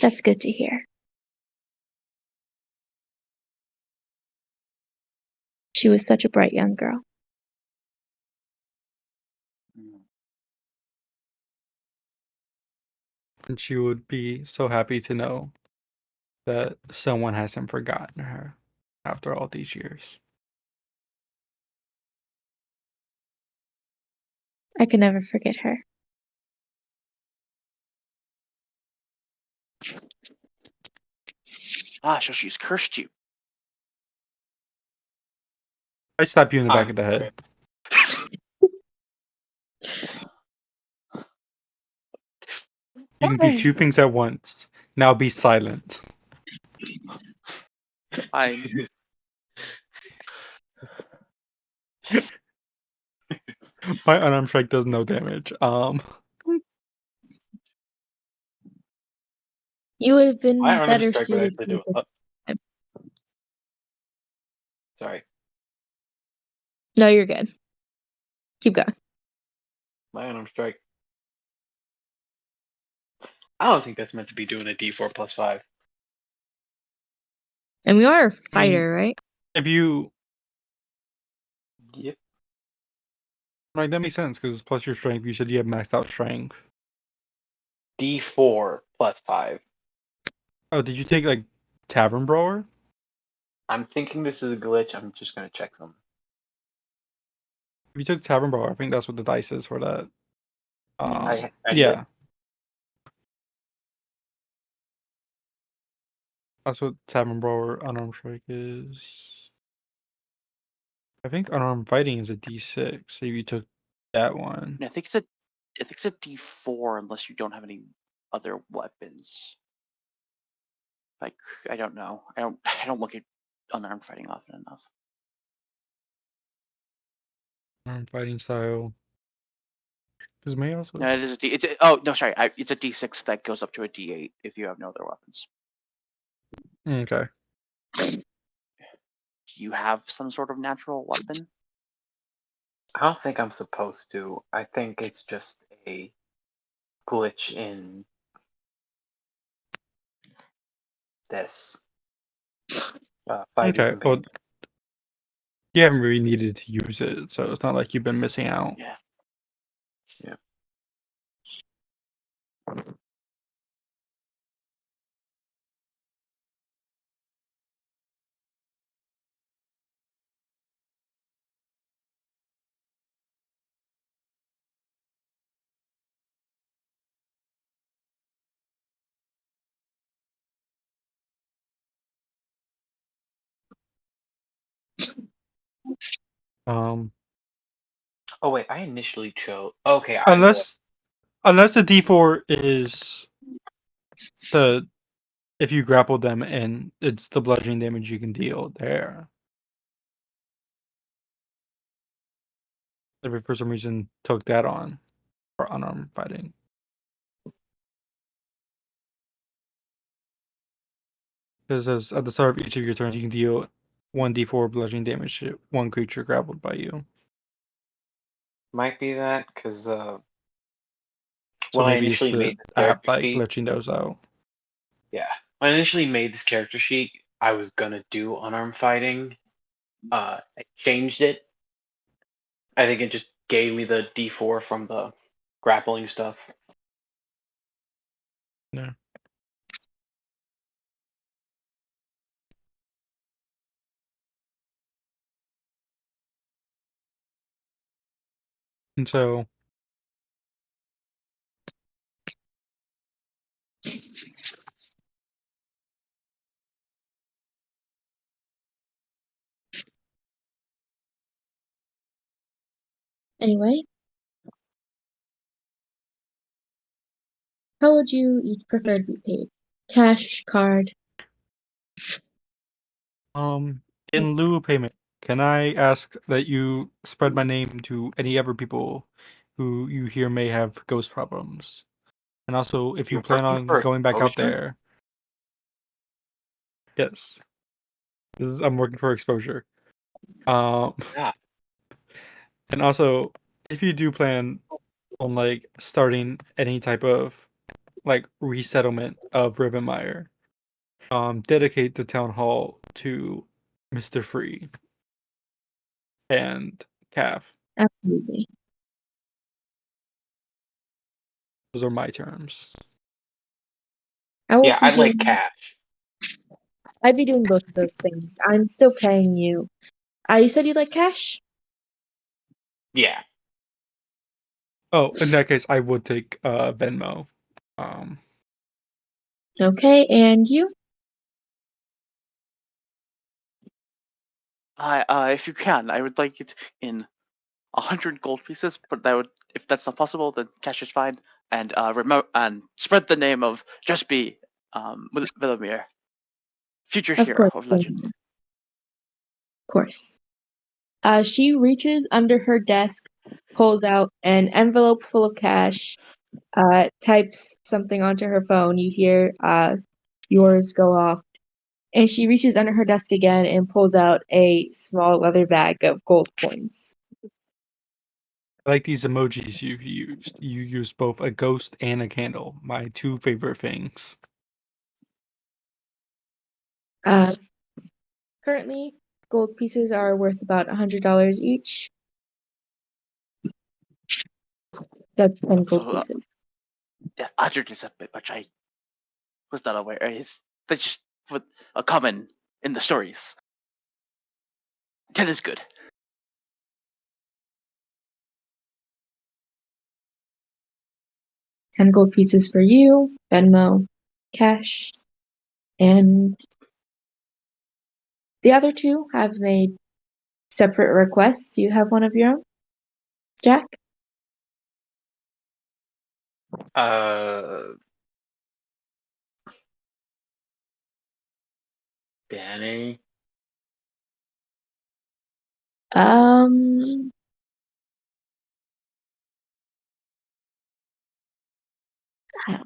That's good to hear. She was such a bright young girl. And she would be so happy to know that someone hasn't forgotten her after all these years. I could never forget her. So she's cursed you. I slap you in the back I'm of the head. You can do two things at once. Now be silent. I My unarmed strike does no damage. You would have My been unarmed better strike would suited actually to do the. it. Sorry. No, you're good. Keep going. My unarmed strike. I don't think that's meant to be doing a D4 plus 5. And we are a I mean, fighter, right? if you Yep. like, that makes sense because plus your strength. You said you have maxed out strength. D4 plus 5. Oh, did you take like Tavern Brawler? I'm thinking this is a glitch. I'm just going to check some. If you took Tavern Brawler, I think that's what the dice is for that. I Yeah, did. that's what Tavern Brawler unarmed strike is. I think unarmed fighting is a D6. So if you took that one, I think it's a D4 unless you don't have any other weapons. Like I don't know. I don't look at unarmed fighting often enough. unarmed fighting style. Because may also. No, it is a D. Oh no, sorry. It's a D6 that goes up to a D8 if you have no other weapons. Okay. Do you have some sort of natural weapon? I don't think I'm supposed to. I think it's just a glitch in this fighting Okay. Well, companion. you haven't really needed to use it, so it's not like you've been missing out. Yeah. Yeah. Um, Oh wait, I initially chose. Okay, I know what. unless unless the D4 is the if you grapple them and it's the bludgeoning damage you can deal there. If it for some reason took that on for unarmed fighting. Because as at the start of each of your turns, you can deal 1d4 bludgeoning damage to one creature grappled by you. Might be that because So when I maybe it's initially the made this app character like sheet, glitching those out. yeah, when I initially made this character sheet, I was gonna do unarmed fighting. I changed it. I think it just gave me the D4 from the grappling stuff. Yeah. And so Anyway, how would you each prefer to be paid? Cash, card? In lieu of payment, can I ask that you spread my name to any other people who you hear may have ghost problems? And also, if you You're plan working on for going back out exposure? there, yes, I'm working for exposure. Yeah. And also, if you do plan on like starting any type of like resettlement of Rivenmire, dedicate the town hall to Mr. Free and Calf. Absolutely. Those are my terms. I will Yeah, be I'd like doing cash. I'd be doing both of those things. I'm still paying you. You said you like cash? Yeah. Oh, in that case, I would take Venmo. Um, Okay, and you? If you can, I would like it in 100 gold pieces, but that would, if that's not possible, then cash is fine. And remote and spread the name of just be Rivenmire, future Of hero course, of of legend. course. She reaches under her desk, pulls out an envelope full of cash, types something onto her phone. You hear yours go off. And she reaches under her desk again and pulls out a small leather bag of gold coins. I like these emojis you used. You used both a ghost and a candle. My two favorite things. Uh, Currently, gold pieces are worth about $100 each. That's 10 gold So pieces. yeah, 100 is a bit much. I was not aware. That's just what a common in the stories. 10 is good. 10 gold pieces for you, Venmo, cash, and the other two have made separate requests. Do you have one of your own, Jack? Uh, Danny. Um, I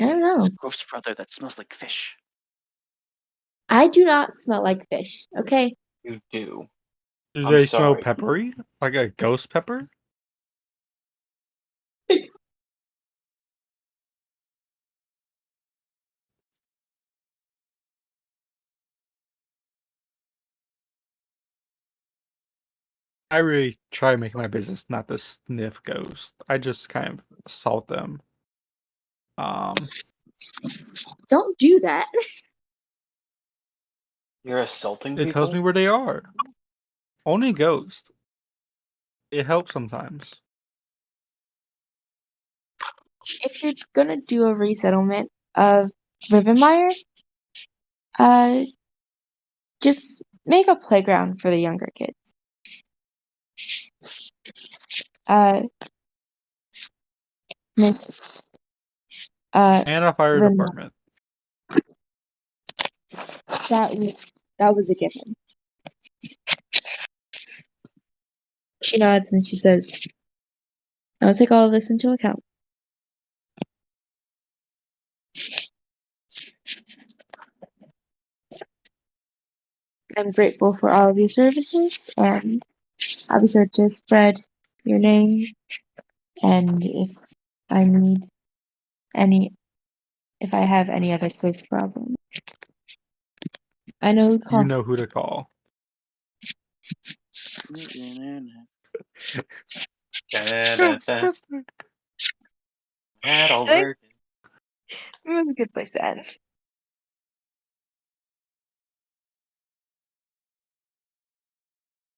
don't Danny is his know. gross brother that smells like fish. I do not smell like fish. Okay. You do. Do I'm they smell sorry. peppery? Like a ghost pepper? I really try making my business not to sniff ghosts. I just kind of assault them. Um, Don't do that. You're assaulting it tells me people? where they are. Only ghosts. It helps sometimes. If you're gonna do a resettlement of Rivenmire, uh, just make a playground for the younger kids. Uh, Miss And a fire Rim, department. that was a given. She nods and she says, "I'll take all of this into account." I'm grateful for all of your services, and I'll be sure to spread your name. And I need any, if I have any other quiz problems, I know who to You call. know who to call. Da-da-da-da. Ghostbusting. That all I think work. it was a good place to end.